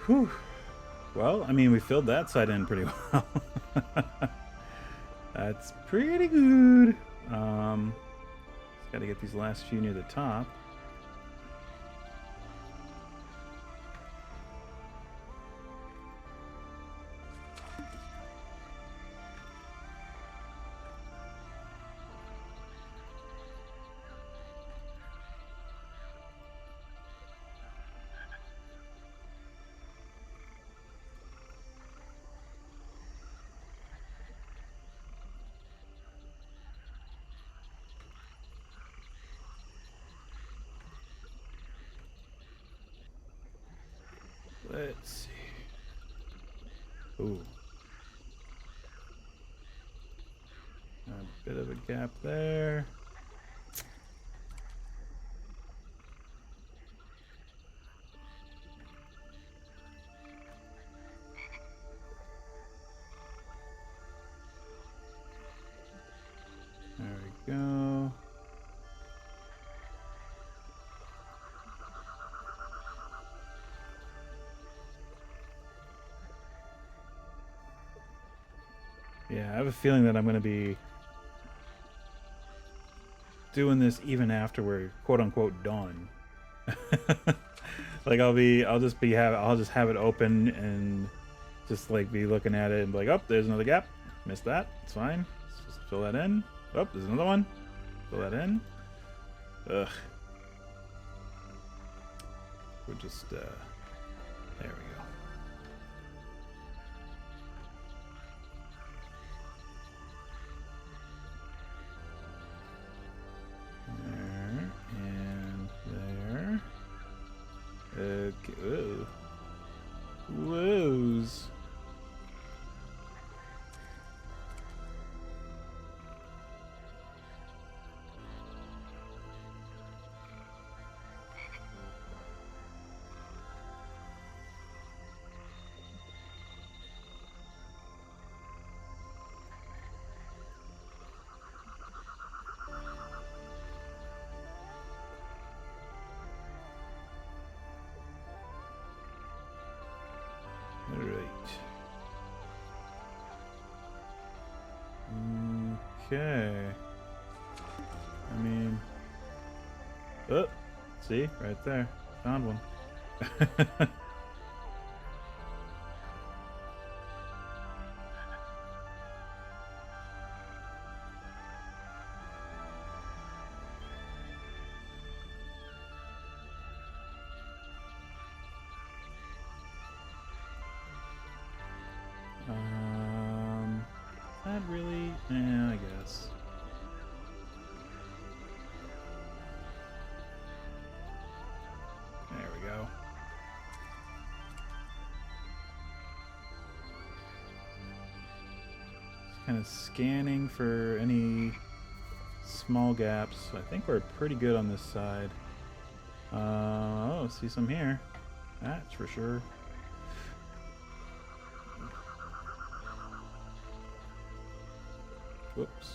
Whew. Well, I mean, we filled that side in pretty well. That's pretty good. Just gotta get these last few near the top. Let's see. Ooh. A bit of a gap there. There we go. Yeah, I have a feeling that I'm going to be doing this even after we're quote unquote done. Like I'll just have it open and just like be looking at it and be like, oh, there's another gap. Missed that. It's fine. Let's just fill that in. Oh, there's another one. Fill that in. Ugh. We're just there we go. There and there. Okay. Whoa. Whoas. Okay. I mean, oh, see, right there, found one. Not really. Yeah, I guess. There we go. Just kind of scanning for any small gaps. I think we're pretty good on this side. Oh, see some here. That's for sure. Whoops.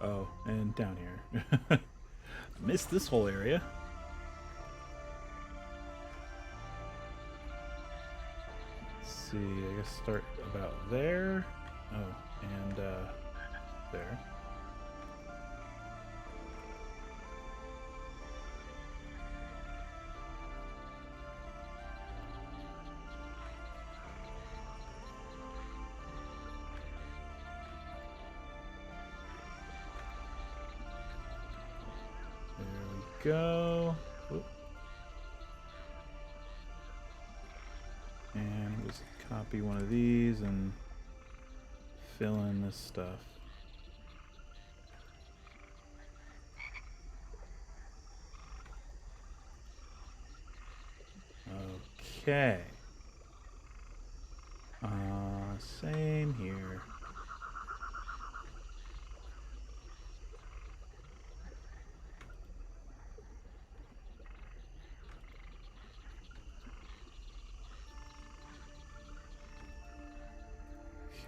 Oh, and down here. Missed this whole area. Let's see, I guess start about there. Oh, and there. Go. Whoop. And we'll just copy one of these and fill in this stuff. Okay. Same here.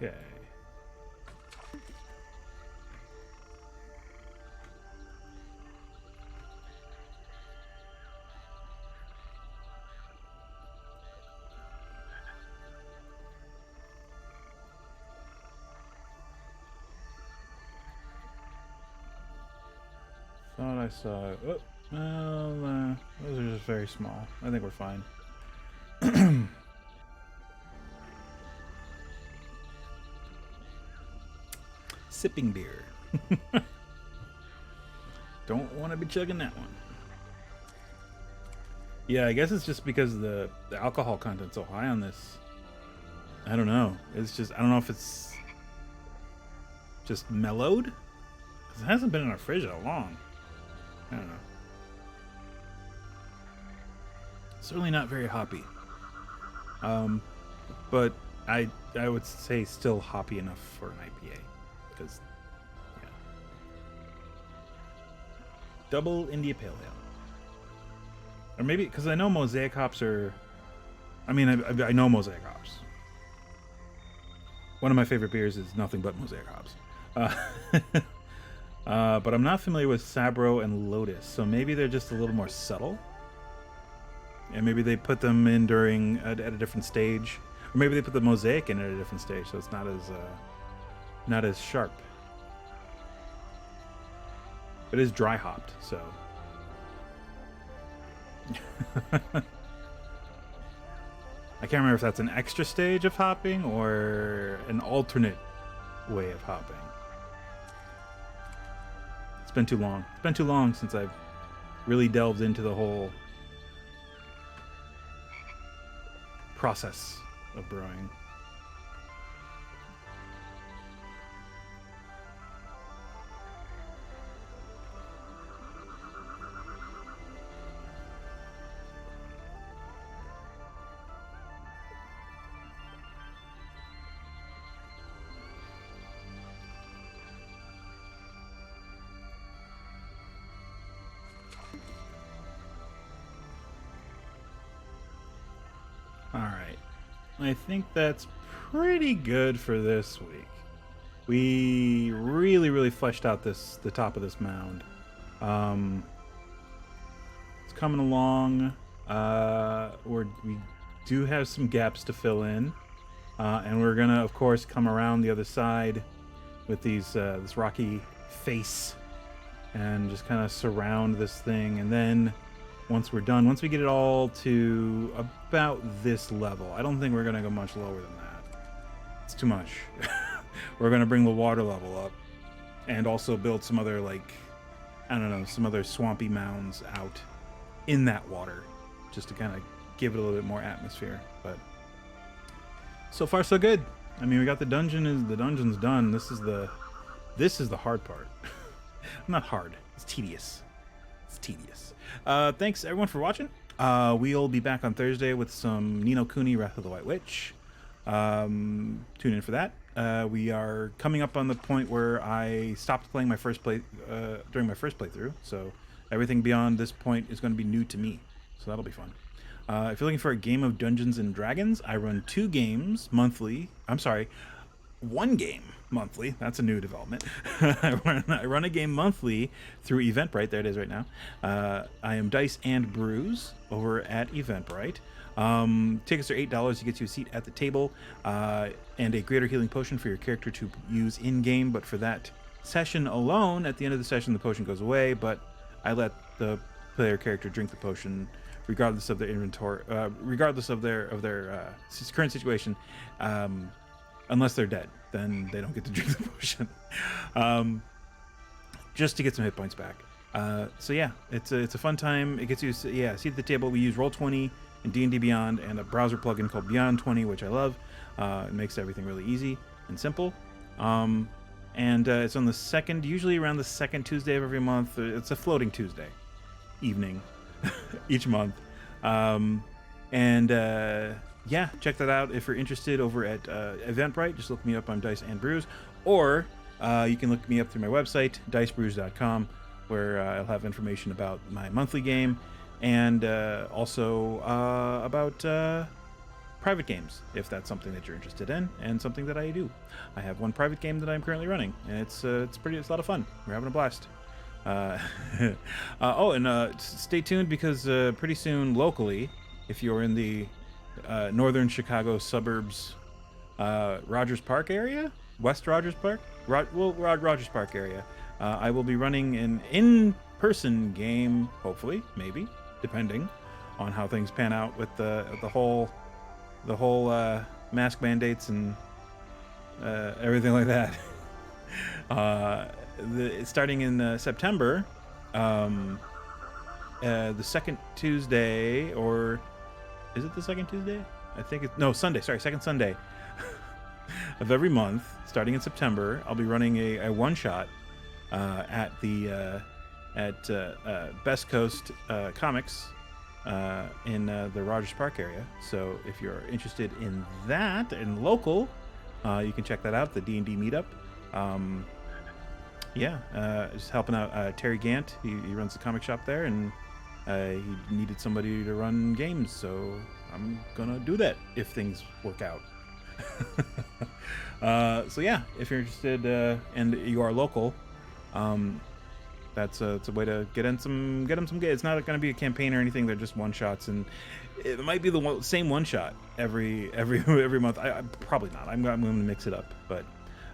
Okay. I saw. Oh, well, those are just very small. I think we're fine. Sipping beer. Don't want to be chugging that one. Yeah, I guess it's just because the alcohol content's so high on this. I don't know. It's just, I don't know if it's just mellowed. Because it hasn't been in our fridge that long. I don't know. Certainly not very hoppy. But I would say still hoppy enough for an IPA. Because, yeah. Double India Pale Ale. Or maybe, because I know Mosaic hops are... I mean, I know Mosaic hops. One of my favorite beers is nothing but Mosaic hops. But I'm not familiar with Sabro and Lotus, so maybe they're just a little more subtle. And maybe they put them in during at a different stage, or maybe they put the Mosaic in at a different stage, so it's not as sharp. It is dry hopped, so. I can't remember if that's an extra stage of hopping or an alternate way of hopping. It's been too long. It's been too long since I've really delved into the whole process of brewing. Alright, I think that's pretty good for this week. We really fleshed out the top of this mound. It's coming along. We do have some gaps to fill in. And we're gonna, of course, come around the other side with these this rocky face and just kind of surround this thing. And then once we're done, once we get it all to about this level, I don't think we're gonna go much lower than that. It's too much. We're gonna bring the water level up and also build some other, like, I don't know, some other swampy mounds out in that water just to kind of give it a little bit more atmosphere. But so far so good. I mean, we got the dungeon's done. This is the hard part. Not hard. It's tedious. It's tedious. Thanks everyone for watching. We'll be back on Thursday with some Ni no Kuni Wrath of the White Witch. Tune in for that. We are coming up on the point where I stopped playing my first during my first playthrough, so everything beyond this point is going to be new to me. So that'll be fun. If you're looking for a game of Dungeons and Dragons, I run 2 games monthly. I'm sorry, 1 game monthly. That's a new development. I run a game monthly through Eventbrite. There it is right now. I am Dice and Brews over at Eventbrite. Tickets are $8. You get you a seat at the table and a greater healing potion for your character to use in-game. But for that session alone, at the end of the session, the potion goes away. But I let the player character drink the potion regardless of their inventory, regardless of their current situation, unless they're dead. Then they don't get to drink the potion, just to get some hit points back. So yeah, it's a fun time. It gets you, seat at the table. We use Roll20 and D&D Beyond and a browser plugin called Beyond 20, which I love. It makes everything really easy and simple. And it's on the second, usually around the second Tuesday of every month. It's a floating Tuesday evening each month. Yeah, check that out if you're interested over at Eventbrite. Just look me up on Dice and Brews, or you can look me up through my website, dicebrews.com, where I'll have information about my monthly game and also about private games, if that's something that you're interested in and something that I do. I have one private game that I'm currently running, and it's a lot of fun. We're having a blast. Stay tuned, because pretty soon locally, if you're in the northern Chicago suburbs, Rogers Park area, West Rogers Park, Rogers Park area, I will be running in person game, hopefully, maybe, depending on how things pan out with the whole mask mandates and everything like that. Starting in September, the second Tuesday, or is it the second Tuesday? I think it's Sunday. Sorry, second Sunday of every month, starting in September. I'll be running a one shot at the Best Coast Comics in the Rogers Park area. So if you're interested in that and local, you can check that out. The D&D meetup. Just helping out Terry Gant. He runs the comic shop there, and he needed somebody to run games, so I'm gonna do that if things work out. So yeah, if you're interested and you are local, it's a way to get them some games. It's not going to be a campaign or anything. They're just one shots, and it might be the same one shot every month. I probably not. I'm going to mix it up, but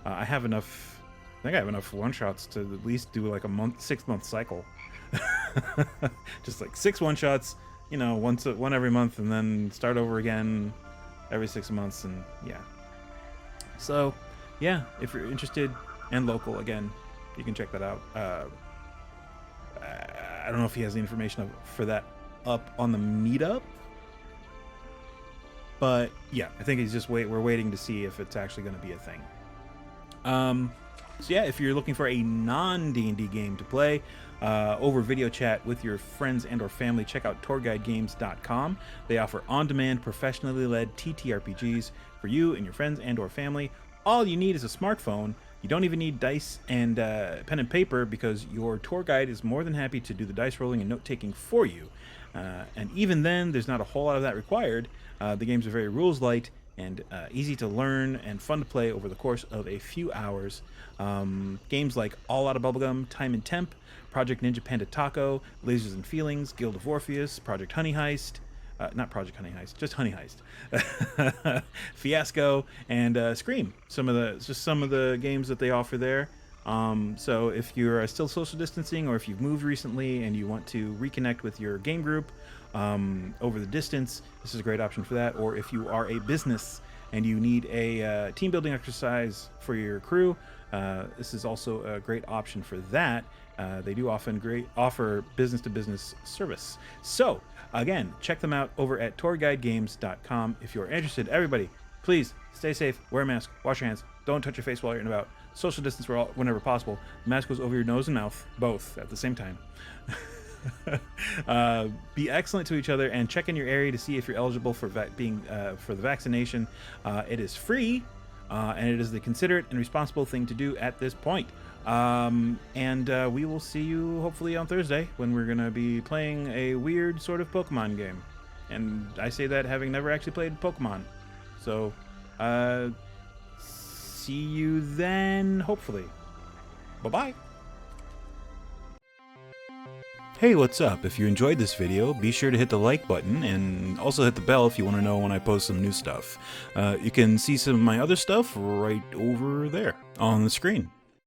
I have enough. I think I have enough one shots to at least do like a 6-month cycle. Just like 6 one shots, one every month, and then start over again every 6 months, and yeah. So yeah, if you're interested and local, again, you can check that out. I don't know if he has the information for that up on the meetup, but yeah, I think we're waiting to see if it's actually going to be a thing. So yeah, if you're looking for a non-D&D game to play over video chat with your friends and or family, check out tourguidegames.com. They offer on-demand, professionally led TTRPGs for you and your friends and or family. All you need is a smartphone. You don't even need dice and pen and paper, because your tour guide is more than happy to do the dice rolling and note-taking for you. And even then, there's not a whole lot of that required. The games are very rules-light and easy to learn and fun to play over the course of a few hours. Games like All Out of Bubblegum, Time and Temp, Project Ninja Panda Taco, Lasers and Feelings, Guild of Orpheus, Project Honey Heist, not Project Honey Heist, just Honey Heist, Fiasco, and Scream. Some of the games that they offer there. So if you're still social distancing, or if you've moved recently and you want to reconnect with your game group over the distance, this is a great option for that. Or if you are a business and you need a team building exercise for your crew, this is also a great option for that. They do offer business-to-business service. So again, check them out over at tourguidegames.com if you're interested. Everybody, please stay safe, wear a mask, wash your hands, don't touch your face while you're in and about, social distance whenever possible. The mask goes over your nose and mouth, both at the same time. Be excellent to each other, and check in your area to see if you're eligible for for the vaccination. It is free, and it is the considerate and responsible thing to do at this point. We will see you hopefully on Thursday, when we're going to be playing a weird sort of Pokemon game. And I say that having never actually played Pokemon. So, see you then, hopefully. Bye-bye. Hey, what's up? If you enjoyed this video, be sure to hit the like button, and also hit the bell if you want to know when I post some new stuff. You can see some of my other stuff right over there on the screen.